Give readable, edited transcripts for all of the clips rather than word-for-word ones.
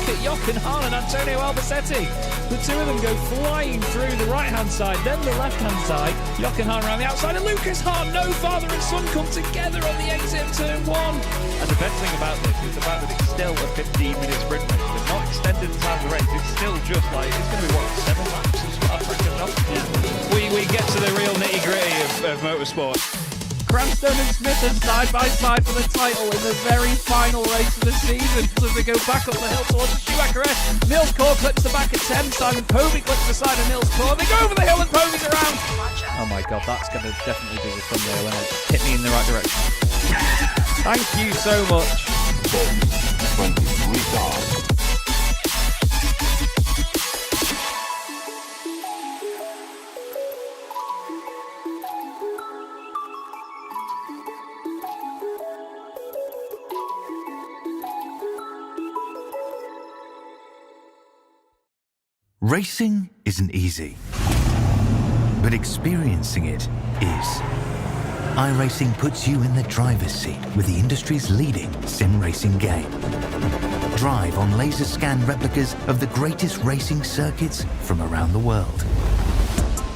at Jochen Hahn and Antonio Albacete. The two of them go flying through the right-hand side, then the left-hand side. Jochen Hahn around the outside, and Lucas Hahn, no father and son, come together on the exit of turn 1. And the best thing about this is the fact that it's still a 15-minute sprint race. They've not extended the time of the race. It's still just like, it's going to be, what, 7 laps as well, I reckon, no? We get to the real nitty-gritty of motorsport. Cranston and Smith are side by side for the title in the very final race of the season. As they go back up the hill towards the Schumacher-esque, Nils Kor clips the back at 10, Simon Povey clips the side of Nils Kor. They go over the hill and Povey's around. Oh my god, that's going to definitely be the thumbnail when it hit me in the right direction. Thank you so much. 23 cars. Racing isn't easy, but experiencing it is. iRacing puts you in the driver's seat with the industry's leading sim racing game. Drive on laser scan replicas of the greatest racing circuits from around the world.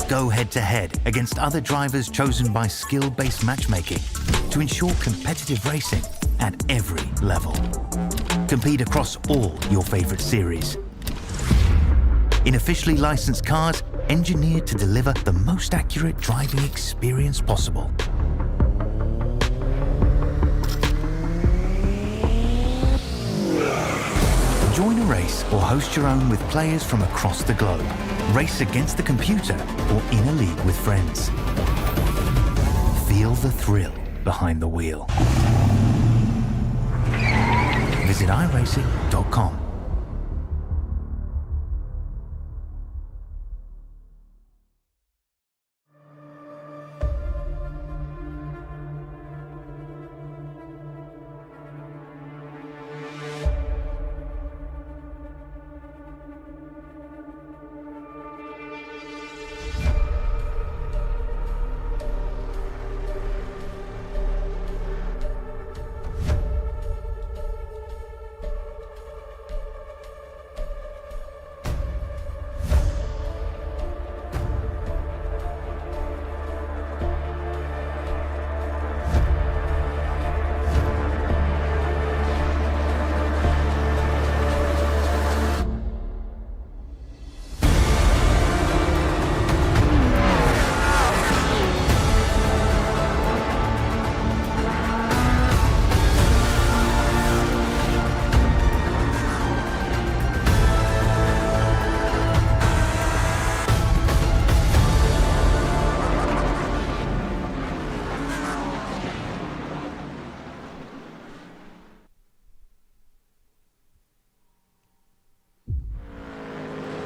Go head-to-head against other drivers chosen by skill-based matchmaking to ensure competitive racing at every level. Compete across all your favorite series. In officially licensed cars, engineered to deliver the most accurate driving experience possible. Join a race or host your own with players from across the globe. Race against the computer or in a league with friends. Feel the thrill behind the wheel. Visit iRacing.com.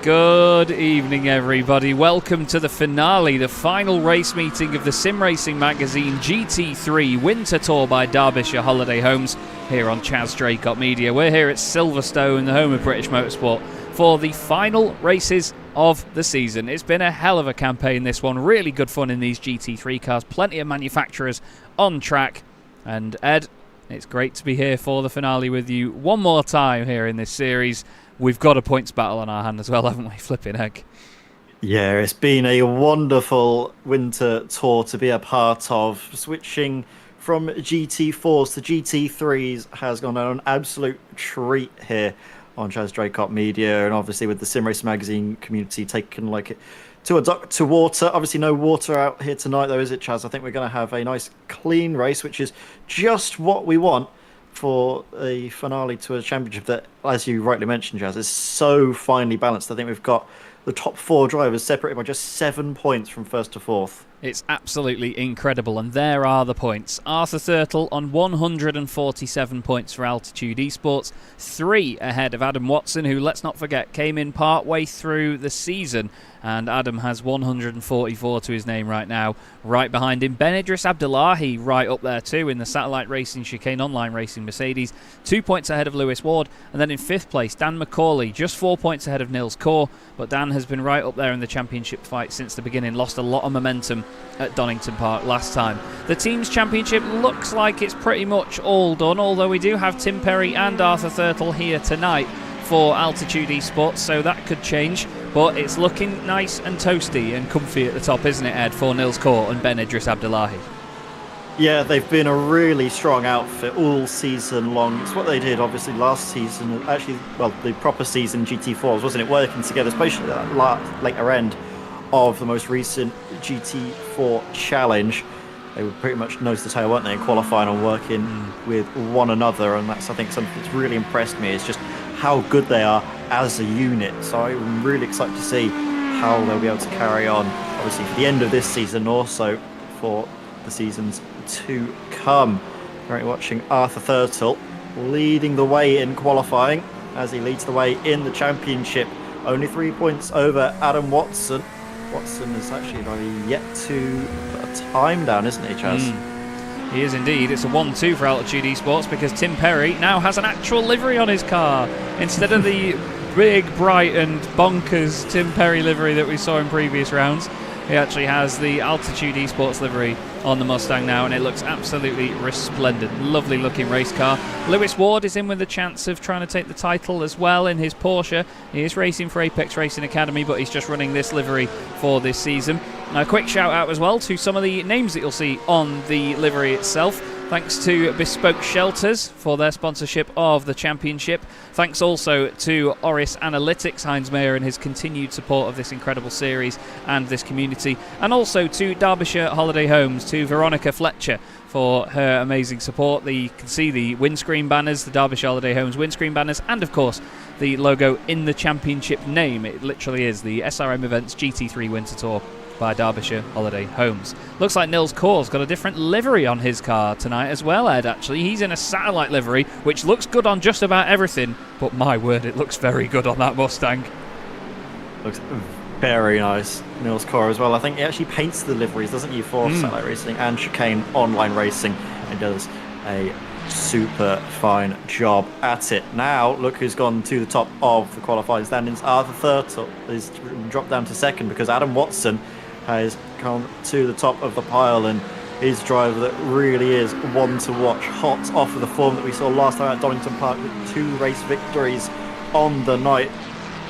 Good evening, everybody. Welcome to the finale, the final race meeting of the sim racing magazine GT3 Winter Tour by Derbyshire Holiday Homes here on Chaz Draycott Media. We're here at Silverstone, the home of British motorsport, for the final races of the season. It's been a hell of a campaign, this one. Really good fun in these GT3 cars. Plenty of manufacturers on track. And Ed, it's great to be here for the finale with you one more time here in this series. We've got a points battle on our hand as well, haven't we? Flipping heck. Yeah, it's been a wonderful winter tour to be a part of. Switching from GT4s to GT3s has gone on an absolute treat here on Chaz Draycott Media, and obviously with the Sim Race Magazine community taking like it to a duck to water. Obviously no water out here tonight though, is it, Chaz? I think we're going to have a nice clean race, which is just what we want for a finale to a championship that, as you rightly mentioned, Chaz, is so finely balanced. I think we've got the top 4 drivers separated by just 7 points from first to fourth. It's absolutely incredible, and there are the points. Arthur Thurtle on 147 points for Altitude Esports, 3 ahead of Adam Watson, who, let's not forget, came in part way through the season, and Adam has 144 to his name right now. Right behind him, Ben Idris Abdullahi right up there too in the Satellite Racing Chicane Online Racing Mercedes, 2 points ahead of Lewis Ward, and then in 5th place, Dan McCauley, just 4 points ahead of Nils Kor, but Dan has been right up there in the championship fight since the beginning, lost a lot of momentum at Donington Park last time. The team's championship looks like it's pretty much all done, although we do have Tim Perry and Arthur Thurtle here tonight for Altitude Esports, so that could change. But it's looking nice and toasty and comfy at the top, isn't it, Ed, for Nils Kaur and Ben Idris Abdullahi? Yeah, they've been a really strong outfit all season long. It's what they did, obviously, last season. Actually, well, the proper season GT4s, wasn't it? Working together, especially at that later end of the most recent GT4 challenge. They were pretty much nose to tail, weren't they, in qualifying and working with one another. And that's, I think, something that's really impressed me, is just how good they are as a unit. So I'm really excited to see how they'll be able to carry on, obviously, for the end of this season, also for the seasons to come. Currently watching Arthur Thurtle leading the way in qualifying as he leads the way in the championship. Only 3 points over Adam Watson. Watson is actually yet to put a time down, isn't he, Chaz? He is indeed. It's a 1-2 for Altitude Esports because Tim Perry now has an actual livery on his car instead of the big, bright and bonkers Tim Perry livery that we saw in previous rounds. He actually has the Altitude Esports livery on the Mustang now, and it looks absolutely resplendent. Lovely looking race car. Lewis Ward is in with a chance of trying to take the title as well in his Porsche. He is racing for Apex Racing Academy, but he's just running this livery for this season. A quick shout out as well to some of the names that you'll see on the livery itself. Thanks to Bespoke Shelters for their sponsorship of the championship. Thanks also to Oris Analytics, Heinz Mayer, and his continued support of this incredible series and this community. And also to Derbyshire Holiday Homes, to Veronica Fletcher for her amazing support. You can see the windscreen banners, the Derbyshire Holiday Homes windscreen banners, and of course the logo in the championship name. It literally is the SRM Events GT3 Winter Tour by Derbyshire Holiday Homes. Looks like Nils Kaur's got a different livery on his car tonight as well, Ed, actually. He's in a satellite livery, which looks good on just about everything, but my word, it looks very good on that Mustang. Looks very nice. Nils Kaur as well. I think he actually paints the liveries, doesn't he, for satellite racing and chicane online racing, and does a super fine job at it. Now, look who's gone to the top of the qualifying standings. Arthur Thurtle is dropped down to second because Adam Watson has come to the top of the pile, and his driver that really is one to watch, hot off of the form that we saw last time at Donington Park with 2 race victories on the night.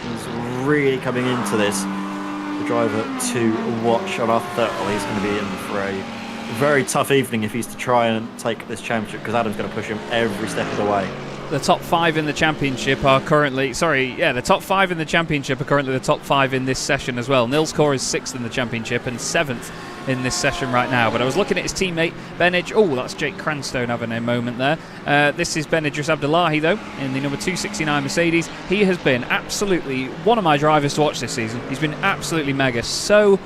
He's really coming into this. The driver to watch on Arthur Thurtle. He's going to be in for a very tough evening if he's to try and take this championship, because Adam's going to push him every step of the way. The top 5 in the championship are currently... the top 5 in the championship are currently the top 5 in this session as well. Nils Kaur is 6th in the championship and 7th in this session right now. But I was looking at his teammate, Ben Idris... Oh, that's Jake Cranstone having a moment there. This is Ben Idris Abdullahi, though, in the number 269 Mercedes. He has been absolutely one of my drivers to watch this season. He's been absolutely mega. So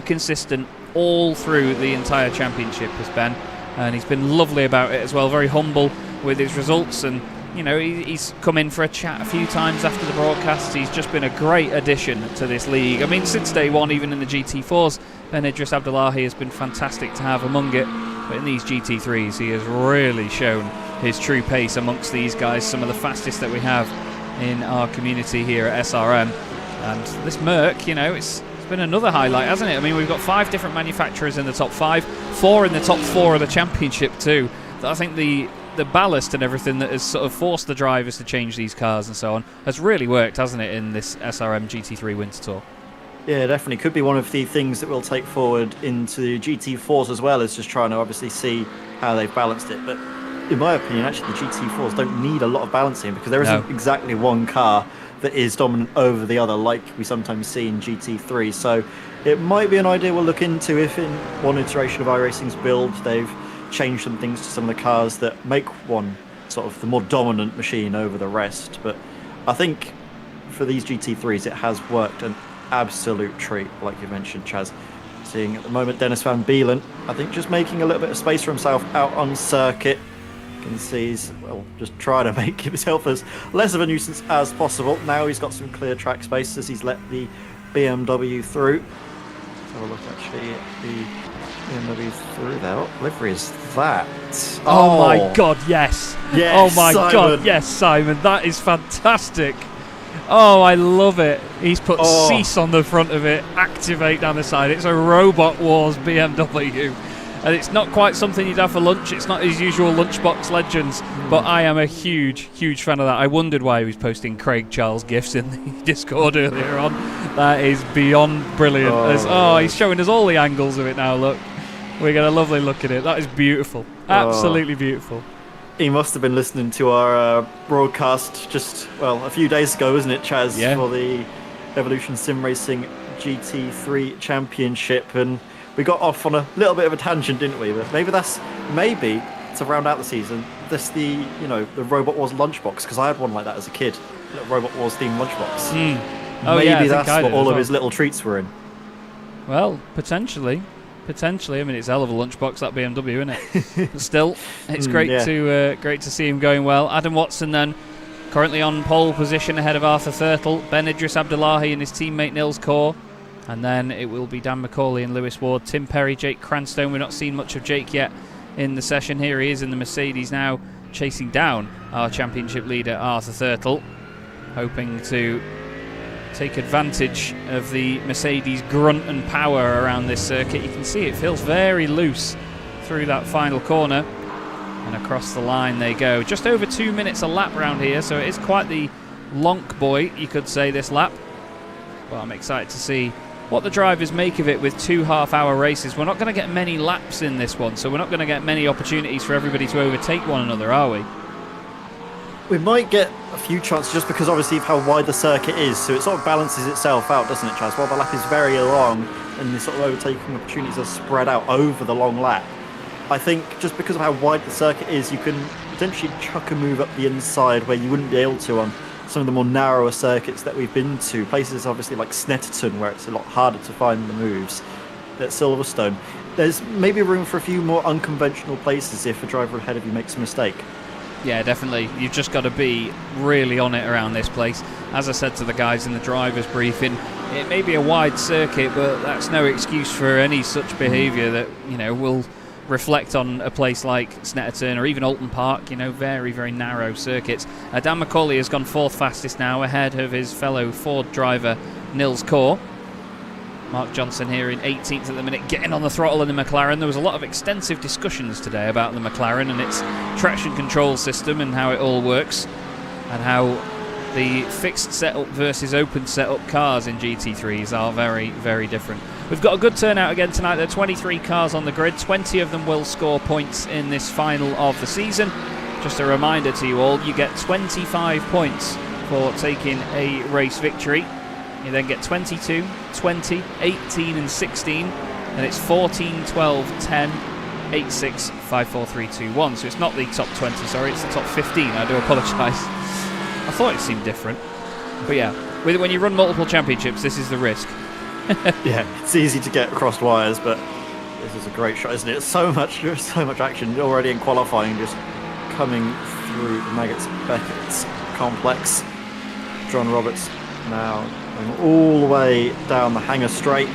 consistent all through the entire championship, has Ben. And he's been lovely about it as well. Very humble with his results, and you know, he's come in for a chat a few times after the broadcast. He's just been a great addition to this league. I mean, since day one, even in the GT4s, Ben Idris Abdullahi has been fantastic to have among it. But in these GT3s, he has really shown his true pace amongst these guys, some of the fastest that we have in our community here at SRM. And this Merc, you know, it's been another highlight, hasn't it? I mean, we've got 5 different manufacturers in the top 5, 4 in the top 4 of the championship too. I think the ballast and everything that has sort of forced the drivers to change these cars and so on has really worked, hasn't it, in this SRM GT3 Winter Tour? Yeah, definitely. Could be one of the things that we'll take forward into the GT4s as well, as just trying to obviously see how they've balanced it. But in my opinion, actually, the GT4s don't need a lot of balancing, because there isn't exactly one car that is dominant over the other like we sometimes see in GT3. So it might be an idea we'll look into if in one iteration of iRacing's build they've changed some things to some of the cars that make one sort of the more dominant machine over the rest. But I think for these GT3s it has worked an absolute treat, like you mentioned, Chaz. Seeing at the moment Dennis Van Beelen, I think, just making a little bit of space for himself out on circuit. You can see he's, well, just trying to make himself as less of a nuisance as possible. Now he's got some clear track space as he's let the BMW through. Let's have a look actually at the BMW through there. What livery is that? Oh my god, yes. Yes, oh my Simon. god, yes, Simon. That is fantastic. Oh, I love it. He's put cease on the front of it, activate down the side. It's a Robot Wars BMW. And it's not quite something you'd have for lunch. It's not his usual lunchbox legends, but I am a huge fan of that. I wondered why he was posting Craig Charles gifs in the Discord earlier on. That is beyond brilliant. He's showing us all the angles of it now, look. We get a lovely look at it. That is beautiful. Absolutely beautiful. He must have been listening to our broadcast just, a few days ago, isn't it, Chaz? Yeah. For the Evolution Sim Racing GT3 Championship, and we got off on a little bit of a tangent, didn't we? But maybe to round out the season, the Robot Wars lunchbox, because I had one like that as a kid, a Robot Wars themed lunchbox. Maybe that's what all of his little treats were in. Well, potentially. I mean, it's a hell of a lunchbox, that BMW, isn't it? But still, it's great to see him going well. Adam Watson then, currently on pole position ahead of Arthur Thurtle, Ben Idris Abdullahi and his teammate Nils Kaur. And then it will be Dan McCauley and Lewis Ward, Tim Perry, Jake Cranstone. We're not seeing much of Jake yet in the session. Here he is in the Mercedes now, chasing down our championship leader Arthur Thurtle, hoping to take advantage of the Mercedes grunt and power around this circuit. You can see it feels very loose through that final corner, and across the line they go. Just over 2 minutes a lap round here, so it is quite the lonk boy, you could say, this lap. But I'm excited to see what the drivers make of it with 2 half-hour races. We're not going to get many laps in this one, so we're not going to get many opportunities for everybody to overtake one another, are we? We might get a few chances just because obviously of how wide the circuit is, so it sort of balances itself out, doesn't it, Chaz? While the lap is very long and the sort of overtaking opportunities are spread out over the long lap, I think just because of how wide the circuit is, you can potentially chuck a move up the inside where you wouldn't be able to on some of the more narrower circuits that we've been to. Places obviously like Snetterton, where it's a lot harder to find the moves. At Silverstone, there's maybe room for a few more unconventional places if a driver ahead of you makes a mistake. Yeah, definitely. You've just got to be really on it around this place. As I said to the guys in the driver's briefing, it may be a wide circuit, but that's no excuse for any such behaviour that, will reflect on a place like Snetterton or even Alton Park, very, very narrow circuits. Dan McCauley has gone 4th fastest now, ahead of his fellow Ford driver, Nils Kaur. Mark Johnson here in 18th at the minute, getting on the throttle in the McLaren. There was a lot of extensive discussions today about the McLaren and its traction control system and how it all works, and how the fixed setup versus open setup cars in GT3s are very, very different. We've got a good turnout again tonight. There are 23 cars on the grid. 20 of them will score points in this final of the season. Just a reminder to you all, you get 25 points for taking a race victory. You then get 22, 20, 18 and 16, and it's 14, 12, 10, 8, 6, 5, 4, 3, 2, 1. So it's not the top 20, sorry, it's the top 15. I do apologise. I thought it seemed different. But yeah, when you run multiple championships, this is the risk. Yeah, it's easy to get across wires, but this is a great shot, isn't it? So much action already in qualifying, just coming through the Beckett's complex. John Roberts now going all the way down the Hangar Straight,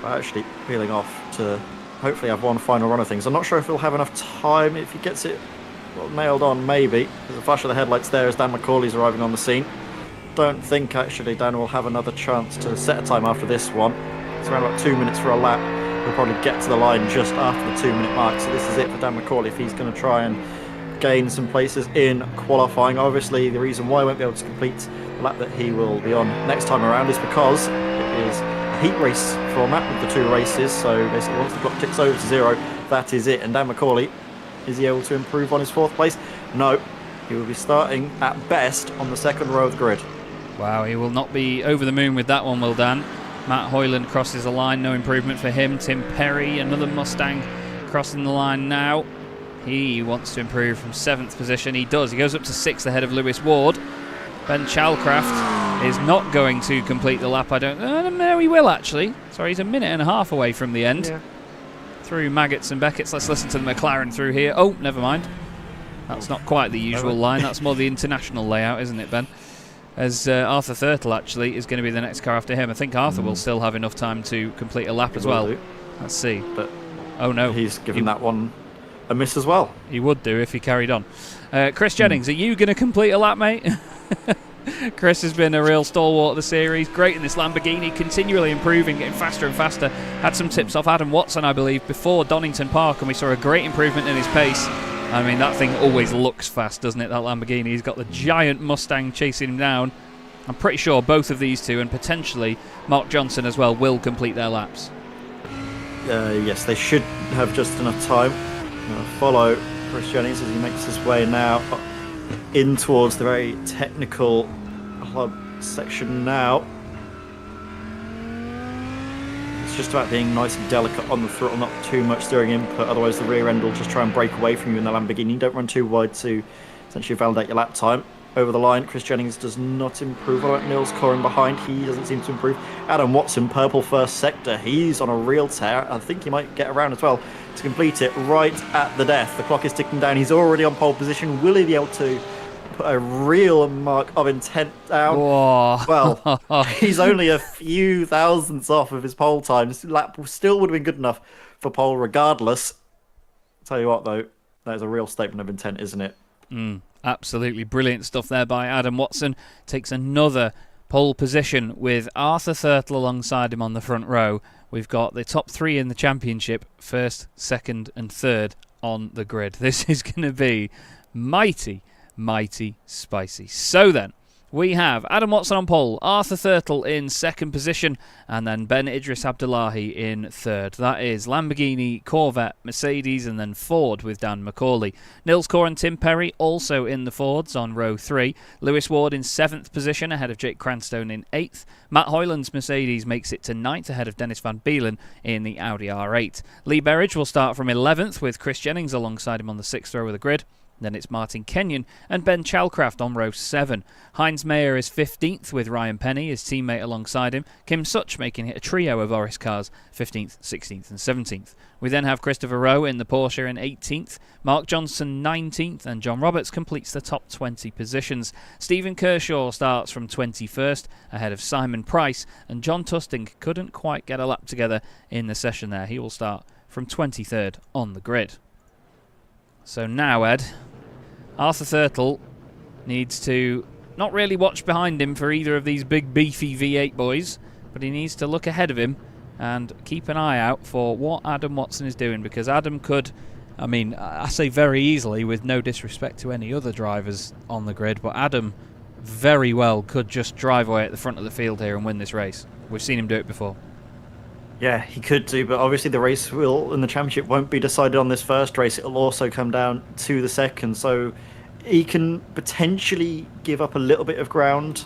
but actually peeling off to hopefully have one final run of things. I'm not sure if he'll have enough time if he gets it nailed on, maybe. There's a flash of the headlights there as Dan McCauley's arriving on the scene. Don't think actually Dan will have another chance to set a time after this one. It's around about 2 minutes for a lap. He'll probably get to the line just after the 2 minute mark, so this is it for Dan McCauley if he's going to try and gain some places in qualifying. Obviously the reason why he won't be able to complete the lap that he will be on next time around is because it is a heat race format with the 2 races, so basically once the clock ticks over to 0, that is it. And Dan McCauley, is he able to improve on his 4th place? No, he will be starting at best on the 2nd row of the grid. Wow, he will not be over the moon with that one, will Dan. Matt Hoyland crosses the line, no improvement for him. Tim Perry, another Mustang, crossing the line now. He wants to improve from 7th position. He does. He goes up to 6th ahead of Lewis Ward. Ben Chalcraft is not going to complete the lap. I don't know. He will actually. Sorry, he's a minute and a half away from the end. Yeah. Through Maggots and Beckett's. Let's listen to the McLaren through here. Oh, never mind. That's not quite the usual line. That's more the international layout, isn't it, Ben? As Arthur Thurtle actually is going to be the next car after him. I think Arthur will still have enough time to complete a lap as well. Let's see. But oh no, he's given that one a miss as well. He would do if he carried on. Chris Jennings, are you going to complete a lap, mate? Chris has been a real stalwart of the series. Great in this Lamborghini, continually improving, getting faster and faster. Had some tips off Adam Watson, I believe, before Donington Park, and we saw a great improvement in his pace. I mean, that thing always looks fast, doesn't it, that Lamborghini? He's got the giant Mustang chasing him down. I'm pretty sure both of these two, and potentially Mark Johnson as well, will complete their laps. Yes, they should have just enough time. Follow Chris Jennings as he makes his way now in towards the very technical club section now. It's just about being nice and delicate on the throttle, not too much steering input, otherwise the rear end will just try and break away from you in the Lamborghini. Don't run too wide to essentially validate your lap time. Over the line, Chris Jennings does not improve. What about Nils Corin behind? He doesn't seem to improve. Adam Watson, purple first sector. He's on a real tear. I think he might get around as well to complete it right at the death. The clock is ticking down. He's already on pole position. Will he be able to put a real mark of intent down? Whoa. Well, he's only a few thousandths off of his pole time. This lap still would have been good enough for pole regardless. I'll tell you what, though, that is a real statement of intent, isn't it? Absolutely brilliant stuff there by Adam Watson. Takes another pole position with Arthur Thurtle alongside him on the front row. We've got the top three in the championship, first, second and third on the grid. This is going to be mighty, mighty spicy. So then, we have Adam Watson on pole, Arthur Thurtle in second position, and then Ben Idris Abdullahi in third. That is Lamborghini, Corvette, Mercedes, and then Ford with Dan McCauley. Nils Corin and Tim Perry also in the Fords on row 3. Lewis Ward in 7th position ahead of Jake Cranstone in 8th. Matt Hoyland's Mercedes makes it to 9th ahead of Dennis Van Beelen in the Audi R8. Lee Berridge will start from 11th with Chris Jennings alongside him on the 6th row of the grid. Then it's Martin Kenyon and Ben Chalcraft on row 7. Heinz Mayer is 15th with Ryan Penny, his teammate alongside him. Kim Such making it a trio of Oris cars, 15th, 16th and 17th. We then have Christopher Rowe in the Porsche in 18th, Mark Johnson 19th, and John Roberts completes the top 20 positions. Stephen Kershaw starts from 21st ahead of Simon Price, and John Tusting couldn't quite get a lap together in the session there. He will start from 23rd on the grid. So now, Ed, Arthur Thurtle needs to not really watch behind him for either of these big beefy V8 boys, but he needs to look ahead of him and keep an eye out for what Adam Watson is doing, because Adam could, I mean, I say very easily with no disrespect to any other drivers on the grid, but Adam very well could just drive away at the front of the field here and win this race. We've seen him do it before. Yeah, he could do, but obviously the race will in the championship won't be decided on this first race. It'll also come down to the second, so he can potentially give up a little bit of ground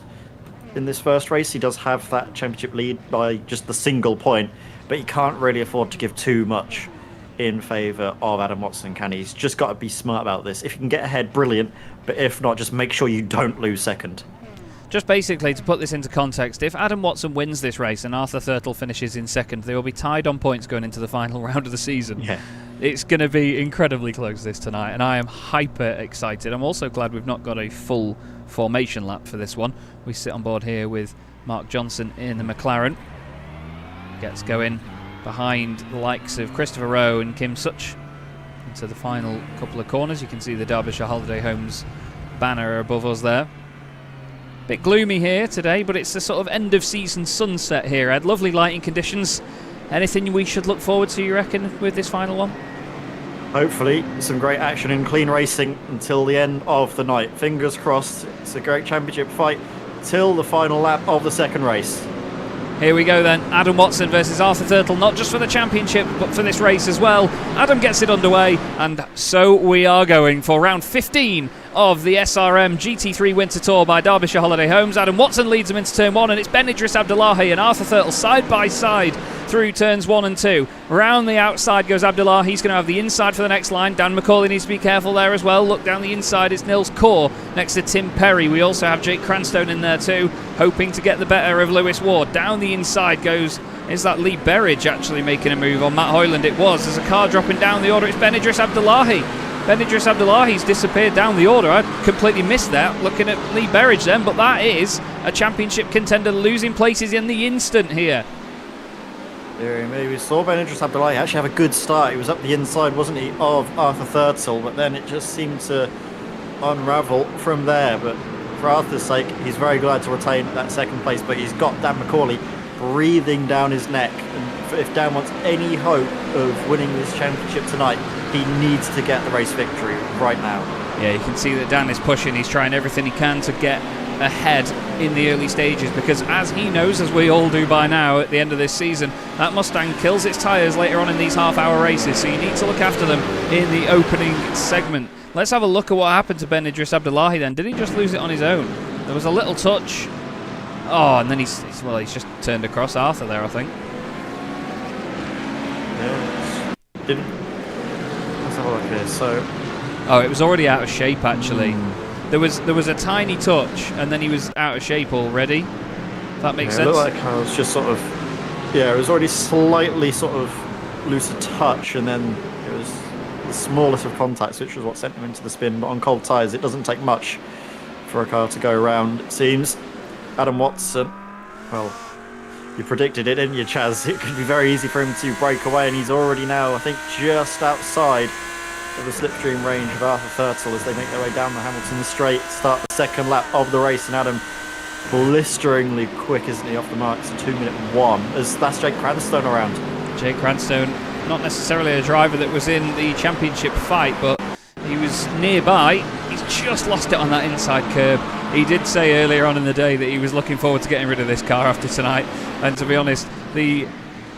in this first race. He does have that championship lead by just the single point, but he can't really afford to give too much in favour of Adam Watson, can he? He's just got to be smart about this. If you can get ahead, brilliant, but if not, just make sure you don't lose second. Just basically, to put this into context, if Adam Watson wins this race and Arthur Thurtle finishes in second, they will be tied on points going into the final round of the season. Yeah. It's going to be incredibly close this tonight, and I am hyper excited. I'm also glad we've not got a full formation lap for this one. We sit on board here with Mark Johnson in the McLaren. Gets going behind the likes of Christopher Rowe and Kim Such into the final couple of corners. You can see the Derbyshire Holiday Homes banner above us there. Bit gloomy here today, but it's the sort of end of season sunset here, Ed. Lovely lighting conditions. Anything we should look forward to, you reckon, with this final one? Hopefully some great action and clean racing until the end of the night. Fingers crossed. It's a great championship fight till the final lap of the second race. Here we go then, Adam Watson versus Arthur Thurtle, not just for the championship, but for this race as well. Adam gets it underway, and so we are going for round 15 of the SRM GT3 Winter Tour by Derbyshire Holiday Homes. Adam Watson leads them into turn 1, and it's Ben Idris Abdullahi and Arthur Thurtle side by side through turns 1 and 2. Round the outside goes Abdullahi. He's going to have the inside for the next line. Dan McCauley needs to be careful there as well. Look down the inside, it's Nils Core next to Tim Perry. We also have Jake Cranstone in there too, hoping to get the better of Lewis Ward. Down the inside goes, is that Lee Berridge actually making a move on Matt Hoyland? It was. There's a car dropping down the order. It's Ben Idris Abdullahi. Ben Idris Abdullahi's disappeared down the order. I completely missed that looking at Lee Berridge then, but that is a championship contender losing places in the instant here. We saw Ben Idris Abdullahi actually have a good start. He was up the inside, wasn't he, of Arthur Thurtle, but then it just seemed to unravel from there. But for Arthur's sake, he's very glad to retain that second place, but he's got Dan McCauley breathing down his neck. And if Dan wants any hope of winning this championship tonight, he needs to get the race victory right now. Yeah, you can see that Dan is pushing. He's trying everything he can to get ahead in the early stages, because as he knows, as we all do by now at the end of this season, that Mustang kills its tyres later on in these half-hour races, so you need to look after them in the opening segment. Let's have a look at what happened to Ben Idris Abdullahi then. Did he just lose it on his own? There was a little touch. Oh, and then he's just turned across Arthur there, I think. Yeah, let's have a look here. So, oh, it was already out of shape actually. There was a tiny touch, and then he was out of shape already. If that makes sense. It looked like I was just sort of, it was already slightly sort of loose a touch, and then it was the smallest of contacts, which was what sent him into the spin. But on cold tyres, it doesn't take much for a car to go around, it seems. Adam Watson, well, you predicted it, didn't you, Chaz? It could be very easy for him to break away, and he's already now, I think, just outside of the slipstream range of Arthur Thurtle as they make their way down the Hamilton straight, start the second lap of the race. And Adam, blisteringly quick, isn't he, off the mark? It's a 2-minute 1, as that's Jake Cranstone around. Jake Cranstone, not necessarily a driver that was in the championship fight, but he was nearby. He's just lost it on that inside curb. He did say earlier on in the day that he was looking forward to getting rid of this car after tonight, and to be honest, the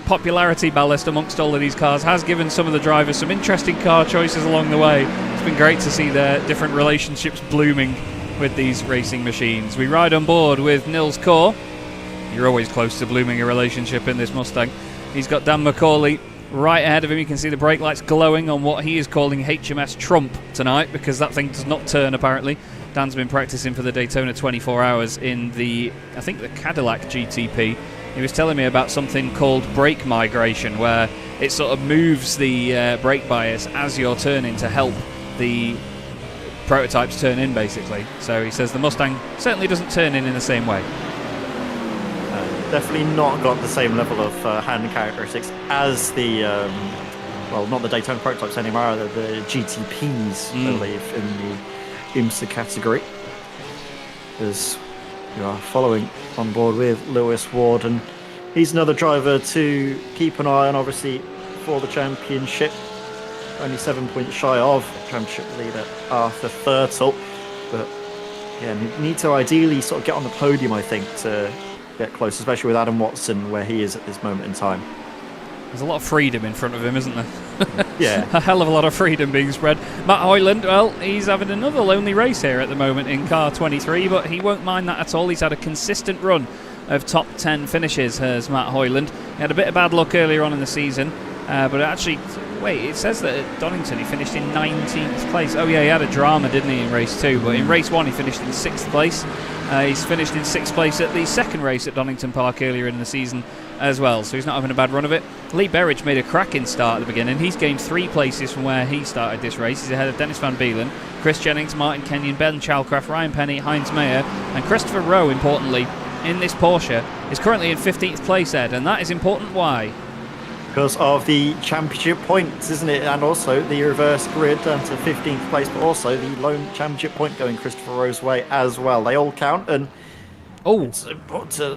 popularity ballast amongst all of these cars has given some of the drivers some interesting car choices along the way. It's been great to see their different relationships blooming with these racing machines. We ride on board with Nils Kaur. You're always close to blooming a relationship in this Mustang. He's got Dan McCauley right ahead of him. You can see the brake lights glowing on what he is calling HMS Trump tonight, because that thing does not turn apparently. Dan's been practicing for the Daytona 24 hours in the, I think, the Cadillac GTP. He was telling me about something called brake migration, where it sort of moves the brake bias as you're turning to help the prototypes turn in, basically. So he says the Mustang certainly doesn't turn in the same way. Definitely not got the same level of hand characteristics as the, well, not the Daytona prototypes anymore, the GTPs, I believe, in the IMSA category. As you are following on board with Lewis Ward, and he's another driver to keep an eye on, obviously, for the championship. Only 7 points shy of championship leader Arthur Thurtle, but yeah, need to ideally sort of get on the podium, I think, to get close, especially with Adam Watson where he is at this moment in time. There's a lot of freedom in front of him, isn't there? Yeah. A hell of a lot of freedom being spread. Matt Hoyland, well, he's having another lonely race here at the moment in car 23, but he won't mind that at all. He's had a consistent run of top 10 finishes, has Matt Hoyland. He had a bit of bad luck earlier on in the season, but actually, wait, it says that at Donington he finished in 19th place. Oh yeah, he had a drama, didn't he, in race 2, but in race 1 he finished in 6th place. He's finished in 6th place at the second race at Donington Park earlier in the season as well, so he's not having a bad run of it. Lee Berridge made a cracking start at the beginning. He's gained 3 places from where he started this race. He's ahead of Dennis Van Beelen, Chris Jennings, Martin Kenyon, Ben Chalcraft, Ryan Penny, Heinz Mayer, and Christopher Rowe, importantly, in this Porsche, is currently in 15th place, Ed, and that is important. Why? Because of the championship points, isn't it? And also the reverse grid down to 15th place, but also the lone championship point going Christopher Rowe's way as well. They all count, and it's important to...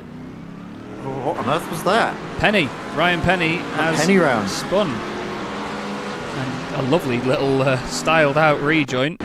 What on earth was that? Penny. Ryan Penny has Penny round. spun. And a lovely little styled out rejoin.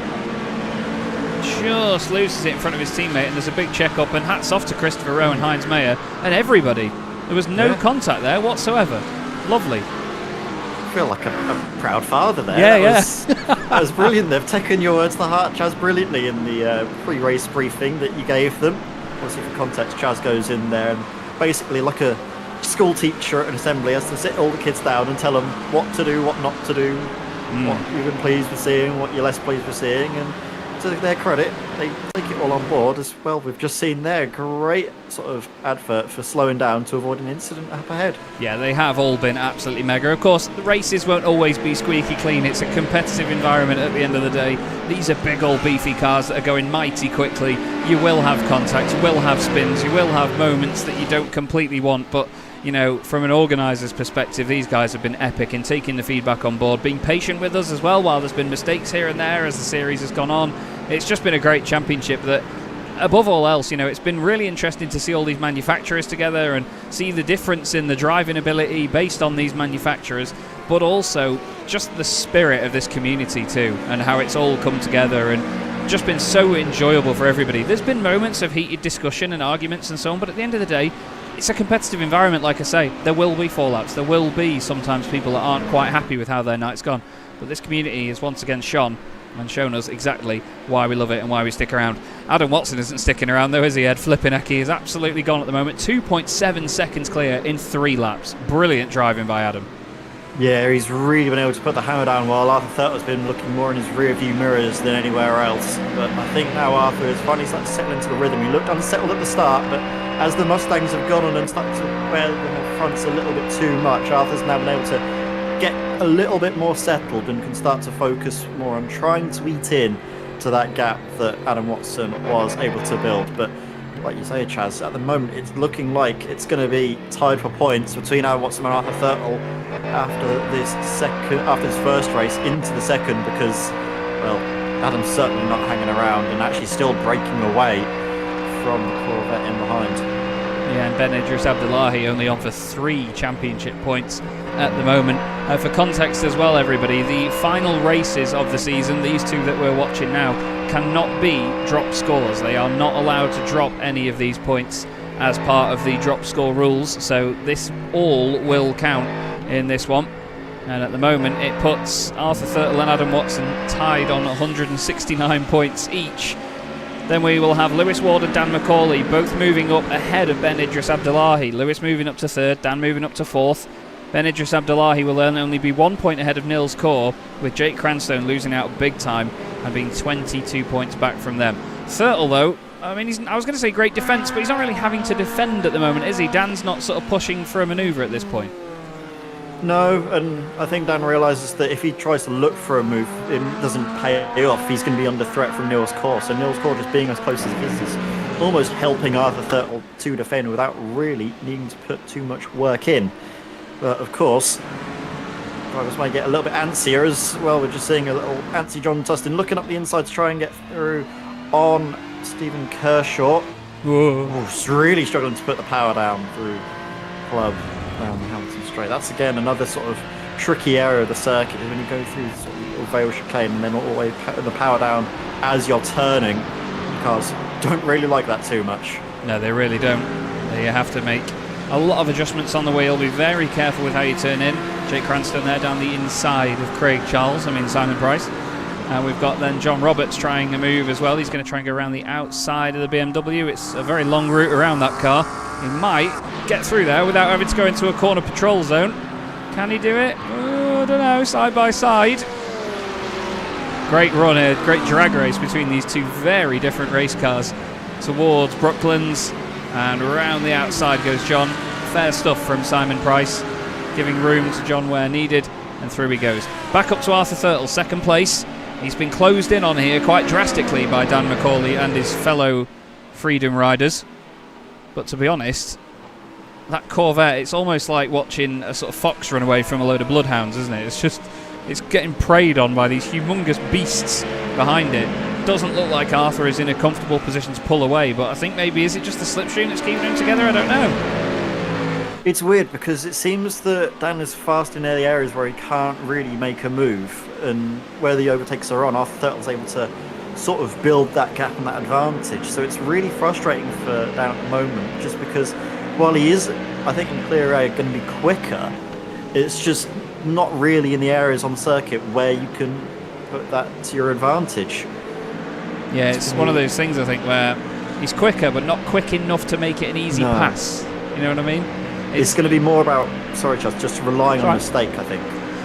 Just loses it in front of his teammate, and there's a big check up, and hats off to Christopher Rowe and Heinz Mayer and everybody. There was no contact there whatsoever. Lovely. I feel like a proud father there. Yeah, that was brilliant. They've taken your words to heart, Chaz, brilliantly in the pre-race briefing that you gave them. Obviously, for context, Chaz goes in there and basically, like a school teacher at an assembly, has to sit all the kids down and tell them what to do, what not to do, what you've been pleased with seeing, what you're less pleased with seeing, and to their credit, they take it all on board as well. We've just seen there great sort of advert for slowing down to avoid an incident up ahead. Yeah, they have all been absolutely mega. Of course, the races won't always be squeaky clean. It's a competitive environment at the end of the day. These are big old beefy cars that are going mighty quickly. You will have contact, you will have spins, you will have moments that you don't completely want, but you know, from an organiser's perspective, these guys have been epic in taking the feedback on board, being patient with us as well while there's been mistakes here and there as the series has gone on. It's just been a great championship that above all else, it's been really interesting to see all these manufacturers together and see the difference in the driving ability based on these manufacturers, but also just the spirit of this community too, and how it's all come together and just been so enjoyable for everybody. There's been moments of heated discussion and arguments and so on, but at the end of the day, it's a competitive environment. Like I say, there will be fallouts, there will be sometimes people that aren't quite happy with how their night's gone, but this community has once again shone and shown us exactly why we love it and why we stick around. Adam Watson isn't sticking around though, is he, Ed? Flippinecki is absolutely gone at the moment. 2.7 seconds clear in 3 laps. Brilliant driving by Adam. Yeah, he's really been able to put the hammer down, while Arthur Thurtle's been looking more in his rear view mirrors than anywhere else. But I think now Arthur is finally starting to settle into the rhythm. He looked unsettled at the start, but as the Mustangs have gone on and started to wear the fronts a little bit too much, Arthur's now been able to get a little bit more settled and can start to focus more on trying to eat in to that gap that Adam Watson was able to build. But like you say, Chaz, at the moment it's looking like it's going to be tied for points between Adam Watson and Arthur Thurtle after this first race into the second, because, well, Adam's certainly not hanging around and actually still breaking away from the Corvette in behind. Yeah, and Ben Idris Abdullahi only on for 3 championship points at the moment. For context as well, everybody, the final races of the season, these 2 that we're watching now, cannot be drop scores. They are not allowed to drop any of these points as part of the drop score rules, so this all will count in this one. And at the moment it puts Arthur Thurtle and Adam Watson tied on 169 points each. Then we will have Lewis Ward and Dan McCauley both moving up ahead of Ben Idris Abdullahi. Lewis moving up to 3rd, Dan moving up to 4th. Ben Idris Abdullahi will only be 1 point ahead of Nils Kaur, with Jake Cranstone losing out big time and being 22 points back from them. Thurtle, though, I mean, I was going to say great defence, but he's not really having to defend at the moment, is he? Dan's not sort of pushing for a manoeuvre at this point. No, and I think Dan realises that if he tries to look for a move, it doesn't pay off. He's going to be under threat from Nils Kaur. So Nils Kaur just being as close as he is almost helping Arthur Thurtle to defend without really needing to put too much work in. But of course, drivers might get a little bit antsier as well. We're just seeing a little antsy John Tustin looking up the inside to try and get through on Stephen Kershaw. Who's really struggling to put the power down through Club down the Hamilton Straight. That's again another sort of tricky area of the circuit when you go through sort of little Vale chicane and then all the way the power down as you're turning. Cars don't really like that too much. No, they really don't. You have to make a lot of adjustments on the wheel. Be very careful with how you turn in. Jake Cranston there down the inside of Simon Price. We've got then John Roberts trying a move as well. He's going to try and go around the outside of the BMW. It's a very long route around that car. He might get through there without having to go into a corner patrol zone. Can he do it? I don't know. Side by side. Great run here. Great drag race between these 2 very different race cars towards Brooklands. And around the outside goes John. Fair stuff from Simon Price, giving room to John where needed. And through he goes. Back up to Arthur Thurtle, 2nd place. He's been closed in on here quite drastically by Dan McCauley and his fellow Freedom riders. But to be honest, that Corvette, it's almost like watching a sort of fox run away from a load of bloodhounds, isn't it? It's getting preyed on by these humongous beasts behind it. Doesn't look like Arthur is in a comfortable position to pull away, but I think maybe is it just the slipstream that's keeping them together? I don't know. It's weird because it seems that Dan is fast in the areas where he can't really make a move, and where the overtakes are on, Arthur Thurtle's able to sort of build that gap and that advantage. So it's really frustrating for Dan at the moment, just because while he is, I think, in clear air going to be quicker, it's just not really in the areas on the circuit where you can put that to your advantage. Yeah, it's one of those things, I think, where he's quicker, but not quick enough to make it an easy pass. You know what I mean? It's going to be more about, sorry, Chaz, just relying on mistake, I think.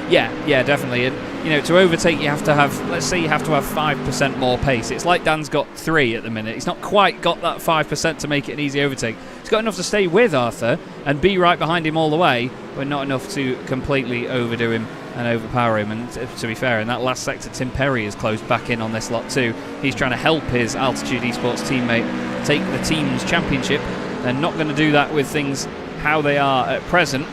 Yeah, definitely. And, to overtake, you have to have, let's say you have to have 5% more pace. It's like Dan's got 3 at the minute. He's not quite got that 5% to make it an easy overtake. He's got enough to stay with Arthur and be right behind him all the way, but not enough to completely overdo him and overpower him. And to be fair, in that last sector, Tim Perry is closed back in on this lot too. He's trying to help his Altitude Esports teammate take the team's championship. They're not going to do that with things how they are at present.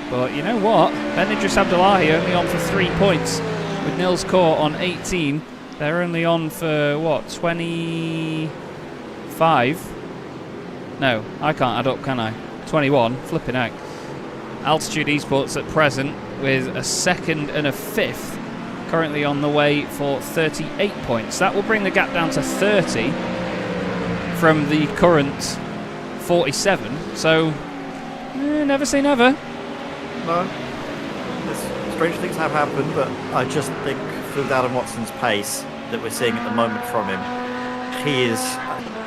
But you know what? Ben Idris Abdullahi only on for 3 points, with Nils Kaur on 18. They're only on for, 25 5. No, I can't add up, can I? 21. Flipping out. Altitude Esports at present with a 2nd and a 5th. Currently on the way for 38 points. That will bring the gap down to 30 from the current 47. So, never say never. No. Strange things have happened, but I just think with Adam Watson's pace that we're seeing at the moment from him, he is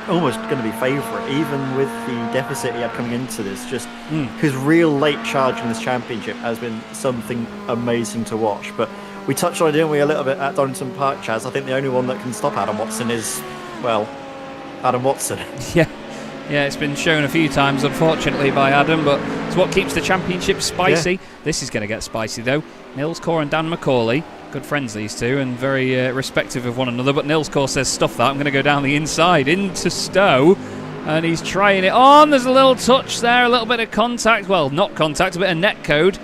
almost going to be favourite, even with the deficit he had coming into this. Just his real late charge in this championship has been something amazing to watch. But we touched on it, didn't we, a little bit at Donington Park, Chaz? I think the only one that can stop Adam Watson is, well, Adam Watson. Yeah, it's been shown a few times, unfortunately, by Adam, but it's what keeps the championship spicy. Yeah. This is going to get spicy, though. Nils Core and Dan McCauley, good friends, these two, and very respective of one another, but Nils Core says, stuff that, I'm going to go down the inside into Stowe, and he's trying it on. There's a little touch there, a little bit of contact. Well, not contact, a bit of net code.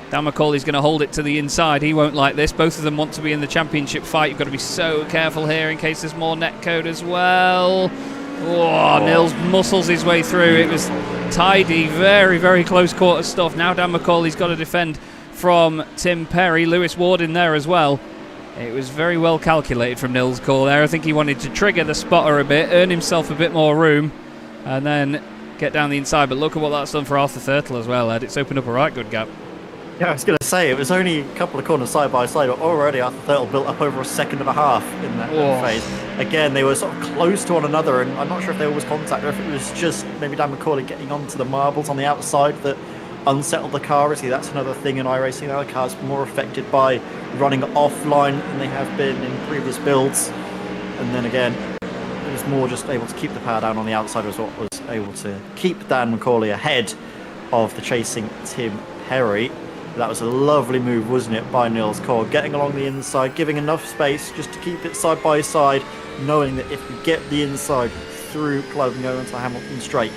Dan McCauley's going to hold it to the inside. He won't like this. Both of them want to be in the championship fight. You've got to be so careful here in case there's more net code as well. Oh, Nils muscles his way through. It was tidy, very, very close quarter stuff. Now Dan McCauley's got to defend from Tim Perry. Lewis Ward in there as well. It was very well calculated from Nils Core there. I think he wanted to trigger the spotter a bit, earn himself a bit more room, and then get down the inside. But look at what that's done for Arthur Thurtle as well, Ed. It's opened up a right good gap. Yeah, I was going to say, it was only a couple of corners side by side, but already Arthur Thurtle built up over a 1.5 seconds in that phase. Again, they were sort of close to one another, and I'm not sure if there was contact or if it was just maybe Dan McCauley getting onto the marbles on the outside that unsettled the car. See, that's another thing in iRacing. Now the car's more affected by running offline than they have been in previous builds. And then again, it was more just able to keep the power down on the outside was what was able to keep Dan McCauley ahead of the chasing Tim Perry. That was a lovely move, wasn't it, by Nils Core, getting along the inside, giving enough space just to keep it side by side, knowing that if you get the inside through Clove and go into Hamilton straight,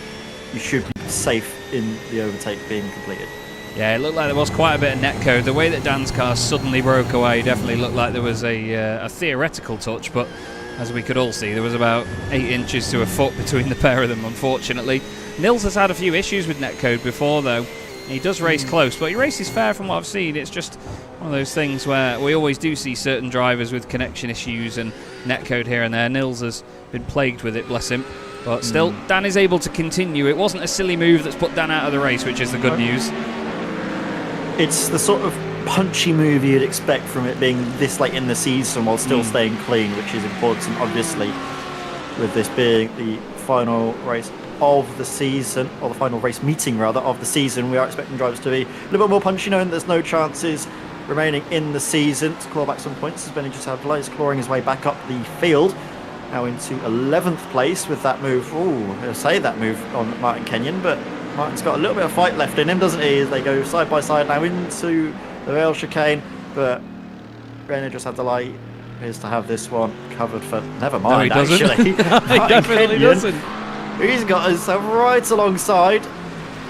you should be safe in the overtake being completed. Yeah, it looked like there was quite a bit of net code. The way that Dan's car suddenly broke away definitely looked like there was a theoretical touch, but as we could all see, there was about 8 inches to a foot between the pair of them, unfortunately. Nils has had a few issues with net code before, though. He does race close, but he races fair from what I've seen. It's just one of those things where we always do see certain drivers with connection issues and netcode here and there. Nils has been plagued with it, bless him. But still, Dan is able to continue. It wasn't a silly move that's put Dan out of the race, which is the good news. It's the sort of punchy move you'd expect from it being this late in the season while still staying clean, which is important, obviously, with this being the final race of the season, or the final race meeting rather of the season. We are expecting drivers to be a little bit more punchy, knowing there's no chances remaining in the season to claw back some points, as Benny just had lights clawing his way back up the field, now into 11th place with that move. I'll say that move on Martin Kenyon, but Martin's got a little bit of fight left in him, doesn't he, as they go side by side now into the rail chicane. But Renner just had the light, appears to have this one covered for, never mind, no, he doesn't. actually. He definitely doesn't. He's got himself right alongside,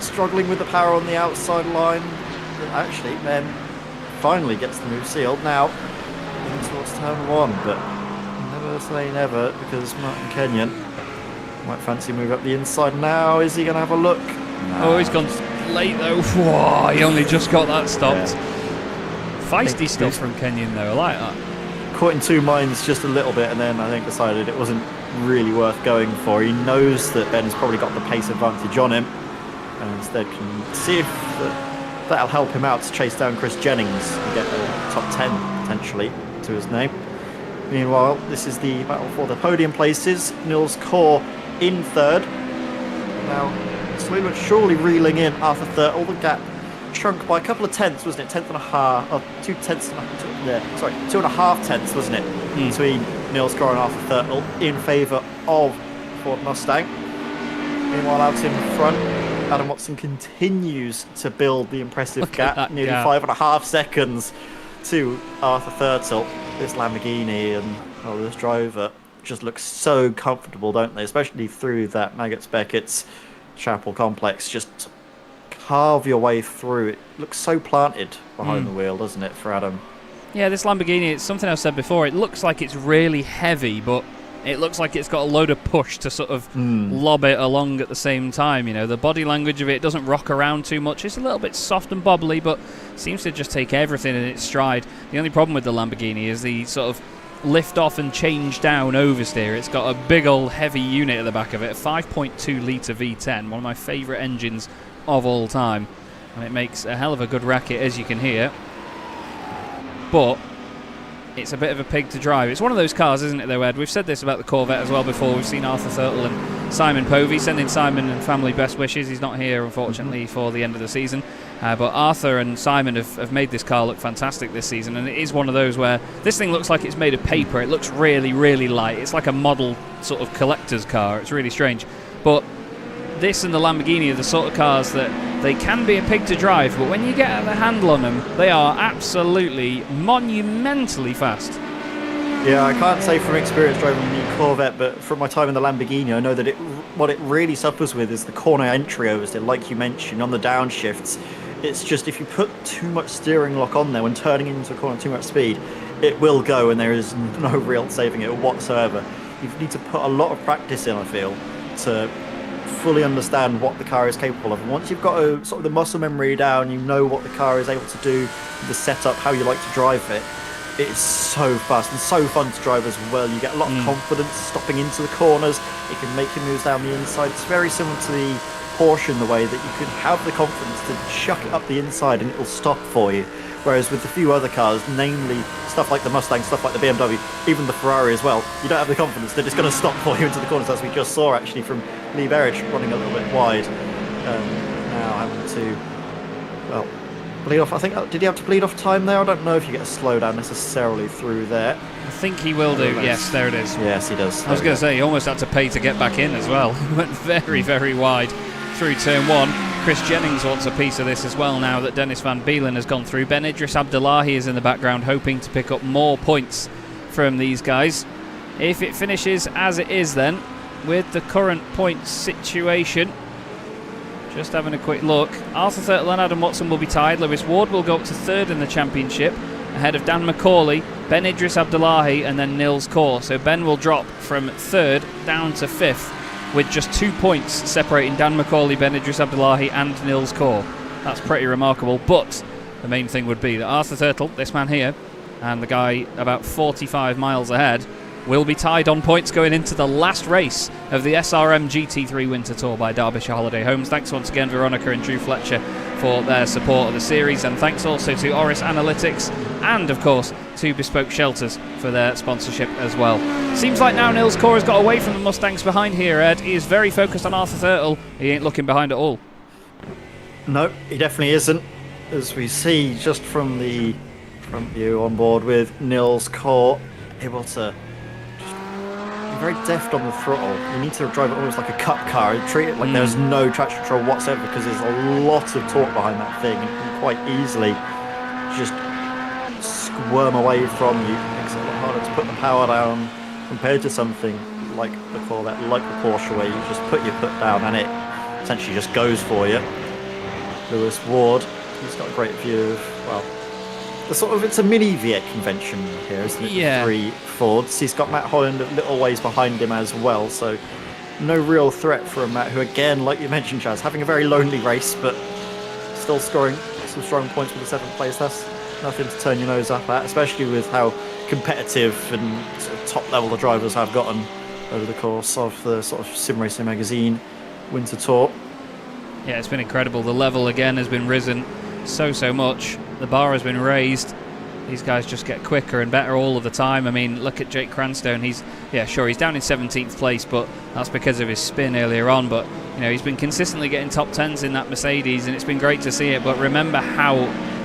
struggling with the power on the outside line. Actually, then finally gets the move sealed now in towards turn 1, but never say never, because Martin Kenyon might fancy move up the inside now. Is he going to have a look? No. Oh, he's gone late though. Whoa, he only just got that stopped. Yeah. Feisty stuff from Kenyon though, I like that. Caught in two minds just a little bit, and then I think decided it wasn't really worth going for. He knows that Ben's probably got the pace advantage on him, and instead can see if that'll help him out to chase down Chris Jennings and get a top 10 potentially to his name. Meanwhile, this is the battle for the podium places. Nils Core in third. Now, slowly but surely reeling in Arthur Thurtle. The gap shrunk by a couple of tenths, wasn't it? 2.5 tenths, wasn't it? Between Nils Core and Arthur Thurtle in favour of Ford Mustang. Meanwhile, out in front, Adam Watson continues to build the impressive gap, nearly 5.5 seconds to Arthur Thurtle. This Lamborghini and this driver just looks so comfortable, don't they? Especially through that Maggots Beckett's Chapel complex. Just carve your way through. It looks so planted behind the wheel, doesn't it, for Adam? Yeah, this Lamborghini, it's something I've said before. It looks like it's really heavy, but it looks like it's got a load of push to sort of lob it along at the same time. You know, the body language of it doesn't rock around too much. It's a little bit soft and bobbly, but seems to just take everything in its stride. The only problem with the Lamborghini is the sort of lift off and change down oversteer. It's got a big old heavy unit at the back of it, a 5.2 litre V10, one of my favourite engines of all time, and it makes a hell of a good racket, as you can hear. But it's a bit of a pig to drive. It's one of those cars, isn't it, though, Ed? We've said this about the Corvette as well before. We've seen Arthur Thurtle and Simon Povey, sending Simon and family best wishes. He's not here, unfortunately, for the end of the season. But Arthur and Simon have made this car look fantastic this season, and it is one of those where this thing looks like it's made of paper. It looks really, really light. It's like a model sort of collector's car. It's really strange. But this and the Lamborghini are the sort of cars that they can be a pig to drive, but when you get the handle on them, they are absolutely monumentally fast. Yeah, I can't say from experience driving the new Corvette, but from my time in the Lamborghini, I know that what it really suffers with is the corner entry oversteer, like you mentioned, on the downshifts. It's just if you put too much steering lock on there when turning into a corner at too much speed, it will go, and there is no real saving it whatsoever. You need to put a lot of practice in, I feel, to fully understand what the car is capable of. And once you've got sort of the muscle memory down, you know what the car is able to do, the setup, how you like to drive it. It's so fast and so fun to drive as well. You get a lot of confidence stopping into the corners. It can make you move down the inside. It's very similar to the Porsche in the way that you can have the confidence to chuck it up the inside and it'll stop for you. Whereas with a few other cars, namely stuff like the Mustang, stuff like the BMW, even the Ferrari as well, you don't have the confidence that it's going to stop for you into the corners, as we just saw actually from Lee Berridge running a little bit wide. Now having to, well, bleed off. I think, did he have to bleed off time there? I don't know if you get a slowdown necessarily through there. I think he will do. Yes, there it is. Yes, he does. I was going to say, he almost had to pay to get back in as well. He went very, very wide through turn one. Chris Jennings wants a piece of this as well now that Dennis Van Beelen has gone through. Ben Idris Abdullahi is in the background hoping to pick up more points from these guys. If it finishes as it is then, with the current point situation, just having a quick look, Arthur Thurtle and Adam Watson will be tied. Lewis Ward will go up to third in the championship, ahead of Dan McCauley, Ben Idris Abdullahi and then Nils Kaur. So Ben will drop from third down to fifth, with just 2 points separating Dan McCauley, Ben Idris Abdullahi and Nils Kaur. That's pretty remarkable, but the main thing would be that Arthur Thurtle, this man here, and the guy about 45 miles ahead will be tied on points going into the last race of the SRM GT3 Winter Tour by Derbyshire Holiday Homes. Thanks once again, Veronica and Drew Fletcher, for their support of the series, and thanks also to Oris Analytics and, of course, to Bespoke Shelters for their sponsorship as well. Seems like now Nils Kaur has got away from the Mustangs behind here, Ed. He is very focused on Arthur Thurtle. He ain't looking behind at all. No, he definitely isn't. As we see just from the front view on board with Nils Kaur, able to very deft on the throttle. You need to drive it almost like a cup car. You treat it like there's no traction control whatsoever, because there's a lot of torque behind that thing and you can quite easily just squirm away from you. It makes it a lot harder to put the power down compared to something like the Corvette, like the Porsche, where you just put your foot down and it essentially just goes for you. Lewis Ward, he's got a great view of, well, it's a mini V8 convention here, isn't it? Yeah. 3 Fords. He's got Matt Holland a little ways behind him as well, so no real threat from Matt, who again, like you mentioned, Chaz, having a very lonely race, but still scoring some strong points with the 7th place. That's nothing to turn your nose up at, especially with how competitive and sort of top level the drivers have gotten over the course of the sort of Sim Racing Magazine Winter Tour. Yeah, it's been incredible. The level again has been risen so much. The bar has been raised. These guys just get quicker and better all of the time. I mean, look at Jake Cranstone. He's down in 17th place, but that's because of his spin earlier on. But you know, he's been consistently getting top 10s in that Mercedes, and it's been great to see it. But remember how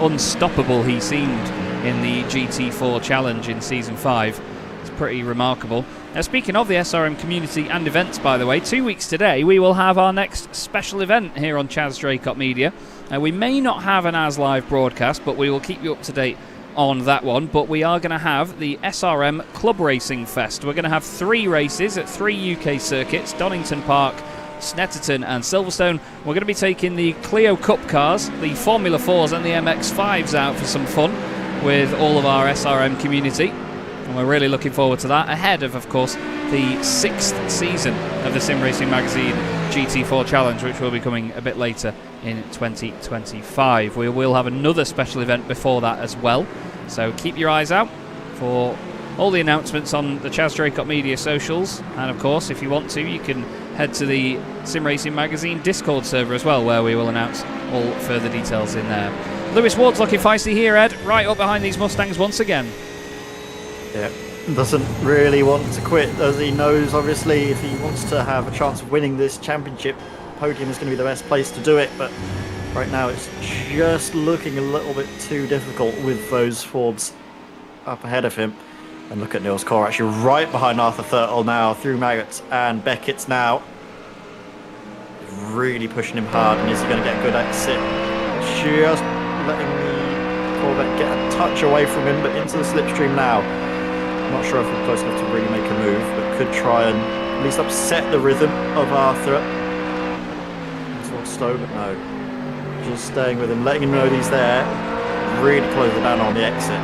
unstoppable he seemed in the GT4 Challenge in Season 5. It's pretty remarkable. Now, speaking of the SRM community and events, by the way, 2 weeks today we will have our next special event here on Chaz Draycott Media. We may not have an as live broadcast, but we will keep you up to date on that one. But we are going to have the SRM Club Racing Fest. We're going to have 3 races at 3 UK circuits: Donington Park, Snetterton and Silverstone. We're going to be taking the Clio Cup cars, the Formula 4s and the MX-5s out for some fun with all of our SRM community. And we're really looking forward to that, ahead of course, the 6th season of the Sim Racing Magazine GT4 Challenge, which will be coming a bit later in 2025. We will have another special event before that as well, so keep your eyes out for all the announcements on the Chaz Draycott Media socials. And of course, if you want to, you can head to the Sim Racing Magazine Discord server as well, where we will announce all further details in there. Lewis Ward's looking feisty here, Ed, right up behind these Mustangs once again. Yeah, doesn't really want to quit, as he knows, obviously, if he wants to have a chance of winning this championship, podium is going to be the best place to do it, but right now it's just looking a little bit too difficult with those Fords up ahead of him. And look at Neil's car actually right behind Arthur Thurtle now, through Maggots and Beckett's now. Really pushing him hard, and is he going to get a good exit? Just letting the Corvette get a touch away from him, but into the slipstream now. Not sure if we're close enough to really make a move, but could try and at least upset the rhythm of Arthur. Towards Stowe, but no. Just staying with him, letting him know he's there. Really closing down on the exit.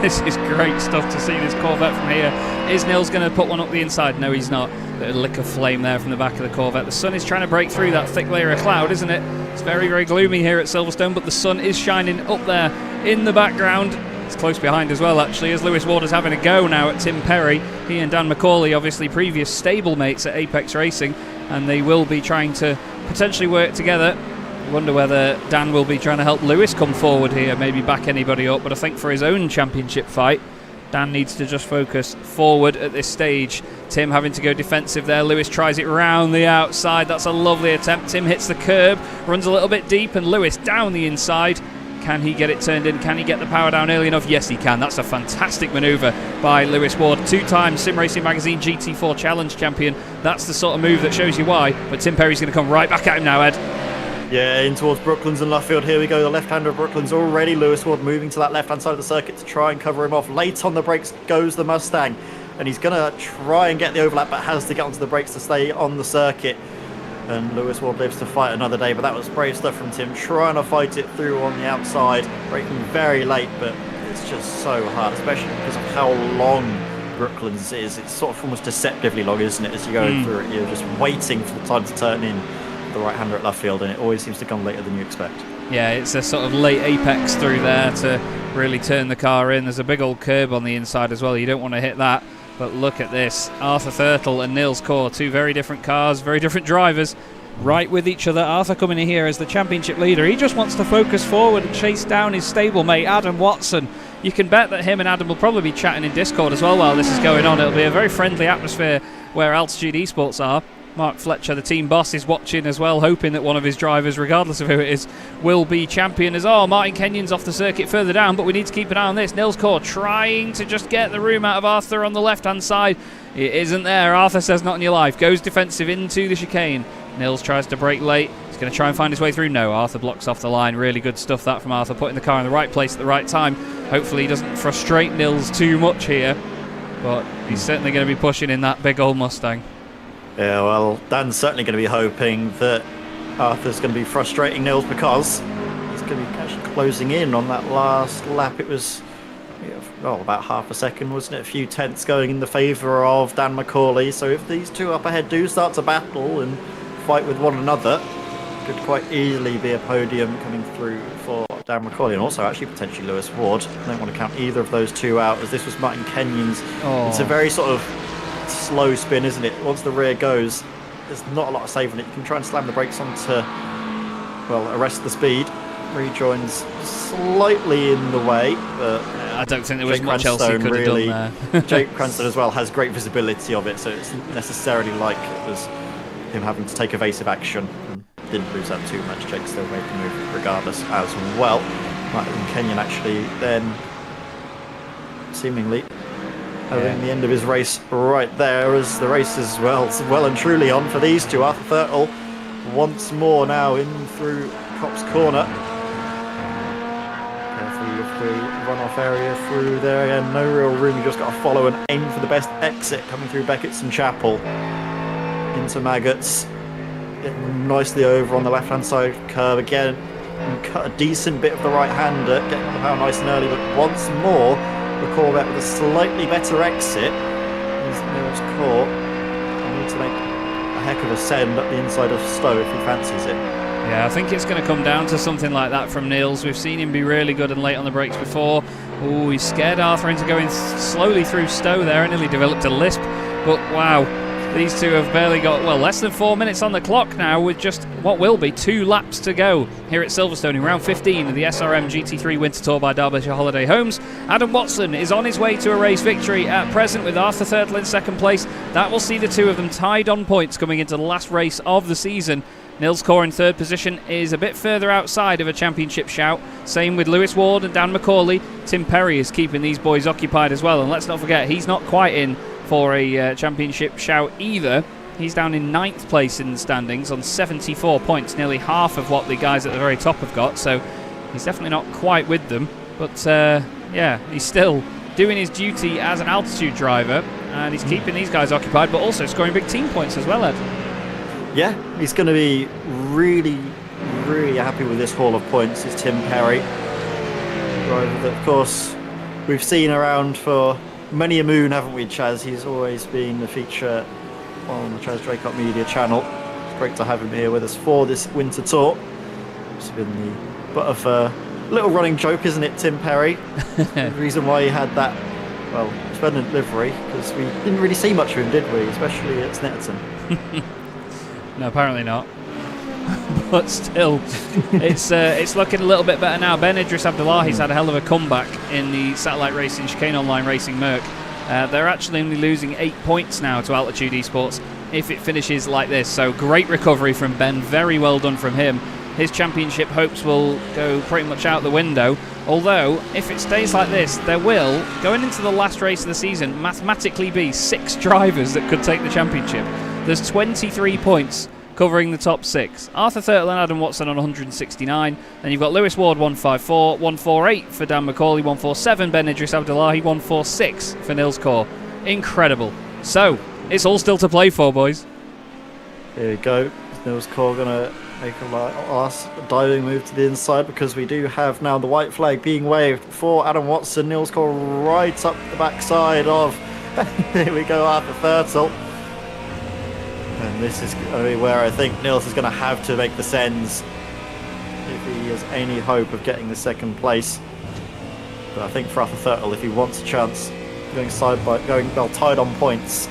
This is great stuff to see this Corvette from here. Is Nils going to put one up the inside? No, he's not. A lick of flame there from the back of the Corvette. The sun is trying to break through that thick layer of cloud, isn't it? It's very, very gloomy here at Silverstone, but the sun is shining up there in the background. It's close behind as well, actually, as Lewis Ward is having a go now at Tim Perry. He and Dan McCauley, obviously previous stablemates at Apex Racing, and they will be trying to potentially work together. Wonder whether Dan will be trying to help Lewis come forward here, maybe back anybody up, but I think for his own championship fight, Dan needs to just focus forward at this stage. Tim having to go defensive there. Lewis tries it round the outside. That's a lovely attempt. Tim hits the curb, runs a little bit deep, and Lewis down the inside. Can he get it turned in? Can he get the power down early enough? Yes, he can. That's a fantastic manoeuvre by Lewis Ward. Two-time Sim Racing Magazine GT4 Challenge champion. That's the sort of move that shows you why. But Tim Perry's going to come right back at him now, Ed. Yeah, in towards Brooklands and Luffield. Here we go, the left-hander of Brooklands already. Lewis Ward moving to that left-hand side of the circuit to try and cover him off. Late on the brakes goes the Mustang, and he's going to try and get the overlap, but has to get onto the brakes to stay on the circuit. And Lewis Ward lives to fight another day, but that was brave stuff from Tim, trying to fight it through on the outside, braking very late, but it's just so hard, especially because of how long Brooklands is. It's sort of almost deceptively long, isn't it, as you're going through it. You're just waiting for the time to turn in the right-hander at Luffield, and it always seems to come later than you expect. Yeah, it's a sort of late apex through there to really turn the car in. There's a big old curb on the inside as well. You don't want to hit that. But look at this. Arthur Thurtle and Niels Kaur, two very different cars, very different drivers, right with each other. Arthur coming in here as the championship leader. He just wants to focus forward and chase down his stablemate, Adam Watson. You can bet that him and Adam will probably be chatting in Discord as well while this is going on. It'll be a very friendly atmosphere where Altitude Esports are. Mark Fletcher, the team boss, is watching as well, hoping that one of his drivers, regardless of who it is, will be champion as well. Martin Kenyon's off the circuit further down, but we need to keep an eye on this. Nils Kaur trying to just get the room out of Arthur on the left-hand side. It isn't there. Arthur says not in your life. Goes defensive into the chicane. Nils tries to brake late. He's going to try and find his way through. No, Arthur blocks off the line. Really good stuff that from Arthur, putting the car in the right place at the right time. Hopefully he doesn't frustrate Nils too much here, but he's certainly going to be pushing in that big old Mustang. Yeah, well, Dan's certainly going to be hoping that Arthur's going to be frustrating Nils, because he's going to be actually closing in on that last lap. It was, well, about half a second, wasn't it? A few tenths going in the favour of Dan McCauley. So if these two up ahead do start to battle and fight with one another, could quite easily be a podium coming through for Dan McCauley, and also actually potentially Lewis Ward. I don't want to count either of those two out, as this was Martin Kenyon's. It's a very sort of slow spin, isn't it? Once the rear goes, there's not a lot of saving it. You can try and slam the brakes onto, well, arrest the speed. Rejoins slightly in the way, but I don't think there was much else he could have done there. Jake Cranston as well has great visibility of it, so it's necessarily like it was him having to take evasive action, and didn't lose out too much. Jake still made the move regardless as well. Martin Kenyon actually then seemingly having the end of his race right there, as the race is well and truly on for these two. Arthur Thurtle once more now in through Copse Corner. Carefully with the runoff area through there again. No real room, you just got to follow and aim for the best exit coming through Beckett's and Chapel into Maggots. Getting nicely over on the left hand side curve again, and cut a decent bit of the right hander, getting on the power nice and early, but once more the Corvette with a slightly better exit. As Nils Core will need to make a heck of a send up the inside of Stowe if he fancies it. Yeah, I think it's going to come down to something like that from Nils. We've seen him be really good and late on the brakes before. Oh, he scared Arthur into going slowly through Stowe there and nearly developed a lisp. But wow, these two have barely got, well, less than 4 minutes on the clock now with just what will be 2 laps to go here at Silverstone in round 15 of the SRM GT3 Winter Tour by Derbyshire Holiday Homes. Adam Watson is on his way to a race victory at present with Arthur Thurtle in second place. That will see the two of them tied on points coming into the last race of the season. Nils Core in third position is a bit further outside of a championship shout. Same with Lewis Ward and Dan McCauley. Tim Perry is keeping these boys occupied as well. And let's not forget, he's not quite in for a championship shout either. He's down in 9th place in the standings on 74 points, nearly half of what the guys at the very top have got. So he's definitely not quite with them. But yeah, he's still doing his duty as an altitude driver. And he's keeping these guys occupied, but also scoring big team points as well, Ed. Yeah, he's going to be really, really happy with this haul of points, is Tim Perry. Driver that, of course, we've seen around for many a moon, haven't we, Chaz? He's always been a feature on the Chaz Draycott Media channel. It's great to have him here with us for this winter tour. It's been the butt of a little running joke, isn't it, Tim Perry? The reason why he had that, well, resplendent livery, because we didn't really see much of him, did we? Especially at Snetterton. No, apparently not. But still, it's looking a little bit better now. Ben Idris Abdullahi's had a hell of a comeback in the Satellite Racing Chicane Online Racing Merc. They're actually only losing 8 points now to Altitude Esports if it finishes like this. So great recovery from Ben. Very well done from him. His championship hopes will go pretty much out the window. Although, if it stays like this, there will, going into the last race of the season, mathematically be 6 drivers that could take the championship. There's 23 points covering the top 6. Arthur Thurtle and Adam Watson on 169. Then you've got Lewis Ward 154, 148 for Dan McCauley, 147 Ben Idris Abdullahi, 146 for Nils Core. Incredible. So, it's all still to play for, boys. Here we go. Nils Core going to make a last diving move to the inside because we do have now the white flag being waved for Adam Watson. Nils Core right up the backside of, here we go, Arthur Thurtle. And this is going to be where I think Nils is going to have to make the sends if he has any hope of getting the second place. But I think for Arthur Thurtle, if he wants a chance going well tied on points,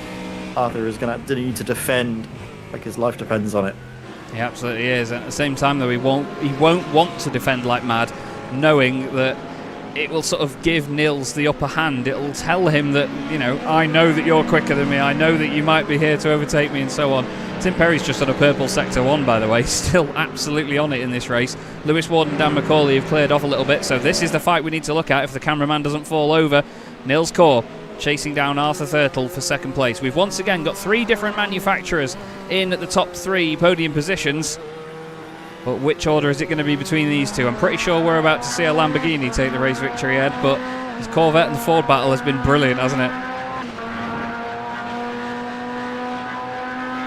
Arthur is going to need to defend like his life depends on it. He absolutely is. At the same time, though, he won't want to defend like mad, knowing that it will sort of give Nils the upper hand. It'll tell him that, you know, I know that you're quicker than me, I know that you might be here to overtake me and so on. Tim Perry's just on a purple Sector 1, by the way, still absolutely on it in this race. Lewis Ward and Dan McCauley have cleared off a little bit, so this is the fight we need to look at if the cameraman doesn't fall over. Nils Core chasing down Arthur Thurtle for second place. We've once again got 3 different manufacturers in at the top 3 podium positions. But which order is it going to be between these two? I'm pretty sure we're about to see a Lamborghini take the race victory, Ed, but his Corvette and the Ford battle has been brilliant, hasn't it?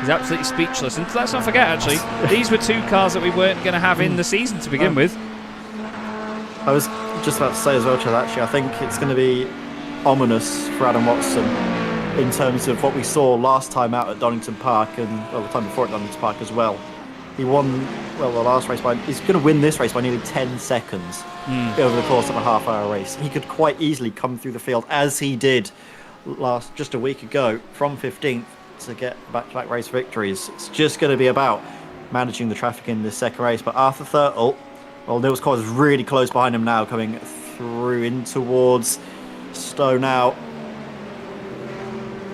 He's absolutely speechless. And let's not forget, actually, these were 2 cars that we weren't going to have in the season to begin with. I was just about to say as well, Chad, actually, I think it's going to be ominous for Adam Watson in terms of what we saw last time out at Donington Park and well, the time before at Donington Park as well. He won, well, the last race he's going to win this race by nearly 10 seconds over the course of a half-hour race. He could quite easily come through the field as he did just a week ago from 15th to get back-to-back race victories. It's just going to be about managing the traffic in this second race. But Arthur Thurtle, well, Nils Core is really close behind him now, coming through in towards Stowe now.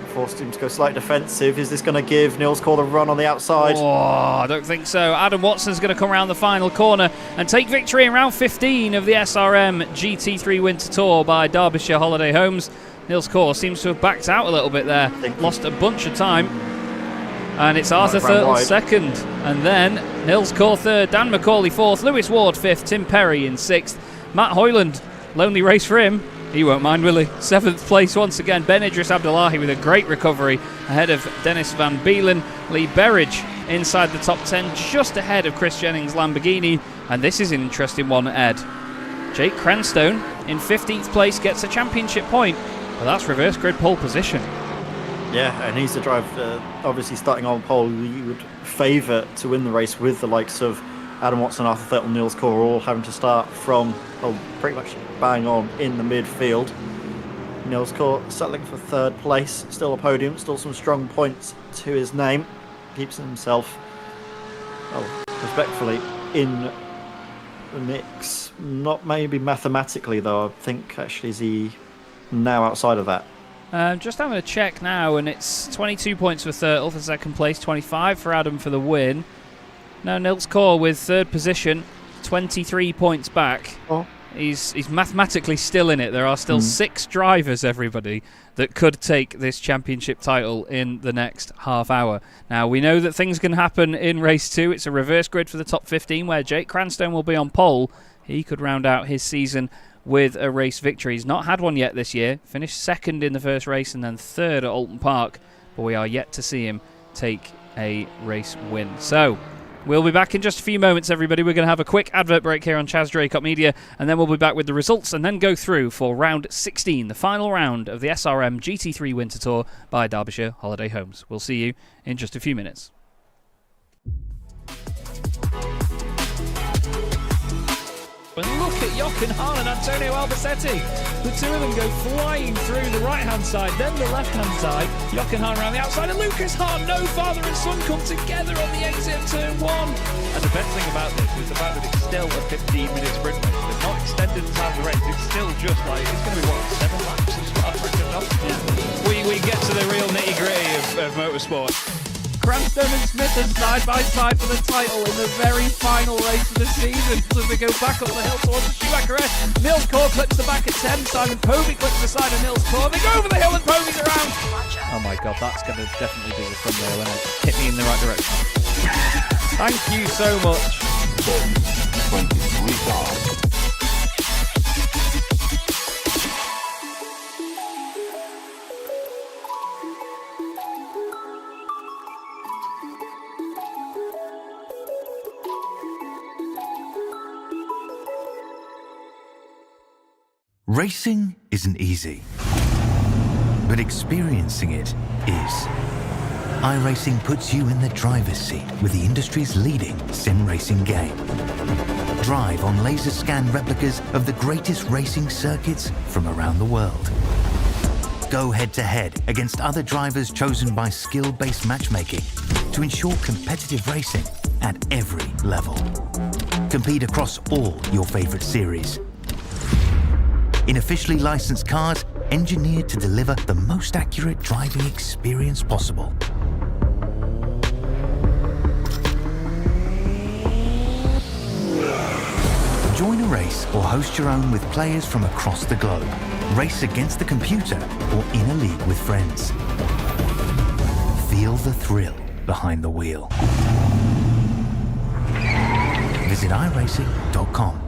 Forced him to go slightly defensive. Is this going to give Nils Core the run on the outside? Oh, I don't think so. Adam Watson's going to come around the final corner and take victory in round 15 of the SRM GT3 Winter Tour by Derbyshire Holiday Homes. Nils Core seems to have backed out a little bit there. Lost a bunch of time. And it's Arthur Thurtle second. And then Nils Core third. Dan McCauley fourth. Lewis Ward fifth. Tim Perry in sixth. Matt Hoyland, lonely race for him. He won't mind, will he? 7th place once again. Ben Idris Abdullahi with a great recovery ahead of Dennis Van Beelen. Lee Berridge inside the top 10, just ahead of Chris Jennings' Lamborghini. And this is an interesting one, Ed. Jake Cranstone in 15th place gets a championship point. But that's reverse grid pole position. Yeah, and he's the driver, obviously starting on pole, you would favour to win the race, with the likes of Adam Watson, Arthur Thirtle, Niels Core all having to start from pretty much bang on in the midfield. Niels Core settling for 3rd place, still a podium, still some strong points to his name. Keeps himself, respectfully, in the mix. Not maybe mathematically though, I think actually is he now outside of that. Just having a check now, and it's 22 points for Thirtle for 2nd place, 25 for Adam for the win. Now Niels Core with 3rd position, 23 points back. Oh. He's mathematically still in it. There are still 6 drivers, everybody, that could take this championship title in the next half hour. Now, we know that things can happen in race 2. It's a reverse grid for the top 15 where Jake Cranstone will be on pole. He could round out his season with a race victory. He's not had one yet this year. Finished 2nd in the first race and then 3rd at Alton Park. But we are yet to see him take a race win. So, we'll be back in just a few moments, everybody. We're going to have a quick advert break here on Chaz Draycott Media, and then we'll be back with the results and then go through for round 16, the final round of the SRM GT3 Winter Tour by Derbyshire Holiday Homes. We'll see you in just a few minutes. And look at Jochen Hahn and Antonio Albacete. The two of them go flying through the right-hand side, then the left-hand side. Jochen Hahn around the outside, and Lucas Hahn, no father and son, come together on the exit of turn 1. And the best thing about this is the fact that it's still a 15-minute sprint race. They've not extended the time of the race. It's still just like, it's going to be, 7 laps as well? We get to the real nitty-gritty of motorsport. Cranstone and Smith are side by side for the title in the very final race of the season. As they go back up the hill towards the Schumacher. Niels Core clips the back at 10. Simon Povey clips the side of Niels Core. They go over the hill and Povey's around. Oh my god, that's going to definitely be the thumbnail, and hit me in the right direction. Thank you so much. 23 cars. Racing isn't easy, but experiencing it is. iRacing puts you in the driver's seat with the industry's leading sim racing game. Drive on laser scan replicas of the greatest racing circuits from around the world. Go head to head against other drivers chosen by skill-based matchmaking to ensure competitive racing at every level. Compete across all your favorite series. In officially licensed cars, engineered to deliver the most accurate driving experience possible. Join a race or host your own with players from across the globe. Race against the computer or in a league with friends. Feel the thrill behind the wheel. Visit iRacing.com.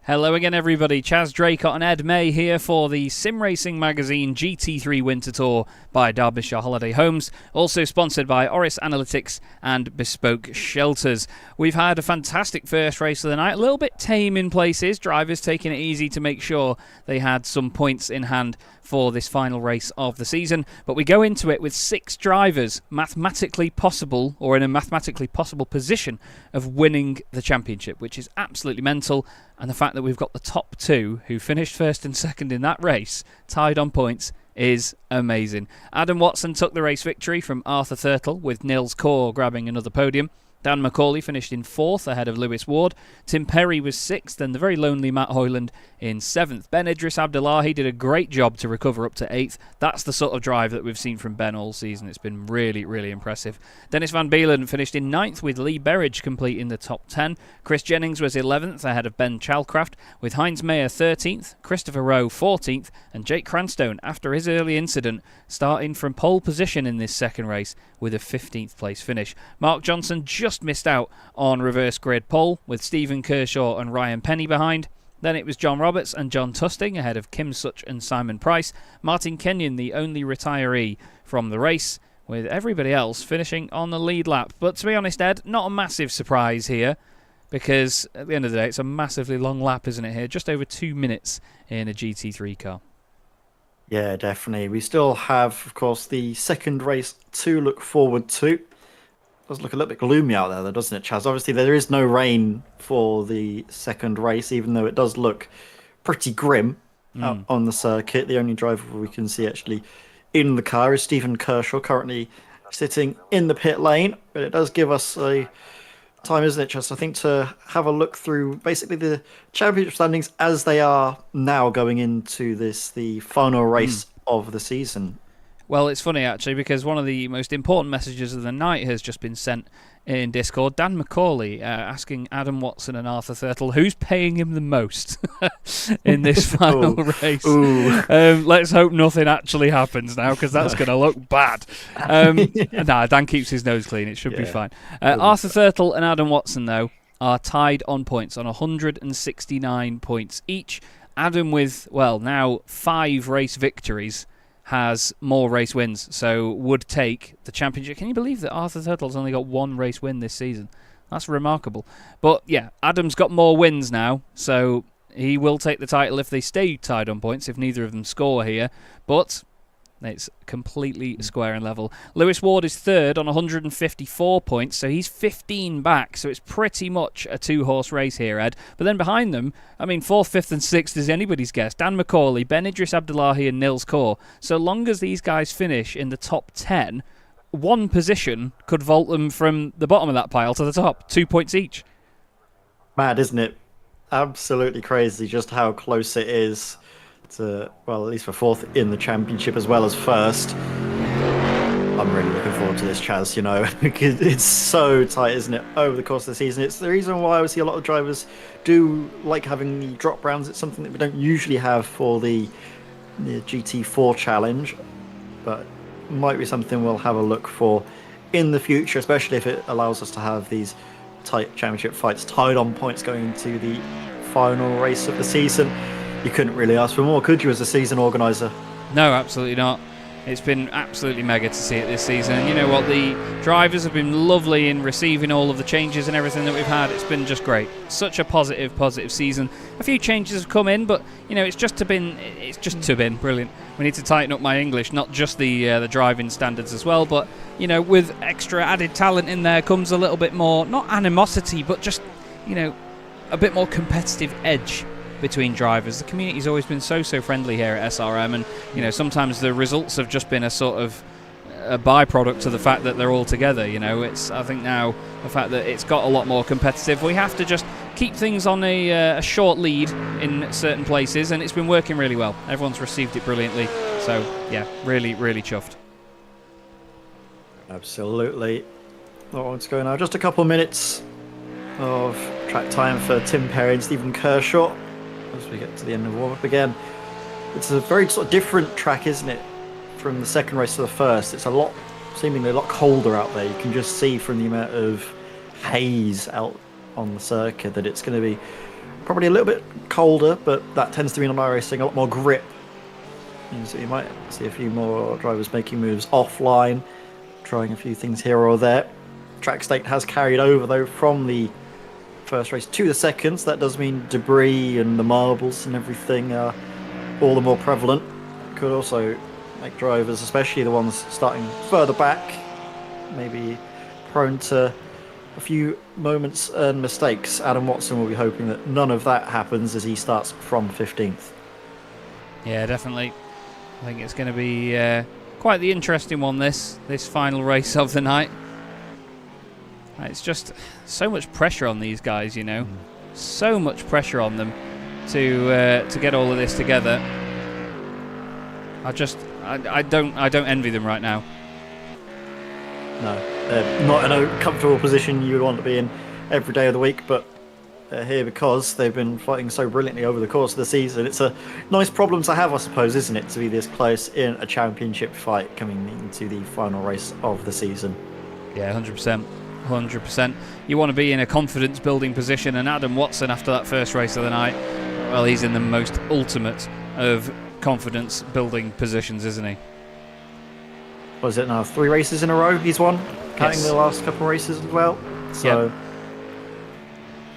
Hello again, everybody. Chaz Draycott and Ed May here for the Sim Racing Magazine GT3 Winter Tour by Derbyshire Holiday Homes, also sponsored by Oris Analytics and Bespoke Shelters. We've had a fantastic first race of the night, a little bit tame in places, drivers taking it easy to make sure they had some points in hand for this final race of the season, but we go into it with 6 drivers mathematically possible, or in a mathematically possible position of winning the championship, which is absolutely mental. And the fact that we've got the top 2 who finished first and second in that race tied on points is amazing. Adam Watson took the race victory from Arthur Thurtle, with Nils Kaur grabbing another podium. Dan McCauley finished in 4th ahead of Lewis Ward. Tim Perry was 6th, and the very lonely Matt Hoyland in 7th. Ben Idris Abdullahi did a great job to recover up to 8th. That's the sort of drive that we've seen from Ben all season. It's been really, really impressive. Dennis Van Beelen finished in 9th, with Lee Berridge completing the top 10. Chris Jennings was 11th ahead of Ben Chalcraft, with Heinz Mayer 13th, Christopher Rowe 14th, and Jake Cranstone, after his early incident, starting from pole position in this second race with a 15th place finish. Mark Johnson just missed out on reverse grid pole, with Stephen Kershaw and Ryan Penny behind. Then it was John Roberts and John Tusting ahead of Kim Such and Simon Price. Martin Kenyon, the only retiree from the race, with everybody else finishing on the lead lap. But to be honest, Ed, not a massive surprise here, because at the end of the day, it's a massively long lap, isn't it, here? Just over 2 minutes in a GT3 car. Yeah, definitely. We still have, of course, the second race to look forward to. Does look a little bit gloomy out there, though, doesn't it, Chaz? Obviously, there is no rain for the second race, even though it does look pretty grim out on the circuit. The only driver we can see actually in the car is Stephen Kershaw, currently sitting in the pit lane. But it does give us a time, isn't it, Chaz, I think, to have a look through basically the championship standings as they are now going into this, the final race of the season. Well, it's funny, actually, because one of the most important messages of the night has just been sent in Discord. Dan McCauley asking Adam Watson and Arthur Thurtle who's paying him the most in this final race. Let's hope nothing actually happens now, because that's going to look bad. Nah, Dan keeps his nose clean. It should be fine. Arthur Thurtle and Adam Watson, though, are tied on points on 169 points each. Adam with, well, now 5 race victories, has more race wins, so would take the championship. Can you believe that Arthur Thurtle's only got 1 race win this season? That's remarkable. But yeah, Adam's got more wins now, so he will take the title if they stay tied on points, if neither of them score here. But it's completely square and level. Lewis Ward is 3rd on 154 points, so he's 15 back, so it's pretty much a 2-horse race here, Ed. But then behind them, I mean, 4th, 5th and 6th is anybody's guess. Dan McCauley, Ben Idris Abdullahi and Nils Kaur. So long as these guys finish in the top 10, one position could vault them from the bottom of that pile to the top. 2 points each. Mad, isn't it? Absolutely crazy just how close it is to, well, at least for 4th in the championship as well as 1st. I'm really looking forward to this, Chaz, you know, because it's so tight, isn't it, over the course of the season. It's the reason why I see a lot of drivers do like having the drop rounds. It's something that we don't usually have for the GT4 challenge, but might be something we'll have a look for in the future, especially if it allows us to have these tight championship fights tied on points going into the final race of the season. You couldn't really ask for more, could you, as a season organiser? No, absolutely not. It's been absolutely mega to see it this season. And you know what? The drivers have been lovely in receiving all of the changes and everything that we've had. It's been just great. Such a positive season. A few changes have come in, but you know, it's just been brilliant. We need to tighten up my English, not just the driving standards as well, but you know, with extra added talent in there comes a little bit more, not animosity, but just, you know, a bit more competitive edge between drivers. The community's always been so friendly here at SRM, and you know, sometimes the results have just been a sort of a byproduct to the fact that they're all together. You know, it's, I think now the fact that it's got a lot more competitive, we have to just keep things on a short lead in certain places, and it's been working really well. Everyone's received it brilliantly, so yeah, really chuffed. Absolutely. Oh, what's going on? Just a couple minutes of track time for Tim Perry and Stephen Kershaw as we get to the end of warm-up again. It's a very sort of different track, isn't it, from the second race to the first. It's seemingly a lot colder out there. You can just see from the amount of haze out on the circuit that it's going to be Probably a little bit colder, but that tends to mean on iRacing a lot more grip. And so you might see a few more drivers making moves offline, trying a few things here or there. Track state has carried over, though, from the first race to the second. So that does mean debris and the marbles and everything are all the more prevalent. Could also make drivers, especially the ones starting further back, maybe prone to a few moments and mistakes. Adam Watson will be hoping that none of that happens as he starts from 15th. Yeah, definitely. I think it's going to be quite the interesting one, this final race of the night. It's just so much pressure on these guys, you know. So much pressure on them to get all of this together. I don't envy them right now. No, they're not in a comfortable position you would want to be in every day of the week, but they're here because they've been fighting so brilliantly over the course of the season. It's a nice problem to have, I suppose, isn't it, to be this close in a championship fight coming into the final race of the season. Yeah, 100%. You want to be in a confidence-building position, and Adam Watson, after that first race of the night, well, he's in the most ultimate of confidence-building positions, isn't he? What is it now? 3 races in a row he's won, counting Yes. the last couple of races as well. So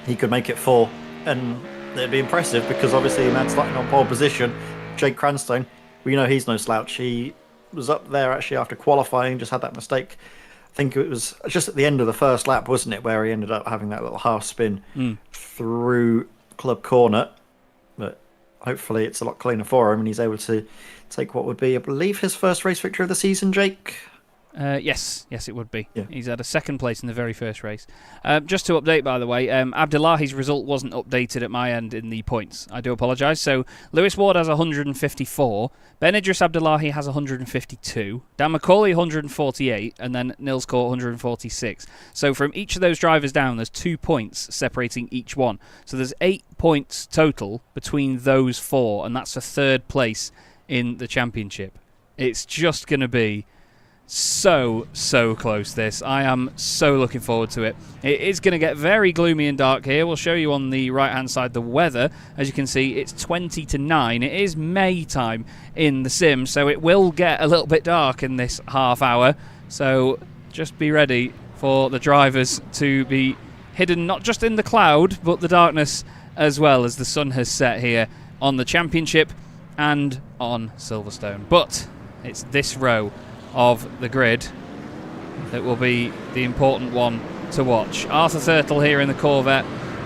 he could make it 4, and it'd be impressive because obviously the man starting on pole position, Jake Cranstone, we know he's no slouch. He was up there actually after qualifying, just had that mistake. I think it was just at the end of the first lap, wasn't it, where he ended up having that little half spin through Club Corner. But hopefully it's a lot cleaner for him and he's able to take what would be, I believe, his first race victory of the season, Jake. Yes, it would be. Yeah. He's had a second place in the very first race. Just to update, by the way, Abdullahi's result wasn't updated at my end in the points. I do apologise. So Lewis Ward has 154, Ben Idris Abdullahi has 152, Dan McCauley 148, and then Nils Court 146. So from each of those drivers down, there's 2 points separating each one. So there's 8 points total between those 4, and that's for third place in the championship. It's just going to be so close, this. I am so looking forward to it. It is going to get very gloomy and dark here. We'll show you on the right hand side the weather. As you can see, it's 20 to 9. It is May time in the sim, so it will get a little bit dark in this half hour. So just be ready for the drivers to be hidden not just in the cloud, but the darkness as well, as the sun has set here on the championship and on Silverstone. But it's this row of the grid that will be the important one to watch. Arthur Thurtle here in the Corvette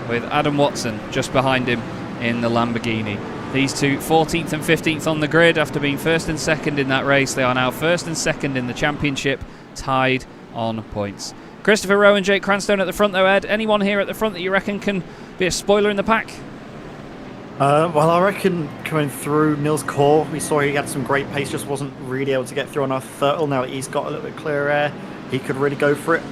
with Adam Watson just behind him in the Lamborghini. These two 14th and 15th on the grid after being first and second in that race. They are now first and second in the championship, tied on points. Christopher Rowe and Jake Cranstone at the front though, Ed. Anyone here at the front that you reckon can be a spoiler in the pack? Well, I reckon coming through Nils Core, we saw he had some great pace, just wasn't really able to get through on Arthur Thurtle. Now that he's got a little bit clearer air, he could really go for it.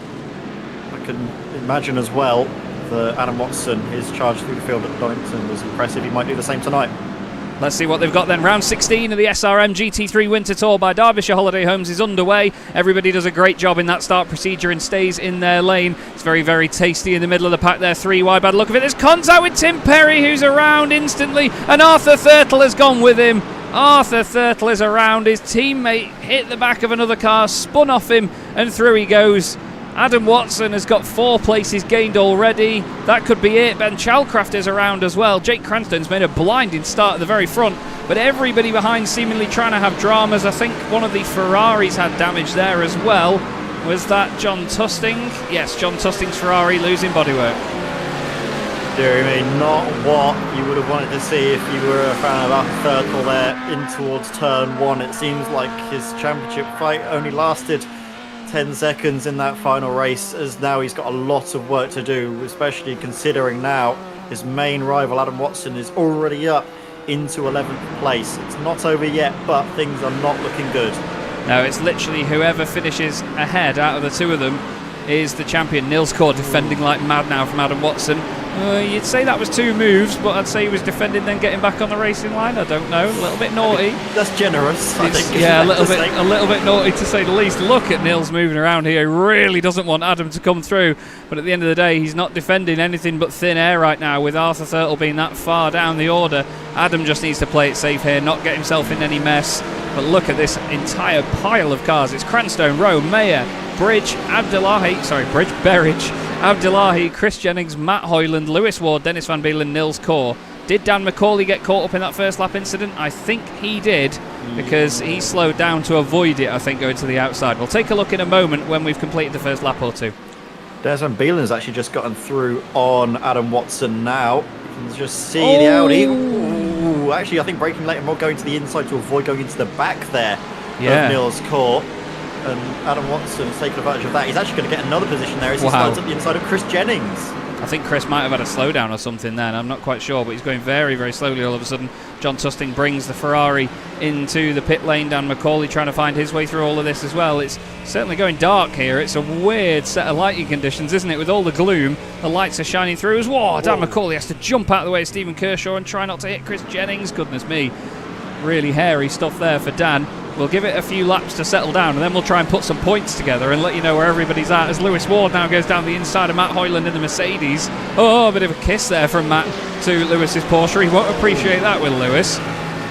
I can imagine as well that Adam Watson, his charge through the field at Donington was impressive. He might do the same tonight. Let's see what they've got then. Round 16 of the SRM GT3 Winter Tour by Derbyshire Holiday Homes is underway. Everybody does a great job in that start procedure and stays in their lane. It's very tasty in the middle of the pack there. 3 wide by the look of it. There's contact with Tim Perry, who's around instantly, and Arthur Thurtle has gone with him. Arthur Thurtle is around. His teammate hit the back of another car, spun off him, and through he goes. Adam Watson has got 4 places gained already. That could be it. Ben Chalcraft is around as well. Jake Cranstone's made a blinding start at the very front, but everybody behind seemingly trying to have dramas. I think one of the Ferraris had damage there as well. Was that John Tusting? Yes, John Tusting's Ferrari losing bodywork. Dear me, not what you would have wanted to see if you were a fan of Arthur Thurtle there in towards turn 1. It seems like his championship fight only lasted 10 seconds in that final race, as now he's got a lot of work to do, especially considering now his main rival Adam Watson is already up into 11th place. It's not over yet, but things are not looking good. No, it's literally whoever finishes ahead out of the two of them is the champion. Nils Core defending like mad now from Adam Watson. You'd say that was 2 moves, but I'd say he was defending then getting back on the racing line. I don't know. A little bit naughty. That's generous, I think. Yeah, a little bit naughty to say the least. Look at Nils moving around here. He really doesn't want Adam to come through. But at the end of the day, he's not defending anything but thin air right now, with Arthur Thurtle being that far down the order. Adam just needs to play it safe here, not get himself in any mess. But look at this entire pile of cars. It's Cranstone, Rowe, Mayer, Bridge, Berridge, Abdullahi, Chris Jennings, Matt Hoyland, Lewis Ward, Dennis Van Beelen, Nils Core. Did Dan McCauley get caught up in that first lap incident? I think he did, because he slowed down to avoid it, I think, going to the outside. We'll take a look in a moment when we've completed the first lap or two. Dennis Van Beelen's actually just gotten through on Adam Watson now. You can just see the Audi. Ooh, actually, I think braking later more going to the inside to avoid going into the back there of Nils Core. And Adam Watson has taken advantage of that. He's actually going to get another position there as he slides up the inside of Chris Jennings. I think Chris might have had a slowdown or something then. I'm not quite sure, but he's going very, very slowly all of a sudden. John Tusting brings the Ferrari into the pit lane. Dan McCauley trying to find his way through all of this as well. It's certainly going dark here. It's a weird set of lighting conditions, isn't it? With all the gloom, the lights are shining through as well. Dan McCauley has to jump out of the way of Stephen Kershaw and try not to hit Chris Jennings. Goodness me. Really hairy stuff there for Dan. We'll give it a few laps to settle down, and then we'll try and put some points together and let you know where everybody's at, as Lewis Ward now goes down the inside of Matt Hoyland in the Mercedes. Oh, a bit of a kiss there from Matt to Lewis's Porsche. He won't appreciate that, will Lewis?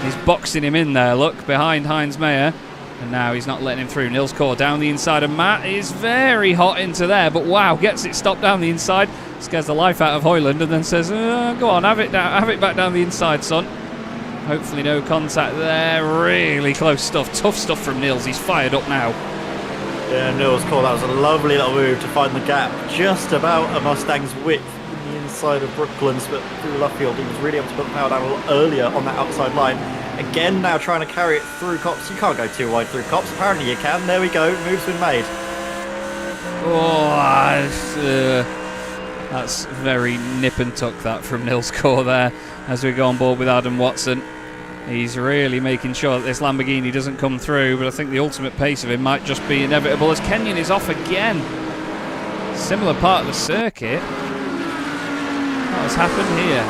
He's boxing him in there, look, behind Heinz Mayer. And now he's not letting him through. Nils Core down the inside of Matt is very hot into there, but wow, gets it stopped down the inside. Scares the life out of Hoyland and then says, go on, have it back down the inside, son. Hopefully no contact there. Really close stuff. Tough stuff from Nils. He's fired up now. Yeah, Nils Core, that was a lovely little move to find the gap just about a Mustang's width in the inside of Brooklands, but through Luffield he was really able to put the power down a little earlier on that outside line. Again, now trying to carry it through Copse. You can't go too wide through Copse. Apparently you can. There we go. Move's been made. That's very nip and tuck that from Nils Core there as we go on board with Adam Watson. He's really making sure that this Lamborghini doesn't come through, but I think the ultimate pace of him might just be inevitable as Kenyon is off again. Similar part of the circuit. What has happened here?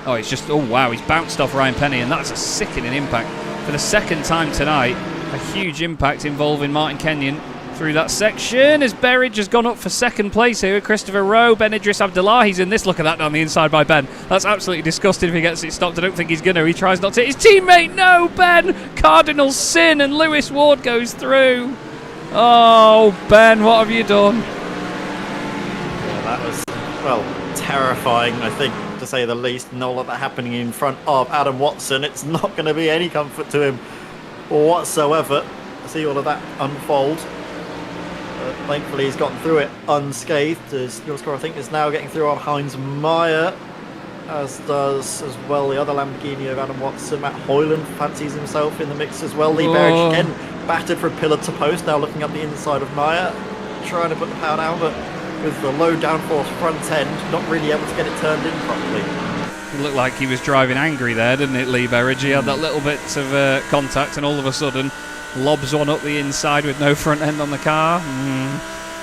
Oh, he's just, he's bounced off Ryan Penny, and that's a sickening impact. For the second time tonight, a huge impact involving Martin Kenyon through that section as Berridge has gone up for second place here with Christopher Rowe. Ben Idris Abdullahi's in this. Look at that down the inside by Ben. That's absolutely disgusting if he gets it stopped. I don't think he's going to. He tries not to hit his teammate. No, Ben! Cardinal sin, and Lewis Ward goes through. Oh, Ben, what have you done? Yeah, that was, terrifying, I think, to say the least. And all of that happening in front of Adam Watson. It's not going to be any comfort to him whatsoever to see all of that unfold. Thankfully, he's gotten through it unscathed, as Nils Core, I think, is now getting through on Heinz Meyer, as does as well the other Lamborghini of Adam Watson. Matt Hoyland fancies himself in the mix as well. Lee Berridge again battered from pillar to post, now looking up the inside of Meyer, trying to put the power down, but with the low downforce front end, not really able to get it turned in properly. It looked like he was driving angry there, didn't it, Lee Berridge? He had that little bit of contact, and all of a sudden lobs one up the inside with no front end on the car.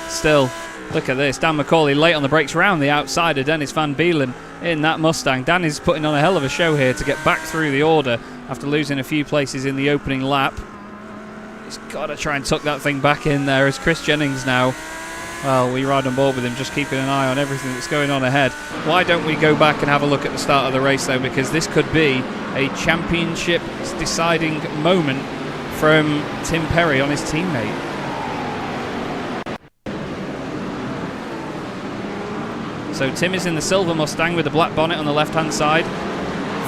Still, look at this. Dan McCauley late on the brakes round the outside of Dennis Van Beelen in that Mustang. Dan is putting on a hell of a show here to get back through the order after losing a few places in the opening lap. He's got to try and tuck that thing back in there as Chris Jennings now. Well, we ride on board with him, just keeping an eye on everything that's going on ahead. Why don't we go back and have a look at the start of the race, though, because this could be a championship deciding moment from Tim Perry on his teammate. So Tim is in the silver Mustang with the black bonnet on the left-hand side.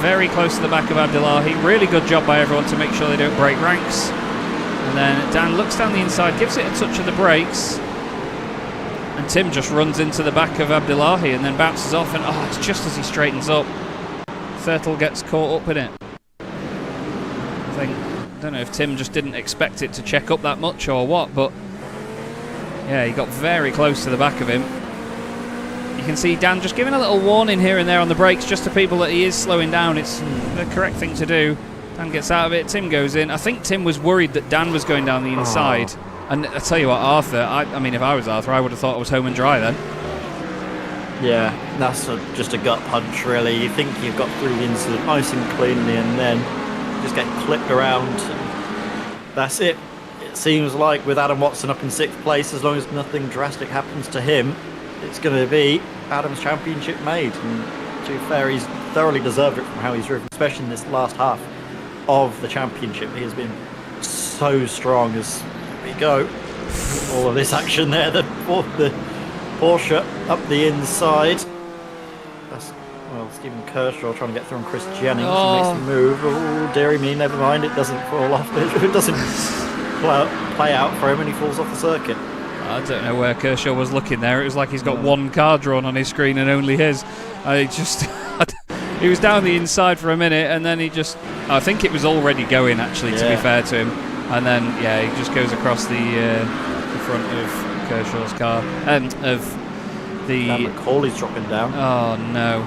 Very close to the back of Abdullahi. Really good job by everyone to make sure they don't break ranks. And then Dan looks down the inside, gives it a touch of the brakes. And Tim just runs into the back of Abdullahi and then bounces off. And it's just as he straightens up. Thurtle gets caught up in it. I don't know if Tim just didn't expect it to check up that much or what, but yeah, he got very close to the back of him. You can see Dan just giving a little warning here and there on the brakes just to people that he is slowing down. It's the correct thing to do. Dan gets out of it, Tim goes in. I think Tim was worried that Dan was going down the inside. And I tell you what, Arthur, I mean, if I was Arthur, I would have thought I was home and dry then. Yeah, that's just a gut punch, really. You think you've got through the incident nice and cleanly, and then just get clipped around. That's it. It seems like with Adam Watson up in 6th place, as long as nothing drastic happens to him, it's going to be Adam's championship made. And to be fair, he's thoroughly deserved it from how he's driven, especially in this last half of the championship. He has been so strong. As we go, all of this action there, the Porsche up the inside. That's, well, Stephen Kershaw trying to get through on Chris Jennings. Oh. He makes the move. Oh, dearie me, never mind. It doesn't fall off. It doesn't play out for him, and he falls off the circuit. I don't know where Kershaw was looking there. It was like he's got one car drawn on his screen and only his. He was down the inside for a minute, and then I think it was already going, actually, to be fair to him. And then, he just goes across the front of Kershaw's car. Dan McCauley's dropping down. Oh, no.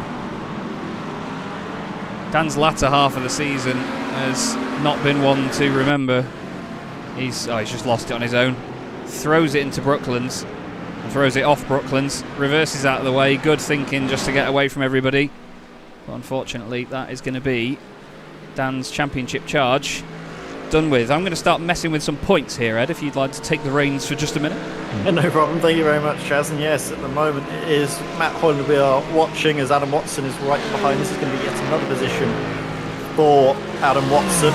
Dan's latter half of the season has not been one to remember. He's just lost it on his own. Throws it into Brooklands. And throws it off Brooklands. Reverses out of the way. Good thinking just to get away from everybody. But unfortunately, that is going to be Dan's championship charge done with. I'm going to start messing with some points here, Ed, if you'd like to take the reins for just a minute. No problem. Thank you very much, Chaz. And yes, at the moment it is Matt Hoyland we are watching as Adam Watson is right behind. This is going to be yet another position for Adam Watson.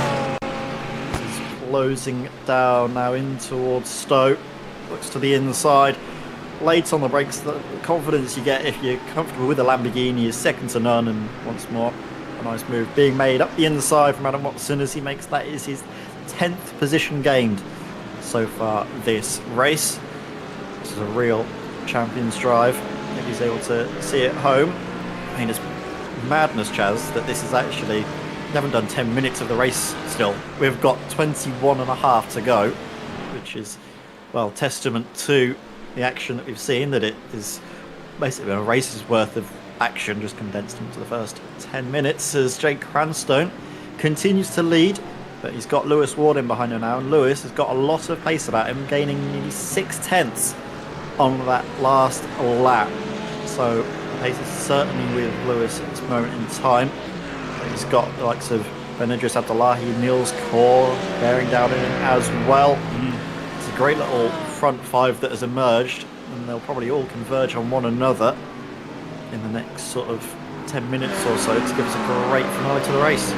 He's closing down now in towards Stowe. Looks to the inside. Late on the brakes, the confidence you get if you're comfortable with a Lamborghini is second to none. And once more, a nice move being made up the inside from Adam Watson as he makes that is his 10th position gained so far this race. This is a real champion's drive if he's able to see it home. I mean, it's madness, Chaz, that this is actually, we haven't done 10 minutes of the race still. We've got 21 and a half to go, which is, well, testament to the action that we've seen, that it is basically a race's worth of action just condensed into the first 10 minutes as Jake Cranstone continues to lead, but he's got Lewis Ward in behind him now, and Lewis has got a lot of pace about him, gaining nearly 6/10 on that last lap. So the pace is certainly with Lewis at this moment in time. He's got the likes of Ben-Idris Abdullahi, Niels Kaur bearing down in as well. It's a great little front five that has emerged, and they'll probably all converge on one another in the next sort of 10 minutes or so to give us a great finale to the race.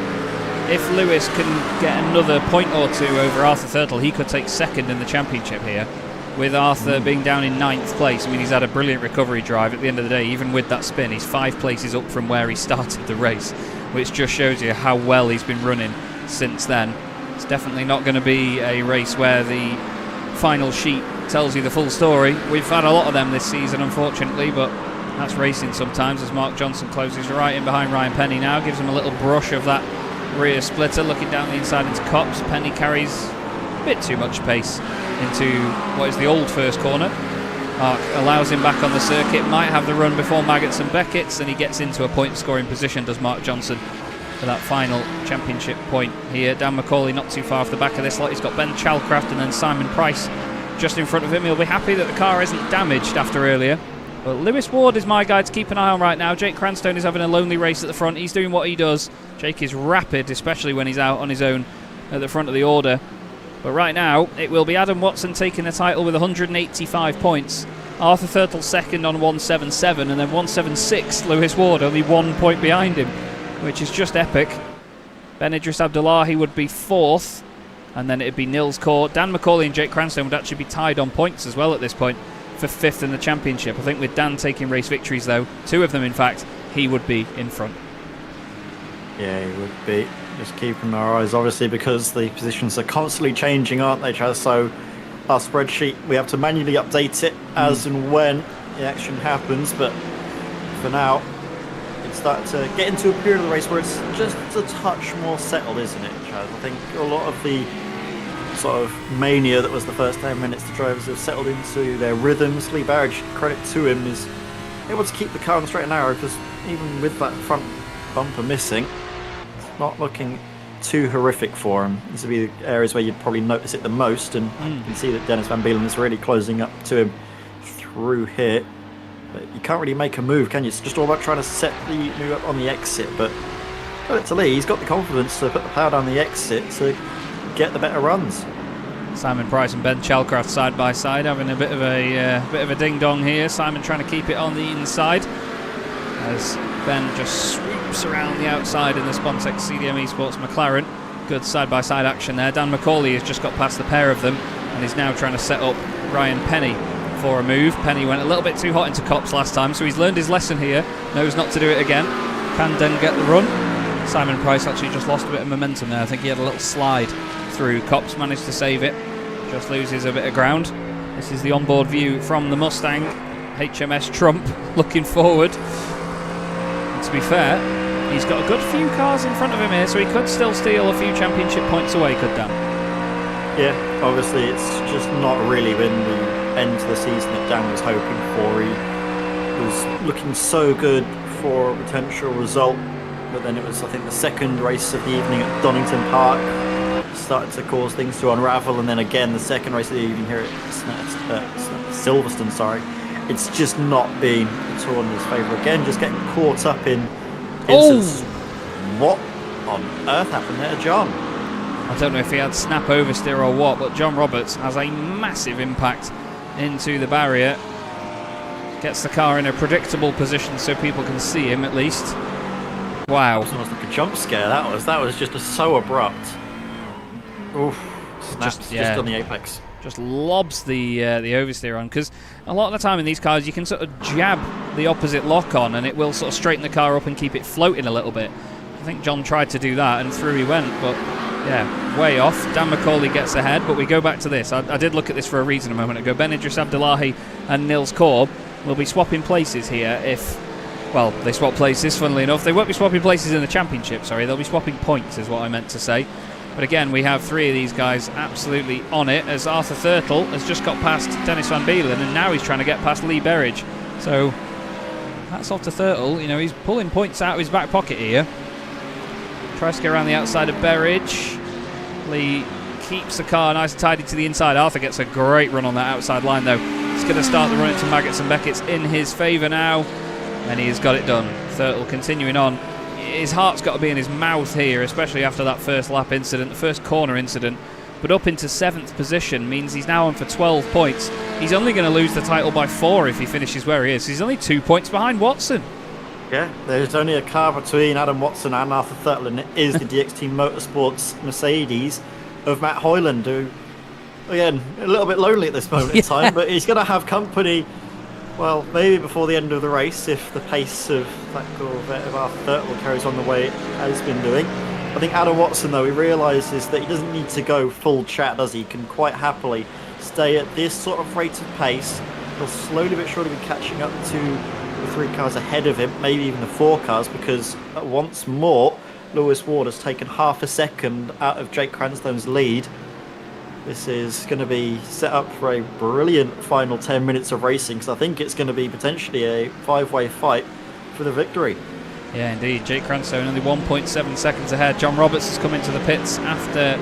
If Lewis can get another point or two over Arthur Thurtle, he could take second in the championship here, with Arthur being down in 9th place. I mean, he's had a brilliant recovery drive at the end of the day. Even with that spin, he's 5 places up from where he started the race, which just shows you how well he's been running since then. It's definitely not going to be a race where the final sheet tells you the full story. We've had a lot of them this season, unfortunately, but that's racing sometimes, as Mark Johnson closes right in behind Ryan Penny now, gives him a little brush of that rear splitter, looking down the inside into Copse. Penny carries a bit too much pace into what is the old first corner. Mark allows him back on the circuit, might have the run before Maggots and Beckett's, and he gets into a point scoring position, does Mark Johnson, for that final championship point here. Dan McCauley not too far off the back of this lot. He's got Ben Chalcraft and then Simon Price just in front of him. He'll be happy that the car isn't damaged after earlier. But Lewis Ward is my guy to keep an eye on right now. Jake Cranstone is having a lonely race at the front. He's doing what he does. Jake is rapid, especially when he's out on his own at the front of the order. But right now, it will be Adam Watson taking the title with 185 points. Arthur Thurtle second on 177, and then 176 Lewis Ward, only 1 point behind him, which is just epic. Ben-Idris Abdullahi would be 4th, and then it'd be Niels Kaur. Dan McCauley and Jake Cranstone would actually be tied on points as well at this point for 5th in the championship. I think with Dan taking race victories, though, 2 of them in fact, he would be in front. Yeah, he would be. Just keeping our eyes, obviously, because the positions are constantly changing, aren't they, Chaz? So our spreadsheet, we have to manually update it as and when the action happens. But for now, it's starting to get into a period of the race where it's just a touch more settled, isn't it, Chaz? I think a lot of the sort of mania that was the first 10 minutes, the drivers have settled into their rhythms. Lee Barrage, credit to him, is able to keep the car on the straight and narrow, because even with that front bumper missing, it's not looking too horrific for him. These would be the areas where you'd probably notice it the most, and you can see that Dennis Van Beelen is really closing up to him through here. But you can't really make a move, can you? It's just all about trying to set the move up on the exit. But credit to Lee, he's got the confidence to put the power down the exit to get the better runs. Simon Price and Ben Chalcraft side by side, having a bit of a ding dong here. Simon trying to keep it on the inside as Ben just swoops around the outside in the Spontex CDM Esports McLaren. Good side by side action there. Dan McCauley has just got past the pair of them and is now trying to set up Ryan Penny for a move. Penny went a little bit too hot into Copse last time, so he's learned his lesson here. Knows not to do it again. Can then get the run. Simon Price actually just lost a bit of momentum there. I think he had a little slide through. Copse managed to save it. Just loses a bit of ground. This is the onboard view from the Mustang HMS Trump looking forward. And to be fair, he's got a good few cars in front of him here, so he could still steal a few championship points away, could Dan? Yeah, obviously it's just not really been the end to the season that Dan was hoping for. He was looking so good for a potential result, but then it was, I think, the second race of the evening at Donington Park started to cause things to unravel, and then again the second race of the evening here at Silverstone. Sorry, it's just not been at all in his favour. Again, just getting caught up in incidents. What on earth happened there, John? I don't know if he had snap oversteer or what, but John Roberts has a massive impact into the barrier. Gets the car in a predictable position so people can see him at least. Wow. That was almost like a jump scare. That was just so abrupt. Oof. Snaps just on the apex. Just lobs the oversteer on, because a lot of the time in these cars you can sort of jab the opposite lock on and it will sort of straighten the car up and keep it floating a little bit. I think John tried to do that and through he went, but yeah, way off. Dan McCauley gets ahead, but we go back to this. I did look at this for a reason a moment ago. Ben Idris Abdullahi and Nils Korb will be swapping places here if, well, they swap places, funnily enough. They won't be swapping places in the championship, sorry. They'll be swapping points is what I meant to say. But again, we have three of these guys absolutely on it, as Arthur Thurtle has just got past Dennis Van Beelen and now he's trying to get past Lee Berridge. So hats off to Thurtle. You know, he's pulling points out of his back pocket here. Tries to get around the outside of Berridge. Lee keeps the car nice and tidy to the inside. Arthur gets a great run on that outside line though. He's going to start the run into Maggots and Beckett's in his favour now, and he has got it done. Thurtle continuing on. His heart's got to be in his mouth here, especially after that first lap incident, the first corner incident. But up into 7th position means he's now on for 12 points. He's only going to lose the title by 4 if he finishes where he is. He's only 2 points behind Watson. Yeah, there's only a car between Adam Watson and Arthur Thurtle, and it is the DXT Motorsports Mercedes of Matt Hoyland, who, again, a little bit lonely at this moment in time, but he's going to have company, well, maybe before the end of the race, if the pace of that Corvette of Arthur Thurtle carries on the way it has been doing. I think Adam Watson, though, he realises that he doesn't need to go full chat, does he? He can quite happily stay at this sort of rate of pace. He'll slowly but surely be catching up to the 3 cars ahead of him, maybe even the 4 cars, because once more, Lewis Ward has taken half a second out of Jake Cranstone's lead. This is going to be set up for a brilliant final 10 minutes of racing, because I think it's going to be potentially a 5-way fight for the victory. Yeah, indeed. Jake Cranstone only 1.7 seconds ahead. John Roberts has come into the pits after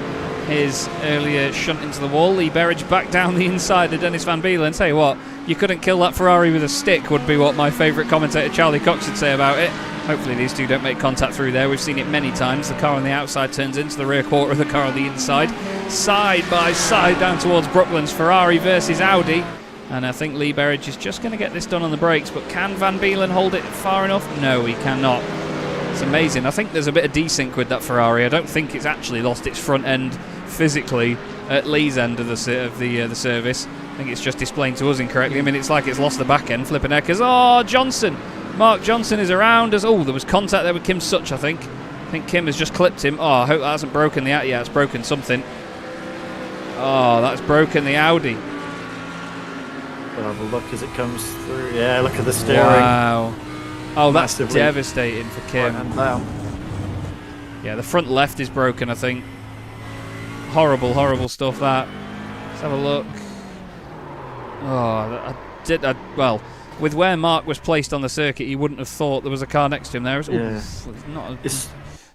his earlier shunt into the wall. Lee Berridge back down the inside of Dennis Van Beelen. Tell you what, you couldn't kill that Ferrari with a stick would be what my favourite commentator Charlie Cox would say about it. Hopefully these two don't make contact through there. We've seen it many times. The car on the outside turns into the rear quarter of the car on the inside. Side by side down towards Brooklands. Ferrari versus Audi. And I think Lee Berridge is just going to get this done on the brakes. But can Van Beelen hold it far enough? No, he cannot. It's amazing. I think there's a bit of desync with that Ferrari. I don't think it's actually lost its front end physically at Lee's end of the service. I think it's just displaying to us incorrectly. I mean, it's like it's lost the back end. Flipping Eckers. Oh, Johnson. Mark Johnson is around us. Oh, there was contact there with Kim Such, I think. I think Kim has just clipped him. Oh, I hope that hasn't broken the Audi. Yeah, it's broken something. Oh, that's broken the Audi. We'll have a look as it comes through. Yeah, look at the steering. Wow. Oh, that's Massively devastating for Kim. Right hand down. Yeah, the front left is broken, I think. Horrible, horrible stuff, that. Let's have a look. Oh, well, with where Mark was placed on the circuit, you wouldn't have thought there was a car next to him there. It's not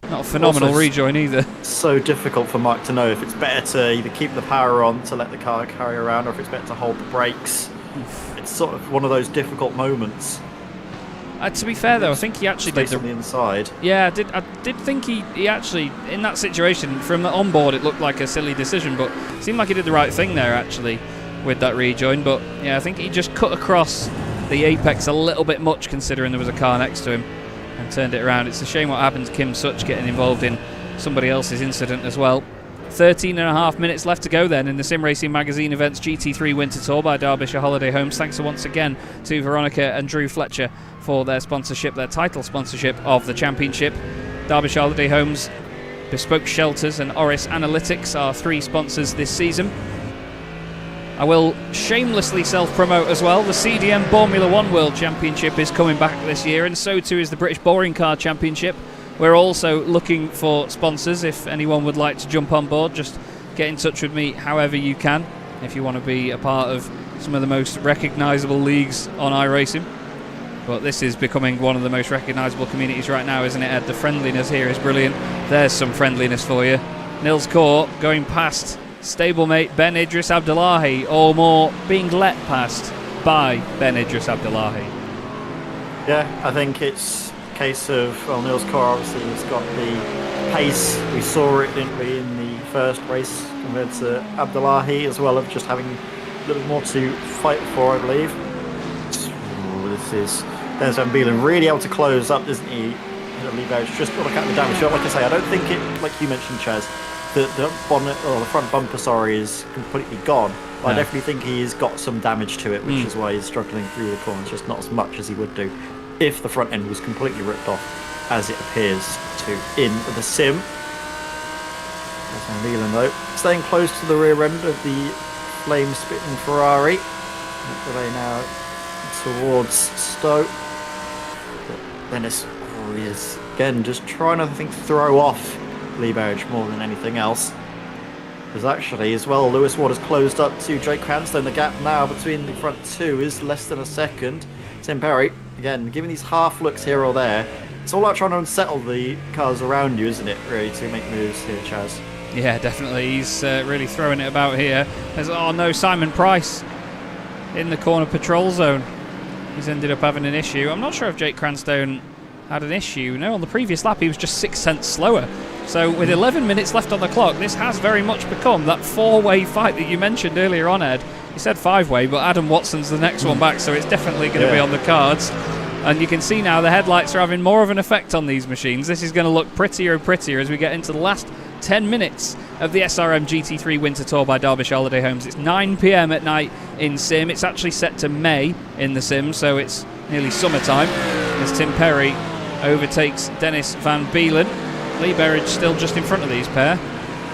a phenomenal rejoin either. So difficult for Mark to know if it's better to either keep the power on to let the car carry around, or if it's better to hold the brakes. it's sort of one of those difficult moments. To be fair, though, I think he actually did Space on the inside. Yeah, I did think he actually, in that situation, from the onboard, it looked like a silly decision, but it seemed like he did the right thing there, actually, with that rejoin. But, yeah, I think he just cut across the apex a little bit much, considering there was a car next to him, and turned it around. It's a shame what happened to Kim Such getting involved in somebody else's incident as well. 13.5 minutes left to go then in the Sim Racing Magazine Events GT3 Winter Tour by Derbyshire Holiday Homes. Thanks once again to Veronica and Drew Fletcher for their sponsorship, their title sponsorship of the championship. Derbyshire Holiday Homes, Bespoke Shelters and Oris Analytics are 3 sponsors this season. I will shamelessly self-promote as well. The CDM Formula 1 World Championship is coming back this year, and so too is the British Boring Car Championship. We're also looking for sponsors. If anyone would like to jump on board, just get in touch with me however you can, if you want to be a part of some of the most recognisable leagues on iRacing. But this is becoming one of the most recognisable communities right now, isn't it, Ed? The friendliness here is brilliant. There's some friendliness for you. Nils Kaur going past stablemate Ben Idris Abdullahi, or more, being let past by Ben Idris Abdullahi. Yeah, I think it's a case of, well, Nils Kaur obviously has got the pace. We saw it, didn't we, in the first race compared to Abdullahi, as well as just having a little more to fight for, I believe. This is Dennis Van Beelen really able to close up, isn't he? Levo's just got to cut the damage shot. Like I say, I don't think it, like you mentioned, Chaz, the bonnet or the front bumper, is completely gone. But I definitely think he's got some damage to it, which is why he's struggling through the corners, just not as much as he would do if the front end was completely ripped off, as it appears to in the sim. There's Van Beelen though, staying close to the rear end of the flame-spitting Ferrari. They now towards Stowe. But Dennis is again just trying to, I think, throw off Leibowich more than anything else. Because actually, as well, Lewis Ward has closed up to Jake Cranstoun. The gap now between the front two is less than a second. Tim Perry, again, giving these half looks here or there. It's all about trying to unsettle the cars around you, isn't it, really, to make moves here, Chaz? Yeah, definitely. He's really throwing it about here. There's, oh no, Simon Price in the corner patrol zone. He's ended up having an issue. I'm not sure if Jake Cranstoun had an issue. No, on the previous lap he was just 6 tenths slower. So with 11 minutes left on the clock, this has very much become that 4-way fight that you mentioned earlier on, Ed. You said 5-way, but Adam Watson's the next one back, so it's definitely going to be on the cards. And you can see now the headlights are having more of an effect on these machines. This is going to look prettier and prettier as we get into the last 10 minutes of the SRM GT3 Winter Tour by Derbyshire Holiday Homes. It's 9 p.m. at night in sim. It's actually set to May in the sim, so it's nearly summertime as Tim Perry overtakes Dennis Van Beelen. Lee Berridge still just in front of these pair.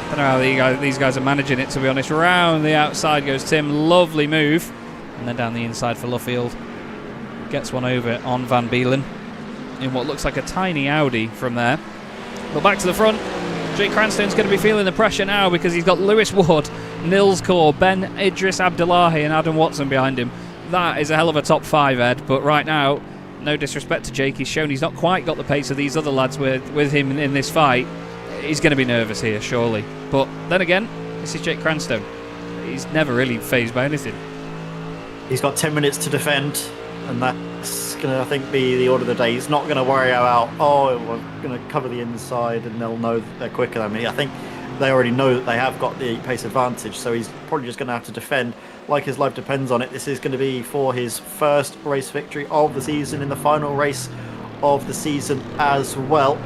Don't know how these guys are managing it, to be honest. Round the outside goes Tim. Lovely move. And then down the inside for Luffield. Gets one over on Van Beelen in what looks like a tiny Audi from there. But back to the front. Jake Cranstoun's going to be feeling the pressure now because he's got Lewis Ward, Nils Kaur, Ben Idris Abdullahi and Adam Watson behind him. That is a hell of a top 5, Ed. But right now, no disrespect to Jake, he's shown he's not quite got the pace of these other lads with him in this fight. He's going to be nervous here, surely. But then again, this is Jake Cranstoun. He's never really fazed by anything. He's got 10 minutes to defend, and that's going to, I think, be the order of the day. He's not going to worry about, oh, we're going to cover the inside and they'll know that they're quicker than me. I think they already know that they have got the pace advantage, so he's probably just going to have to defend like his life depends on it. This is going to be for his first race victory of the season in the final race of the season as well.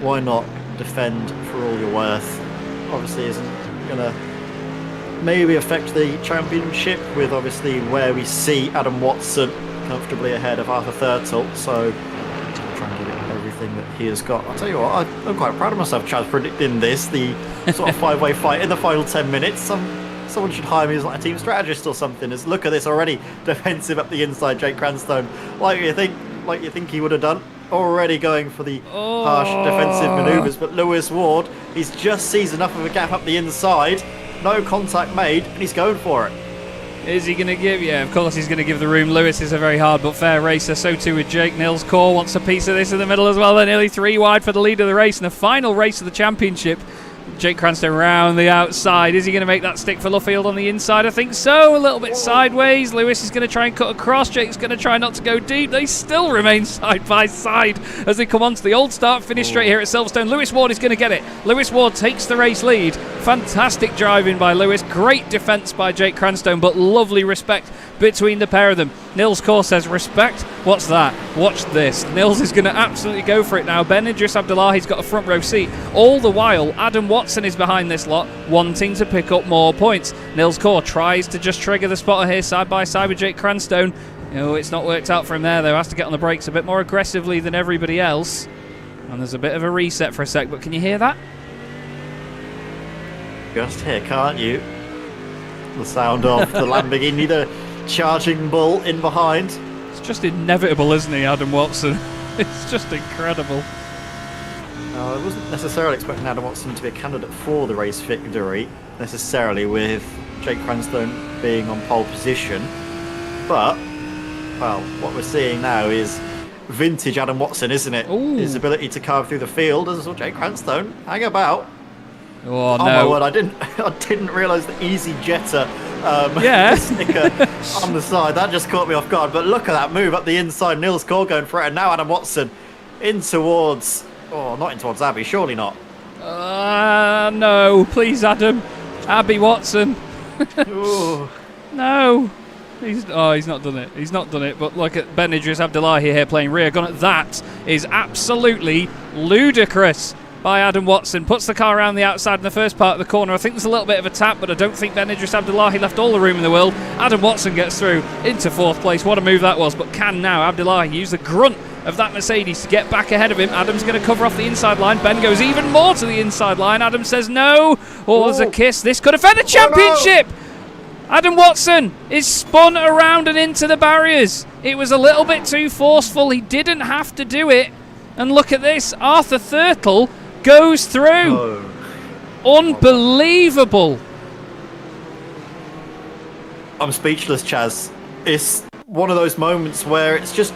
Why not defend for all you're worth? Obviously isn't going to maybe affect the championship with obviously where we see Adam Watson comfortably ahead of Arthur Thurtle, so try and get everything that he has got. I'll tell you what, I'm quite proud of myself, Chaz, predicting this, the sort of 5-way fight in the final 10 minutes. Someone should hire me as like a team strategist or something. As look at this already, defensive up the inside, Jake Cranstoun, like you think he would have done. Already going for the harsh defensive manoeuvres, but Lewis Ward, he's just sees enough of a gap up the inside, no contact made, and he's going for it. Is he going to give? Yeah, of course he's going to give the room. Lewis is a very hard but fair racer, so too with Jake. Nils Kaur wants a piece of this in the middle as well. They're nearly 3 wide for the lead of the race, and the final race of the championship Jake Cranstoun round the outside. Is he going to make that stick for Luffield on the inside? I think so. A little bit sideways. Lewis is going to try and cut across. Jake's going to try not to go deep. They still remain side by side as they come on to the old start finish straight here at Silverstone. Lewis Ward is going to get it. Lewis Ward takes the race lead. Fantastic driving by Lewis. Great defence by Jake Cranstoun, but lovely respect between the pair of them. Nils Kaur says, respect? What's that? Watch this. Nils is going to absolutely go for it now. Ben Idris Abdullahi's got a front row seat. All the while, Adam Watson is behind this lot, wanting to pick up more points. Nils Kaur tries to just trigger the spotter here side by side with Jake Cranstoun. It's not worked out for him there, though. Has to get on the brakes a bit more aggressively than everybody else. And there's a bit of a reset for a sec, but can you hear that? Just here, can't you? The sound of the Lamborghini, the charging bull in behind. It's just inevitable, isn't he, Adam Watson? It's just incredible. I wasn't necessarily expecting Adam Watson to be a candidate for the race victory, necessarily, with Jake Cranstoun being on pole position. But, well, what we're seeing now is vintage Adam Watson, isn't it? Ooh. His ability to carve through the field, as well, Jake Cranstoun, hang about. Oh, no. My word, I didn't realise the Easy Jetta sticker on the side. That just caught me off guard. But look at that move up the inside. Nils Kaur going for it. And now Adam Watson in towards... Oh, not in towards Abby. Surely not. No. Please, Adam. Abby Watson. No. He's not done it. He's not done it. But look at Ben Idris Abdullahi here playing rear gun. That is absolutely ludicrous by Adam Watson. Puts the car around the outside in the first part of the corner. I think there's a little bit of a tap, but I don't think Ben Idris Abdullahi left all the room in the world. Adam Watson gets through into fourth place. What a move that was. But can now Abdullahi use the grunt of that Mercedes to get back ahead of him? Adam's going to cover off the inside line. Ben goes even more to the inside line. Adam says no. Oh, there's a kiss. This could affect the championship. Oh, no. Adam Watson is spun around and into the barriers. It was a little bit too forceful. He didn't have to do it. And look at this. Arthur Thurtle goes through. Unbelievable. I'm speechless, Chaz. It's one of those moments where it's just,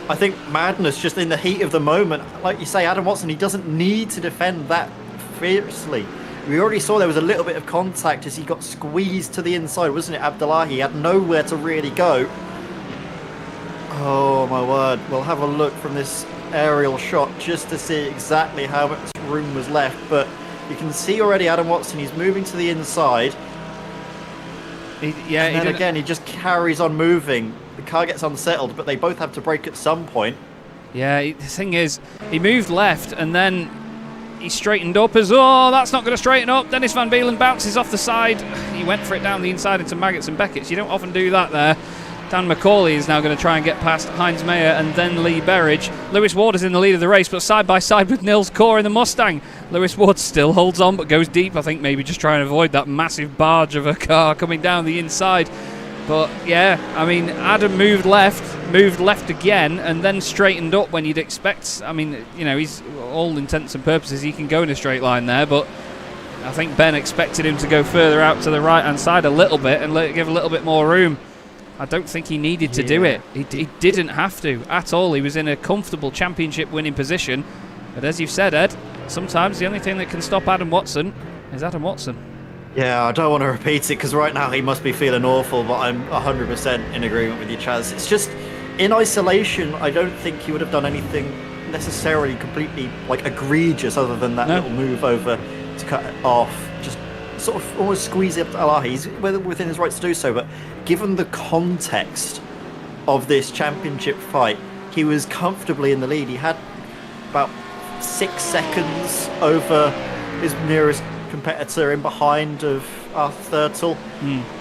I think, madness just in the heat of the moment. Like you say, Adam Watson, he doesn't need to defend that fiercely. We already saw there was a little bit of contact as he got squeezed to the inside, wasn't it? Abdullahi had nowhere to really go. Oh my word. We'll have a look from this aerial shot just to see exactly how much room was left, but you can see already Adam Watson, he's moving to the inside. And then again, he just carries on moving. The car gets unsettled, but they both have to brake at some point. Yeah, the thing is, he moved left and then he straightened up as, oh, that's not going to straighten up. Dennis Van Beelen bounces off the side. He went for it down the inside into Maggots and Beckett's. You don't often do that there. Dan McCauley is now going to try and get past Heinz Mayer and then Lee Berridge. Lewis Ward is in the lead of the race, but side by side with Nils Kaur in the Mustang. Lewis Ward still holds on, but goes deep. I think maybe just trying to avoid that massive barge of a car coming down the inside. But yeah, I mean, Adam moved left again, and then straightened up when you'd expect. I mean, you know, he's all intents and purposes, he can go in a straight line there, but I think Ben expected him to go further out to the right-hand side a little bit and give a little bit more room. I don't think he needed to do it. He didn't have to at all. He was in a comfortable championship winning position. But as you've said, Ed, sometimes the only thing that can stop Adam Watson is Adam Watson. Yeah, I don't want to repeat it because right now he must be feeling awful, but I'm 100% in agreement with you, Chaz. It's just, in isolation, I don't think he would have done anything necessarily completely egregious other than that little move over to cut it off. Just sort of almost squeeze it up to Alahi. He's within his rights to do so, but given the context of this championship fight, he was comfortably in the lead. He had about 6 seconds over his nearest competitor in behind of Arthur Thurtle.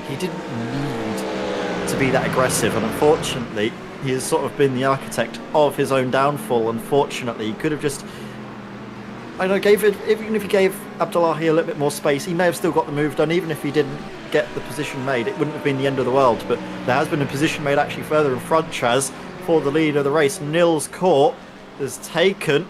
He didn't need to be that aggressive, and unfortunately he has sort of been the architect of his own downfall. Unfortunately, he could have just, I know, even if he gave Abdullahi a little bit more space, he may have still got the move done. Even if he didn't get the position made, it wouldn't have been the end of the world. But there has been a position made actually further in front, Chaz, for the lead of the race. Nils Kaur has taken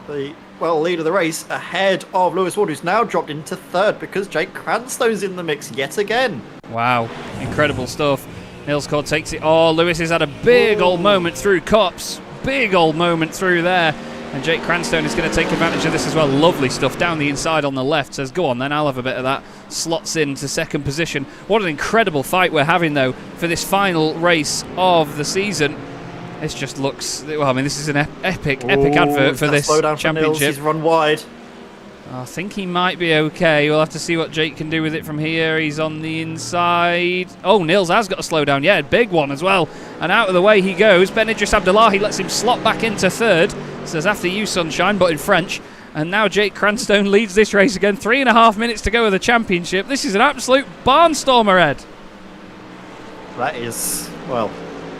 the lead of the race ahead of Lewis Ward, who's now dropped into third because Jake Cranstoun's in the mix yet again. Wow, incredible stuff. Nils Kaur takes it. Oh, Lewis has had a big old moment through Copse. Big old moment through there. And Jake Cranstone is going to take advantage of this as well. Lovely stuff down the inside on the left. Says, go on then, I'll have a bit of that. Slots into second position. What an incredible fight we're having, though, for this final race of the season. This just looks... Well, I mean, this is an epic advert for this championship. He's run wide. I think he might be okay. We'll have to see what Jake can do with it from here. He's on the inside. Oh, Nils has got a slowdown. Yeah, big one as well. And out of the way he goes. Ben Idris Abdullahi lets him slot back into third. Says, after you, sunshine, but in French. And now Jake Cranstone leads this race again. 3.5 minutes to go of the championship. This is an absolute barnstormer, Ed. That is, well...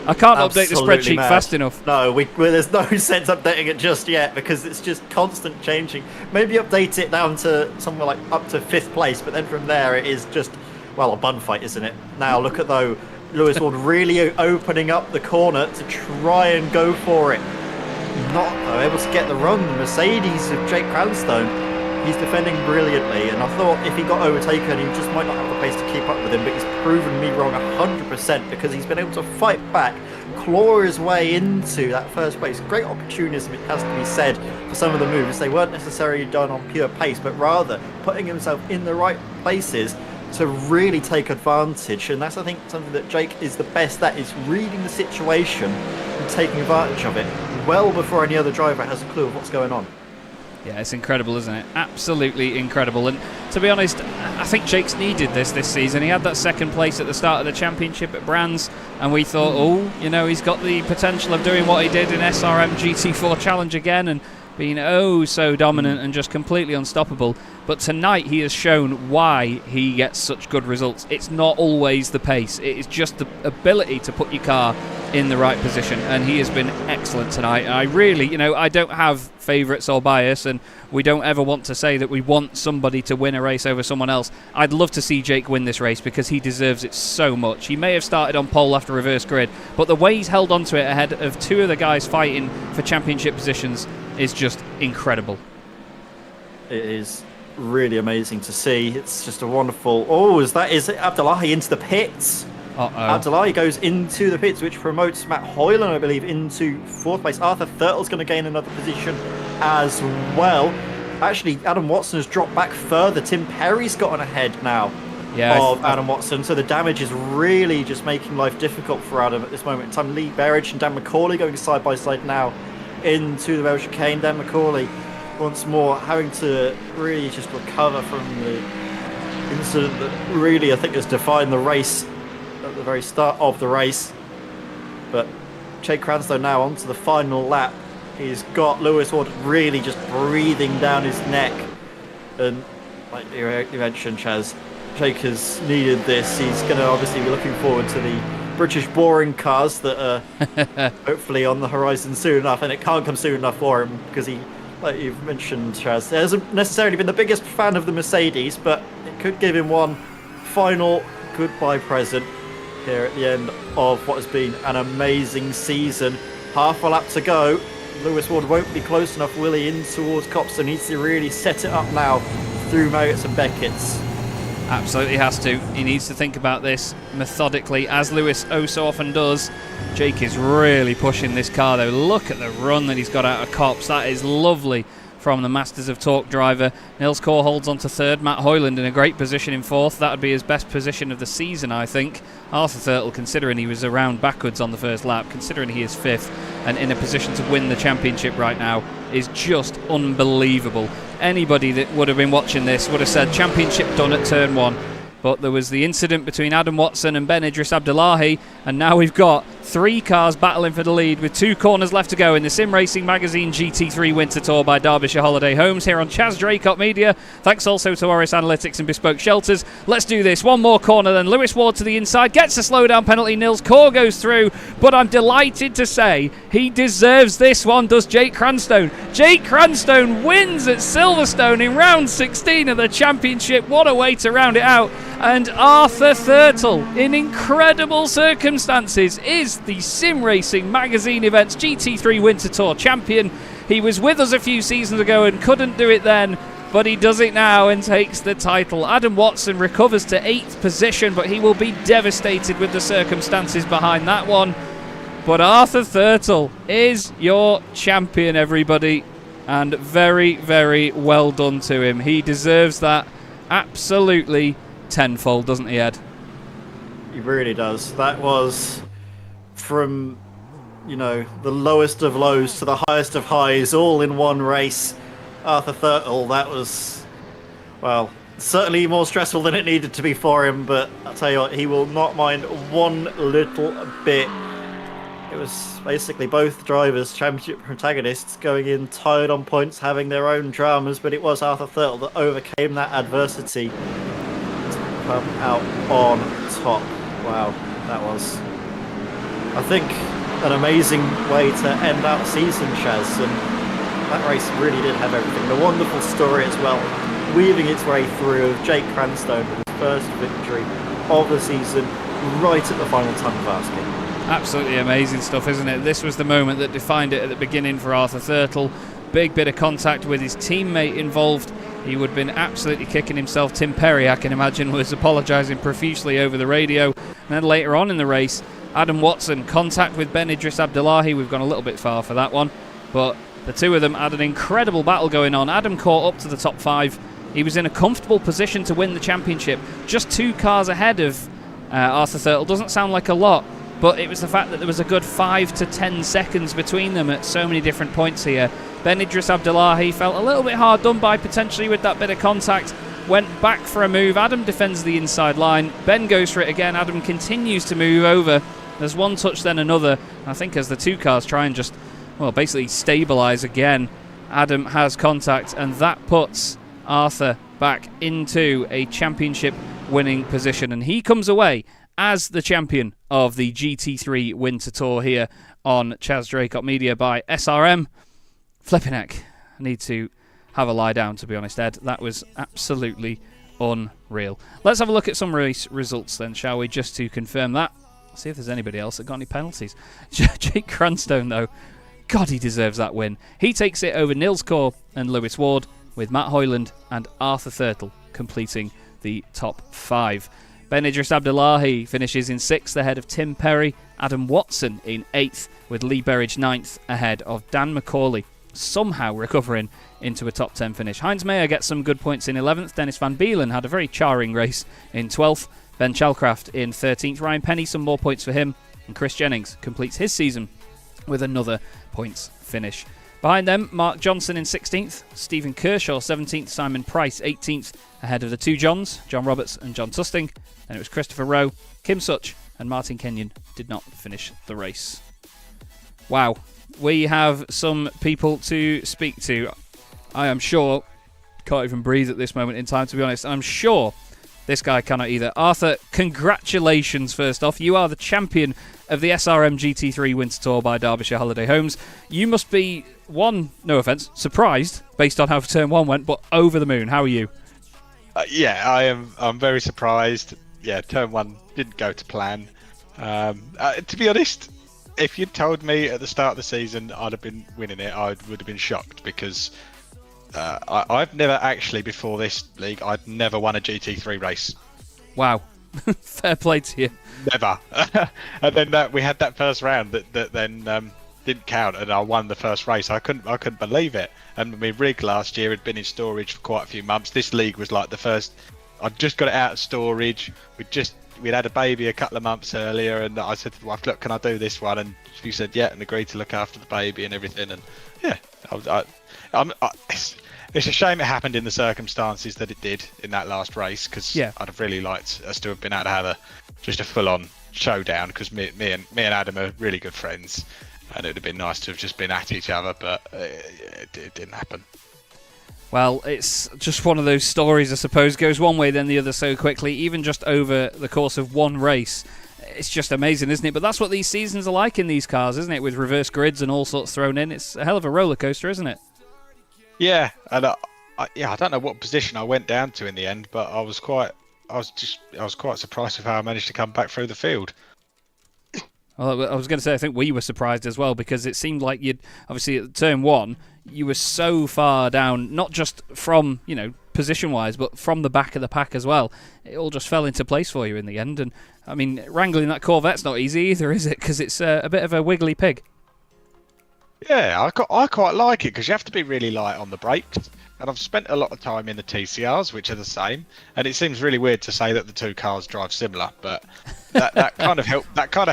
I can't update the spreadsheet mad. fast enough. No, there's no sense updating it just yet because it's just constant changing. Maybe update it down to somewhere like up to 5th place, but then from there it is just, well, a bun fight, isn't it? Now look at though, Lewis Ward really opening up the corner to try and go for it. Not though, able to get the run. The Mercedes of Jake Cranstone. He's defending brilliantly, and I thought if he got overtaken, he just might not have the pace to keep up with him, but he's proven me wrong 100% because he's been able to fight back, claw his way into that first place. Great opportunism, it has to be said, for some of the moves. They weren't necessarily done on pure pace, but rather putting himself in the right places to really take advantage, and that's, I think, something that Jake is the best at, is reading the situation and taking advantage of it well before any other driver has a clue of what's going on. Yeah, it's incredible, isn't it? Absolutely incredible. And to be honest, I think Jake's needed this season. He had that second place at the start of the championship at Brands, and we thought, oh, you know, he's got the potential of doing what he did in SRM GT3 Challenge again and being oh so dominant and just completely unstoppable. But tonight he has shown why he gets such good results. It's not always the pace. It is just the ability to put your car in the right position, and he has been excellent tonight. I really, you know, I don't have favourites or bias, and we don't ever want to say that we want somebody to win a race over someone else. I'd love to see Jake win this race because he deserves it so much. He may have started on pole after reverse grid, but the way he's held on to it ahead of two of the guys fighting for championship positions is just incredible. It is really amazing to see. It's just a wonderful... Oh, is it Abdullahi into the pits? Abdullahi goes into the pits, which promotes Matt Hoyland, I believe, into 4th place. Arthur Thurtle's going to gain another position as well. Actually, Adam Watson has dropped back further. Tim Perry's gotten ahead now of Adam Watson, so the damage is really just making life difficult for Adam at this moment in time. Lee Berridge and Dan McCauley going side by side now into the rail chicane. Dan McCauley once more having to really just recover from the incident that really, I think, has defined the race at the very start of the race. But Jake Cranstone now onto the final lap. He's got Lewis Ward really just breathing down his neck, and like you mentioned, Chaz, Jake has needed this. He's going to obviously be looking forward to the British boring cars that are hopefully on the horizon soon enough, and it can't come soon enough for him because he, like you've mentioned, Chaz, hasn't necessarily been the biggest fan of the Mercedes, but it could give him one final goodbye present here at the end of what has been an amazing season. Half a lap to go. Lewis Ward won't be close enough, will he, in towards Copster. Needs to really set it up now through Marriott's and Beckett's. Absolutely has to. He needs to think about this methodically, as Lewis oh so often does. Jake is really pushing this car, though. Look at the run that he's got out of Cops. That is lovely from the Masters of Torque driver. Nils Core holds on to 3rd. Matt Hoyland in a great position in 4th. That would be his best position of the season, I think. Arthur Thurtle, considering he was around backwards on the first lap, considering he is 5th and in a position to win the championship right now, is just unbelievable. Anybody that would have been watching this would have said championship done at turn 1. But there was the incident between Adam Watson and Ben Idris Abdullahi, and now we've got 3 cars battling for the lead with 2 corners left to go in the Sim Racing Magazine GT3 Winter Tour by Derbyshire Holiday Homes here on Chaz Draycott Media. Thanks also to Oris Analytics and Bespoke Shelters. Let's do this. One more corner then. Lewis Ward to the inside, gets a slowdown penalty. Nils Core goes through, but I'm delighted to say he deserves this one, does Jake Cranstone. Jake Cranstone wins at Silverstone in round 16 of the championship. What a way to round it out. And Arthur Thurtle, in incredible circumstances, is the Sim Racing Magazine Events GT3 Winter Tour champion. He was with us a few seasons ago and couldn't do it then, but he does it now and takes the title. Adam Watson recovers to 8th position, but he will be devastated with the circumstances behind that one. But Arthur Thurtle is your champion, everybody. And very, very well done to him. He deserves that absolutely tenfold, doesn't he, Ed? He really does. That was from, the lowest of lows to the highest of highs, all in one race. Arthur Thurtle, that was, well, certainly more stressful than it needed to be for him, but I'll tell you what, he will not mind one little bit. It was basically both drivers, championship protagonists, going in tired on points, having their own dramas, but it was Arthur Thurtle that overcame that adversity to come out on top. Wow, that was, I think, an amazing way to end out the season, Chaz, and that race really did have everything. A wonderful story as well, weaving its way through of Jake Cranstone with his first victory of the season right at the final time of asking. Absolutely amazing stuff, isn't it? This was the moment that defined it at the beginning for Arthur Thurtle. Big bit of contact with his teammate involved. He would have been absolutely kicking himself. Tim Perry, I can imagine, was apologising profusely over the radio. And then later on in the race, Adam Watson, contact with Ben Idris Abdullahi. We've gone a little bit far for that one. But the two of them had an incredible battle going on. Adam caught up to the top 5. He was in a comfortable position to win the championship. Just 2 cars ahead of Arthur Thurtle. Doesn't sound like a lot, but it was the fact that there was a good 5 to 10 seconds between them at so many different points here. Ben Idris Abdullahi felt a little bit hard done by potentially with that bit of contact. Went back for a move. Adam defends the inside line. Ben goes for it again. Adam continues to move over. There's one touch, then another. I think as the 2 cars try and just, well, basically stabilise again, Adam has contact, and that puts Arthur back into a championship winning position, and he comes away as the champion of the GT3 Winter Tour here on Chaz Draycott Media by SRM. Flipping heck, I need to have a lie down, to be honest, Ed. That was absolutely unreal. Let's have a look at some race results then, shall we, just to confirm that. See if there's anybody else that got any penalties. Jake Cranstone, though, God, he deserves that win. He takes it over Nils Kaur and Lewis Ward, with Matt Hoyland and Arthur Thurtle completing the top 5. Ben Idris Abdullahi finishes in 6th ahead of Tim Perry. Adam Watson in 8th, with Lee Berridge 9th ahead of Dan McCauley, somehow recovering into a top 10 finish. Heinz Mayer gets some good points in 11th. Dennis Van Beelen had a very charring race in 12th. Ben Chalcraft in 13th. Ryan Penny, some more points for him. And Chris Jennings completes his season with another points finish. Behind them, Mark Johnson in 16th, Stephen Kershaw 17th, Simon Price 18th, ahead of the 2 Johns, John Roberts and John Tusting. Then it was Christopher Rowe, Kim Such and Martin Kenyon did not finish the race. Wow, we have some people to speak to. I am sure, can't even breathe at this moment in time, to be honest. I'm sure this guy cannot either. Arthur, congratulations first off. You are the champion of the SRM GT3 Winter Tour by Derbyshire Holiday Homes. You must be, one, no offence, surprised based on how Turn 1 went, but over the moon. How are you? I'm very surprised. Yeah, Turn 1 didn't go to plan. To be honest, if you'd told me at the start of the season I'd have been winning it, I would have been shocked, because I've never actually, before this league, I'd never won a GT3 race. Wow. Fair play to you. Never. And then we had that first round that then didn't count, and I won the first race. I couldn't believe it. And my rig last year had been in storage for quite a few months. This league was like the first. I'd just got it out of storage. We'd had a baby a couple of months earlier, and I said to the wife, "Look, can I do this one?" And she said, "Yeah," and agreed to look after the baby and everything. And yeah, it's a shame it happened in the circumstances that it did in that last race, because I'd have really liked us to have been able to have just a full-on showdown, because me and Adam are really good friends, and it would have been nice to have just been at each other, but it didn't happen. Well, it's just one of those stories, I suppose, goes one way then the other so quickly, even just over the course of one race. It's just amazing, isn't it? But that's what these seasons are like in these cars, isn't it? With reverse grids and all sorts thrown in. It's a hell of a roller coaster, isn't it? Yeah, and I don't know what position I went down to in the end, but I was quite surprised with how I managed to come back through the field. Well, I was going to say, I think we were surprised as well, because it seemed like you'd, obviously at Turn 1, you were so far down, not just from, position-wise, but from the back of the pack as well. It all just fell into place for you in the end. And, I mean, wrangling that Corvette's not easy either, is it? Because it's a bit of a wiggly pig. Yeah, I quite like it because you have to be really light on the brakes. And I've spent a lot of time in the TCRs, which are the same. And it seems really weird to say that the two cars drive similar, but that kind of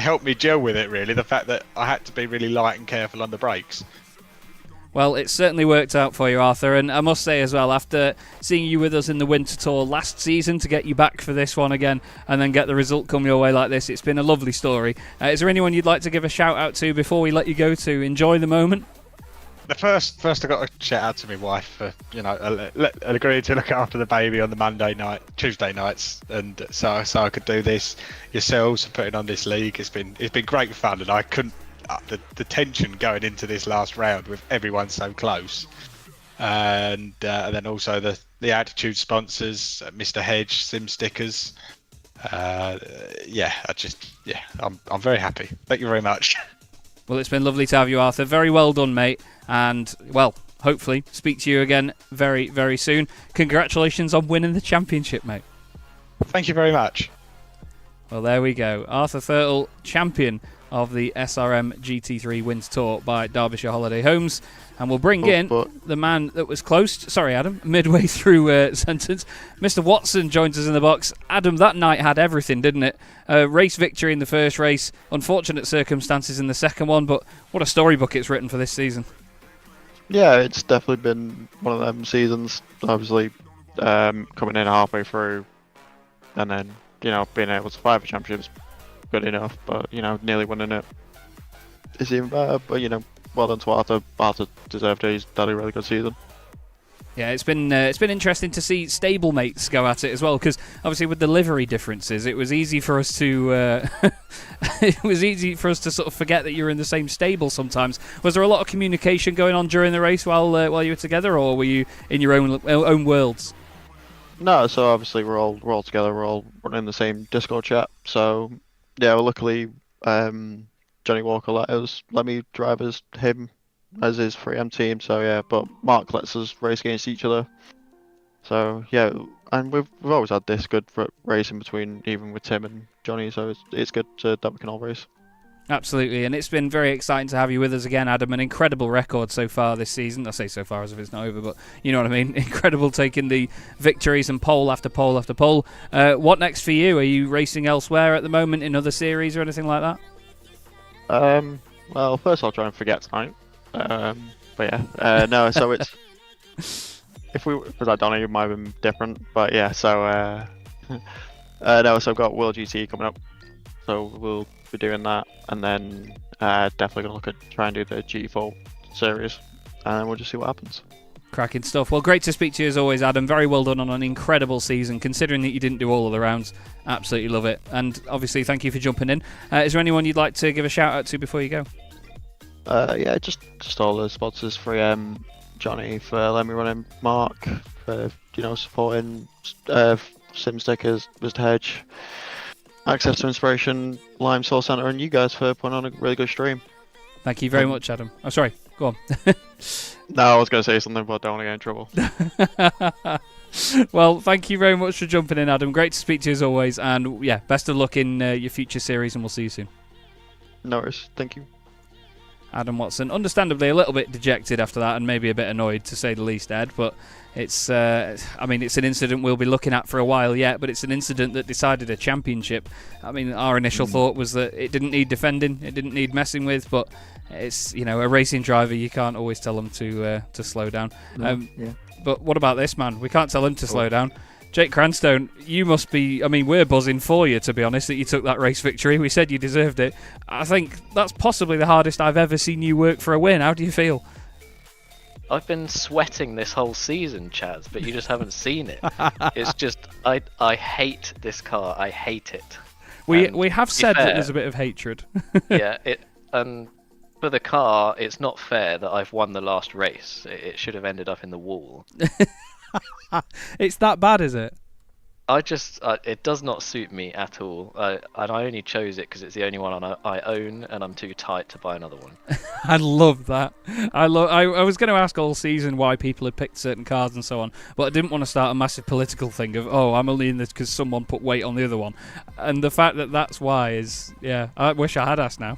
helped me gel with it. Really, the fact that I had to be really light and careful on the brakes. Well, it certainly worked out for you, Arthur, and I must say as well, after seeing you with us in the Winter Tour last season, to get you back for this one again and then get the result come your way like this, it's been a lovely story. Is there anyone you'd like to give a shout out to before we let you go to enjoy the moment? The first I got to shout out to my wife for agreeing to look after the baby on the Tuesday nights, and so I could do this yourselves and putting on this league. It's been great fun, and I couldn't. The tension going into this last round with everyone so close, and then also the Attitude sponsors, Mr. Hedge, Sim Stickers. I'm very happy. Thank you very much. Well, it's been lovely to have you, Arthur. Very well done, mate, and well, hopefully speak to you again very, very soon. Congratulations on winning the championship, mate. Thank you very much. Well, there we go. Arthur Thurtle, champion of the SRM GT3 Winter Tour by Derbyshire Holiday Homes. And we'll bring in the man that was close, sorry Adam, midway through sentence. Mr. Watson joins us in the box. Adam, that night had everything, didn't it? Race victory in the first race, unfortunate circumstances in the second one, but what a storybook it's written for this season. Yeah, it's definitely been one of them seasons, obviously coming in halfway through and then, being able to survive the championships good enough, but nearly winning it is even better. But well done to Arthur. Arthur deserved it. He's done a really good season. Yeah, it's been interesting to see stablemates go at it as well, because obviously with the livery differences, it was easy for us to sort of forget that you're in the same stable sometimes. Was there a lot of communication going on during the race while you were together, or were you in your own worlds? No, so obviously we're all together. We're all running the same Discord chat. So yeah, well, luckily Johnny Walker let me drive as him as his 3M team. So yeah, but Mark lets us race against each other. So yeah, and we've always had this good racing between even with Tim and Johnny. So it's good that we can all race. Absolutely, and it's been very exciting to have you with us again, Adam. An incredible record so far this season. I say so far as if it's not over, but you know what I mean. Incredible, taking the victories and pole after pole after pole. What next for you? Are you racing elsewhere at the moment in other series or anything like that? Well, first I'll try and forget tonight. But yeah, no. So it's because I don't know, it might have been different, but yeah. So no. So I've got World GT coming up, so we'll be doing that, and then definitely gonna look at try and do the GT4 series, and then we'll just see what happens. Cracking stuff. Well, great to speak to you as always, Adam. Very well done on an incredible season, considering that you didn't do all of the rounds. Absolutely love it. And obviously, thank you for jumping in. Is there anyone you'd like to give a shout out to before you go? Yeah, just all the sponsors, 3M, Johnny for letting me run in, Mark for supporting, Sim Stickers, Mr. Hedge, Access to Inspiration, Lime Source Centre, and you guys for putting on a really good stream. Thank you very much, Adam. Oh, sorry. Go on. No, I was going to say something, but I don't want to get in trouble. Well, thank you very much for jumping in, Adam. Great to speak to you as always. And yeah, best of luck in your future series, and we'll see you soon. No worries. Thank you. Adam Watson, understandably a little bit dejected after that, and maybe a bit annoyed to say the least, Ed, but it's it's an incident we'll be looking at for a while yet, but it's an incident that decided a championship. I mean, our initial thought was that it didn't need defending, it didn't need messing with, but it's, a racing driver, you can't always tell them to slow down. Yeah. But what about this man? We can't tell him to slow down. Jake Cranstone, you must be... I mean, we're buzzing for you, to be honest, that you took that race victory. We said you deserved it. I think that's possibly the hardest I've ever seen you work for a win. How do you feel? I've been sweating this whole season, Chaz, but you just haven't seen it. It's just... I hate this car. I hate it. We have said that there's a bit of hatred. Yeah, and for the car, it's not fair that I've won the last race. It should have ended up in the wall. It's that bad, is it? It does not suit me at all. And I only chose it because it's the only one I own, and I'm too tight to buy another one. I love that. I was going to ask all season why people had picked certain cars and so on, but I didn't want to start a massive political thing of, I'm only in this because someone put weight on the other one. And the fact that that's why is, yeah, I wish I had asked now.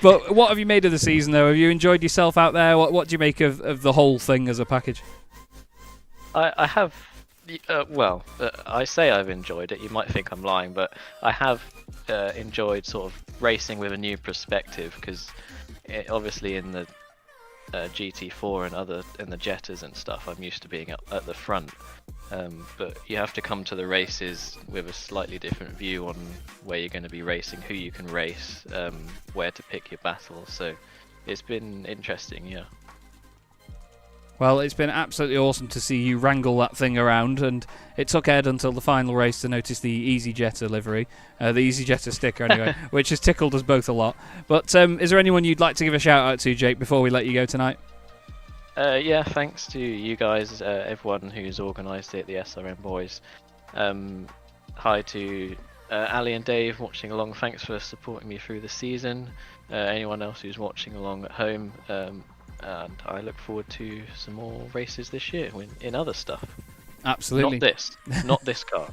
But what have you made of the season, though? Have you enjoyed yourself out there? What do you make of the whole thing as a package? I have. I say I've enjoyed it. You might think I'm lying, but I have enjoyed sort of racing with a new perspective, because obviously in the GT4 and in the Jettas and stuff, I'm used to being at the front. But you have to come to the races with a slightly different view on where you're going to be racing, who you can race, where to pick your battles. So it's been interesting, yeah. Well, it's been absolutely awesome to see you wrangle that thing around, and it took Ed until the final race to notice the EasyJetter livery, the EasyJetter sticker anyway, which has tickled us both a lot. But is there anyone you'd like to give a shout out to, Jake, before we let you go tonight? Yeah, thanks to you guys, everyone who's organised it, the SRM boys. Hi to Ali and Dave watching along. Thanks for supporting me through the season. Anyone else who's watching along at home. And I look forward to some more races this year in other stuff. Absolutely. Not this car.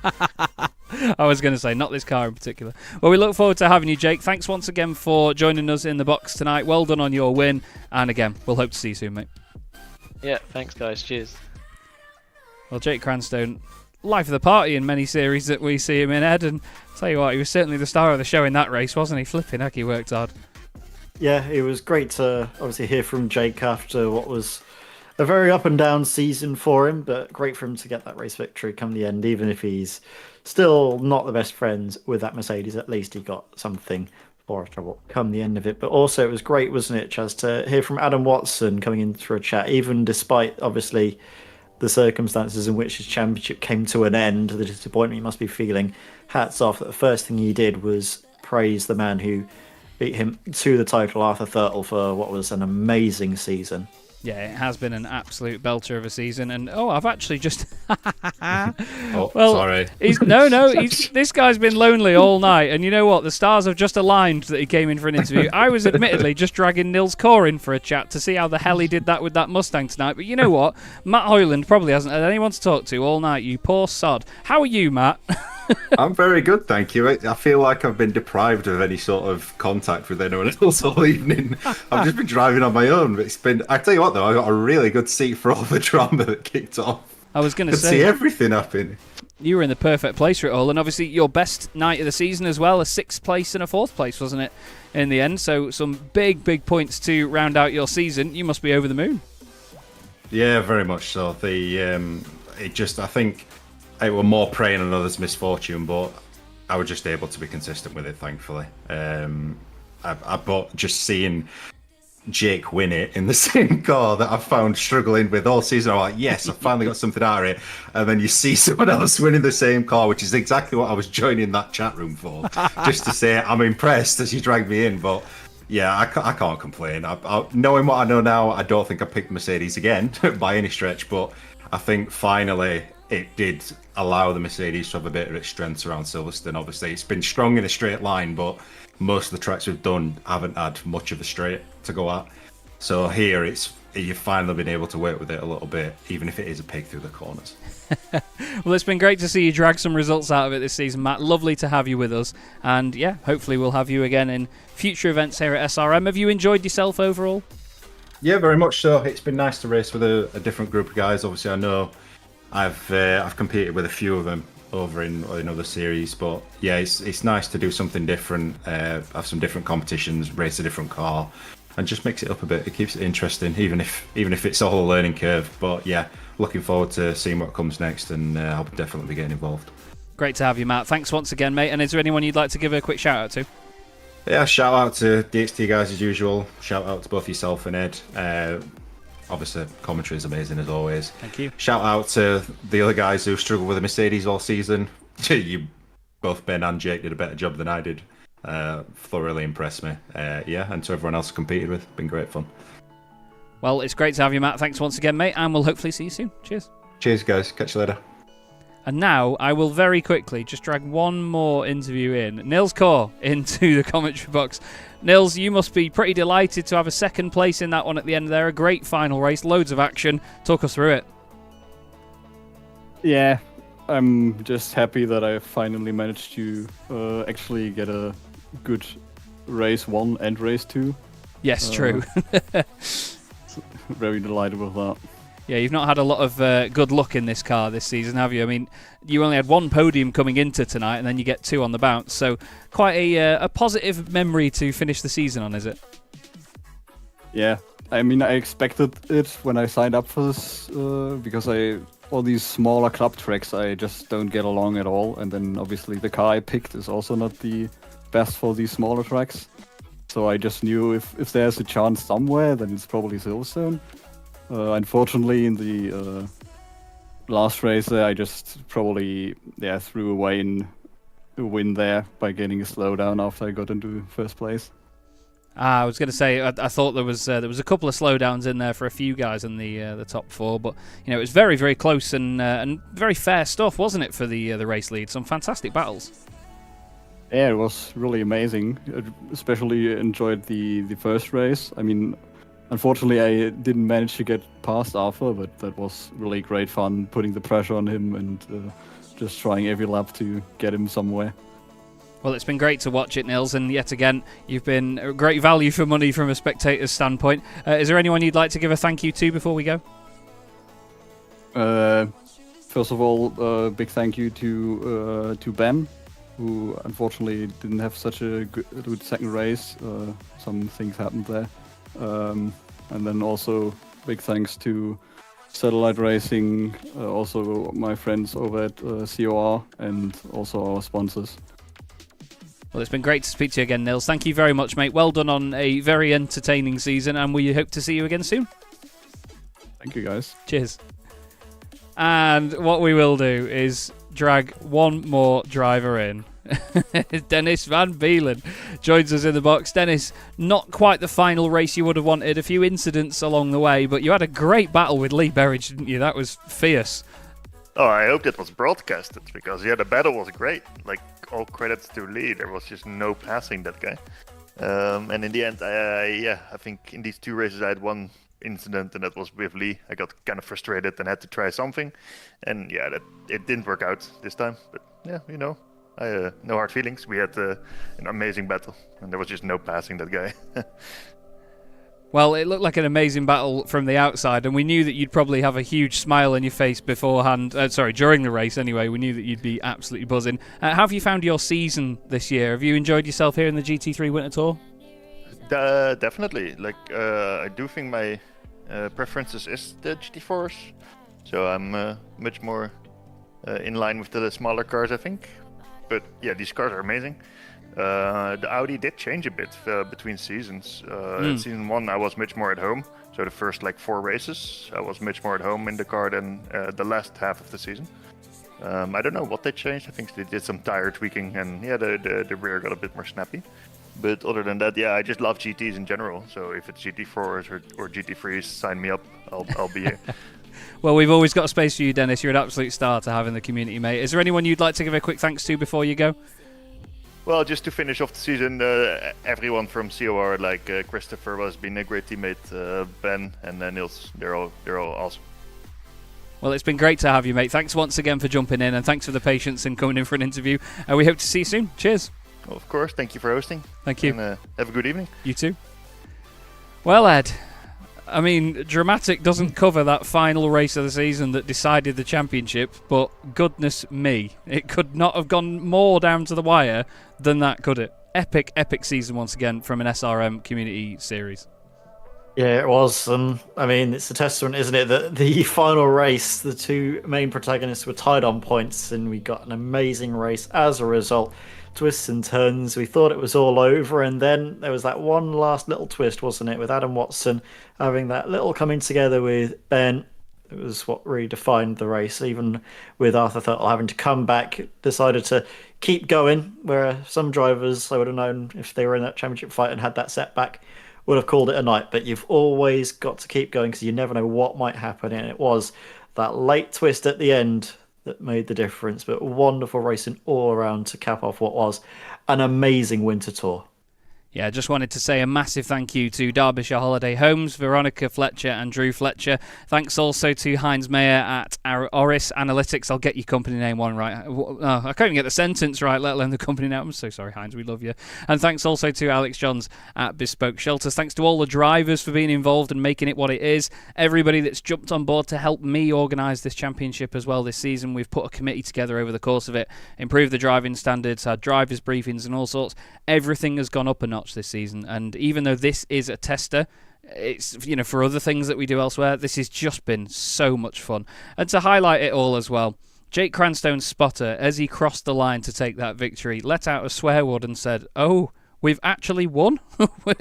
I was going to say, not this car in particular. Well, we look forward to having you, Jake. Thanks once again for joining us in the box tonight. Well done on your win. And again, we'll hope to see you soon, mate. Yeah, thanks, guys. Cheers. Well, Jake Cranstone, life of the party in many series that we see him in, Ed. And tell you what, he was certainly the star of the show in that race, wasn't he? Flipping heck, he worked hard. Yeah, it was great to obviously hear from Jake after what was a very up and down season for him, but great for him to get that race victory come the end, even if he's still not the best friends with that Mercedes. At least he got something for trouble come the end of it. But also it was great, wasn't it, Chaz, to hear from Adam Watson coming in for a chat, even despite obviously the circumstances in which his championship came to an end, the disappointment he must be feeling. Hats off that the first thing he did was praise the man who beat him to the title, Arthur Thurtle, for what was an amazing season. Yeah, it has been an absolute belter of a season, and I've actually just sorry. This guy's been lonely all night, and you know what? The stars have just aligned that he came in for an interview. I was admittedly just dragging Nils Core in for a chat to see how the hell he did that with that Mustang tonight, but you know what? Matt Hoyland probably hasn't had anyone to talk to all night, you poor sod. How are you, Matt? I'm very good, thank you. I feel like I've been deprived of any sort of contact with anyone else all evening. I've just been driving on my own. But I tell you what, though, I got a really good seat for all the drama that kicked off. I was going to Could say, see everything happen. You were in the perfect place for it all, and obviously your best night of the season as well, a 6th place and a 4th place, wasn't it, in the end? So some big points to round out your season. You must be over the moon. Yeah, very much so. I think it were more preying on others' misfortune, but I was just able to be consistent with it, thankfully. But just seeing Jake win it in the same car that I found struggling with all season, I'm like, yes, I finally got something out of it. And then you see someone else winning the same car, which is exactly what I was joining that chat room for, just to say I'm impressed as you dragged me in. But yeah, I can't complain. Knowing what I know now, I don't think I picked Mercedes again by any stretch, but I think finally it did allow the Mercedes to have a bit of its strengths around Silverstone. Obviously, it's been strong in a straight line, but most of the tracks we've done haven't had much of a straight to go at. So here, you've finally been able to work with it a little bit, even if it is a pig through the corners. Well, it's been great to see you drag some results out of it this season, Matt. Lovely to have you with us. And yeah, hopefully we'll have you again in future events here at SRM. Have you enjoyed yourself overall? Yeah, very much so. It's been nice to race with a different group of guys. Obviously, I know I've competed with a few of them over in other series, but yeah, it's nice to do something different, have some different competitions, race a different car, and just mix it up a bit. It keeps it interesting, even if it's all a learning curve. But yeah, looking forward to seeing what comes next, and I'll definitely be getting involved. Great to have you, Matt. Thanks once again, mate. And is there anyone you'd like to give a quick shout out to? Yeah, shout out to DXT guys as usual. Shout out to both yourself and Ed. Obviously, commentary is amazing as always. Thank you. Shout out to the other guys who struggled with the Mercedes all season. You both, Ben and Jake, did a better job than I did. Thoroughly impressed me. And to everyone else who competed with, been great fun. Well, it's great to have you, Matt. Thanks once again, mate, and we'll hopefully see you soon. Cheers. Cheers, guys. Catch you later. And now I will very quickly just drag one more interview in. Nils Core into the commentary box. Nils, you must be pretty delighted to have a 2nd place in that one at the end there. A great final race, loads of action. Talk us through it. Yeah, I'm just happy that I finally managed to actually get a good race 1 and race 2. Yes, true. Very delighted with that. Yeah, you've not had a lot of good luck in this car this season, have you? I mean, you only had 1 podium coming into tonight, and then you get 2 on the bounce. So quite a positive memory to finish the season on, is it? Yeah, I mean, I expected it when I signed up for this, because all these smaller club tracks, I just don't get along at all. And then obviously the car I picked is also not the best for these smaller tracks. So I just knew if there's a chance somewhere, then it's probably Silverstone. Unfortunately, in the last race there, I just probably threw away a win there by getting a slowdown after I got into first place. I was going to say I thought there was a couple of slowdowns in there for a few guys in the top 4, but it was very, very close and very fair stuff, wasn't it, for the race lead? Some fantastic battles. Yeah, it was really amazing. I especially enjoyed the first race. I mean, unfortunately, I didn't manage to get past Arthur, but that was really great fun, putting the pressure on him and just trying every lap to get him somewhere. Well, it's been great to watch it, Nils, and yet again, you've been a great value for money from a spectator's standpoint. Is there anyone you'd like to give a thank you to before we go? First of all, big thank you to Ben, who unfortunately didn't have such a good second race. Some things happened there. And then also big thanks to Satellite Racing, also my friends over at COR, and also our sponsors. Well, it's been great to speak to you again, Nils. Thank you very much, mate. Well done on a very entertaining season, and we hope to see you again soon. Thank you, guys. Cheers. And what we will do is drag one more driver in. Dennis Van Beelen joins us in the box. Dennis, not quite the final race you would have wanted. A few incidents along the way, but you had a great battle with Lee Berridge, didn't you? That was fierce. Oh, I hope that was broadcasted, because the battle was great. Like, all credits to Lee. There was just no passing that guy. And in the end, I think in these 2 races I had one incident, and that was with Lee. I got kind of frustrated and had to try something, and it didn't work out this time. But I no hard feelings. We had an amazing battle, and there was just no passing that guy. Well, it looked like an amazing battle from the outside, and we knew that you'd probably have a huge smile on your face beforehand. During the race anyway. We knew that you'd be absolutely buzzing. How have you found your season this year? Have you enjoyed yourself here in the GT3 Winter Tour? Definitely. I do think my preferences is the GT4s, so I'm much more in line with the smaller cars, I think. But yeah, these cars are amazing. The Audi did change a bit between seasons. In season 1, I was much more at home. So the first 4 races, I was much more at home in the car than the last half of the season. I don't know what they changed. I think they did some tire tweaking, and the rear got a bit more snappy. But other than that, I just love GTs in general. So if it's GT4s or GT3s, sign me up. I'll be here. Well, we've always got a space for you, Dennis. You're an absolute star to have in the community, mate. Is there anyone you'd like to give a quick thanks to before you go? Well, just to finish off the season, everyone from COR, like Christopher, has been a great teammate. Ben and Nils, they're all awesome. Well, it's been great to have you, mate. Thanks once again for jumping in, and thanks for the patience in coming in for an interview. We hope to see you soon. Cheers. Well, of course. Thank you for hosting. Thank you. And have a good evening. You too. Well, Ed, I mean, dramatic doesn't cover that final race of the season that decided the championship, but goodness me, it could not have gone more down to the wire than that, could it? Epic, epic season once again from an SRM community series. Yeah, it was. I mean, it's a testament, isn't it, that the final race, the 2 main protagonists were tied on points, and we got an amazing race as a result. Twists and turns. We thought it was all over, and then there was that one last little twist, wasn't it, with Adam Watson having that little coming together with Ben. It was what really defined the race, even with Arthur Thurtle having to come back, decided to keep going, where some drivers, I would have known if they were in that championship fight and had that setback, would have called it a night. But you've always got to keep going because you never know what might happen, and it was that late twist at the end that made the difference. But wonderful racing all around to cap off what was an amazing winter tour. Yeah, just wanted to say a massive thank you to Derbyshire Holiday Homes, Veronica Fletcher and Drew Fletcher. Thanks also to Heinz Mayer at Oris Analytics. I'll get your company name one right. I can't even get the sentence right, let alone the company name. I'm so sorry, Heinz, we love you. And thanks also to Alex Johns at Bespoke Shelters. Thanks to all the drivers for being involved and making it what it is. Everybody that's jumped on board to help me organise this championship as well this season. We've put a committee together over the course of it, improved the driving standards, had drivers' briefings and all sorts. Everything has gone up a notch this season, and even though this is a tester, it's, you know, for other things that we do elsewhere, this has just been so much fun. And to highlight it all as well, Jake Cranstone's spotter, as he crossed the line to take that victory, let out a swear word and said, "Oh, we've actually won?"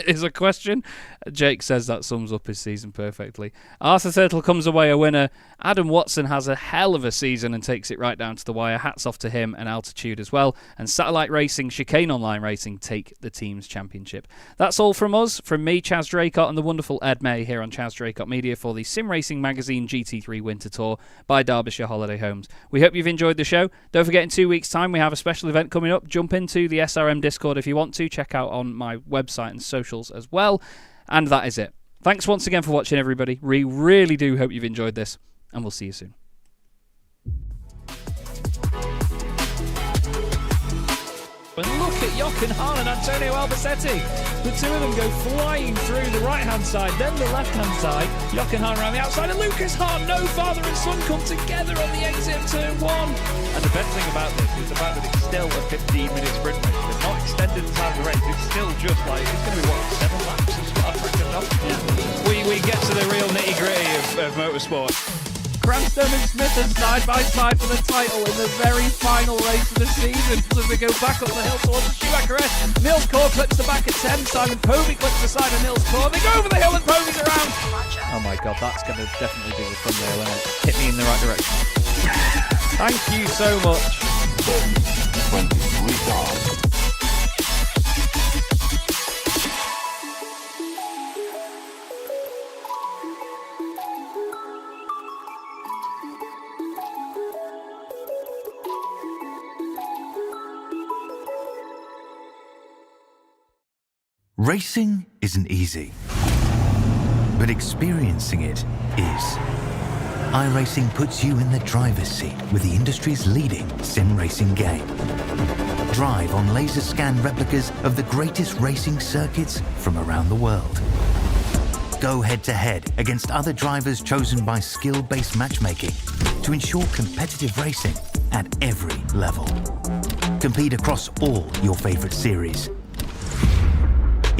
is a question. Jake says that sums up his season perfectly. Arthur Turtle comes away a winner. Adam Watson has a hell of a season and takes it right down to the wire. Hats off to him and Altitude as well. And Satellite Racing, Chicane Online Racing take the team's championship. That's all from us, from me, Chaz Draycott, and the wonderful Ed May here on Chaz Draycott Media for the Sim Racing Magazine GT3 Winter Tour by Derbyshire Holiday Homes. We hope you've enjoyed the show. Don't forget, in 2 weeks' time, we have a special event coming up. Jump into the SRM Discord if you want to. Check out on my website and socials as well. And that is it. Thanks once again for watching, everybody. We really do hope you've enjoyed this, and we'll see you soon. And look at Jochen Hahn and Antonio Albacete. The two of them go flying through the right-hand side, then the left-hand side. Jochen Hahn around the outside, and Lucas Hahn, no father and son, come together on the exit of turn 1. And the best thing about this is the fact that it's still a 15-minute sprint race. They've not extended the time of the race. It's still just like, it's going to be, what, 7 laps of Spa Francorchamps off? Yeah. We get to the real nitty-gritty of motorsport. Cranstone and Smith are side by side for the title in the very final race of the season. As they go back up the hill towards the Schumacher S. Nils Core clips the back at 10. Simon Povey clips the side of Nils Core. They go over the hill and Povey's around. Oh my god, that's going to definitely be the thumbnail, isn't it? Hit me in the right direction. Thank you so much. 23 cars. Racing isn't easy, but experiencing it is. iRacing puts you in the driver's seat with the industry's leading sim racing game. Drive on laser scan replicas of the greatest racing circuits from around the world. Go head-to-head against other drivers chosen by skill-based matchmaking to ensure competitive racing at every level. Compete across all your favorite series.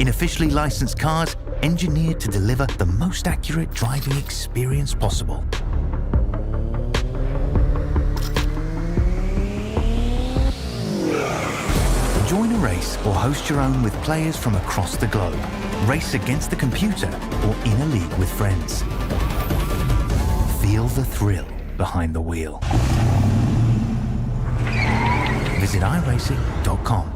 In officially licensed cars, engineered to deliver the most accurate driving experience possible. Join a race or host your own with players from across the globe. Race against the computer or in a league with friends. Feel the thrill behind the wheel. Visit iRacing.com.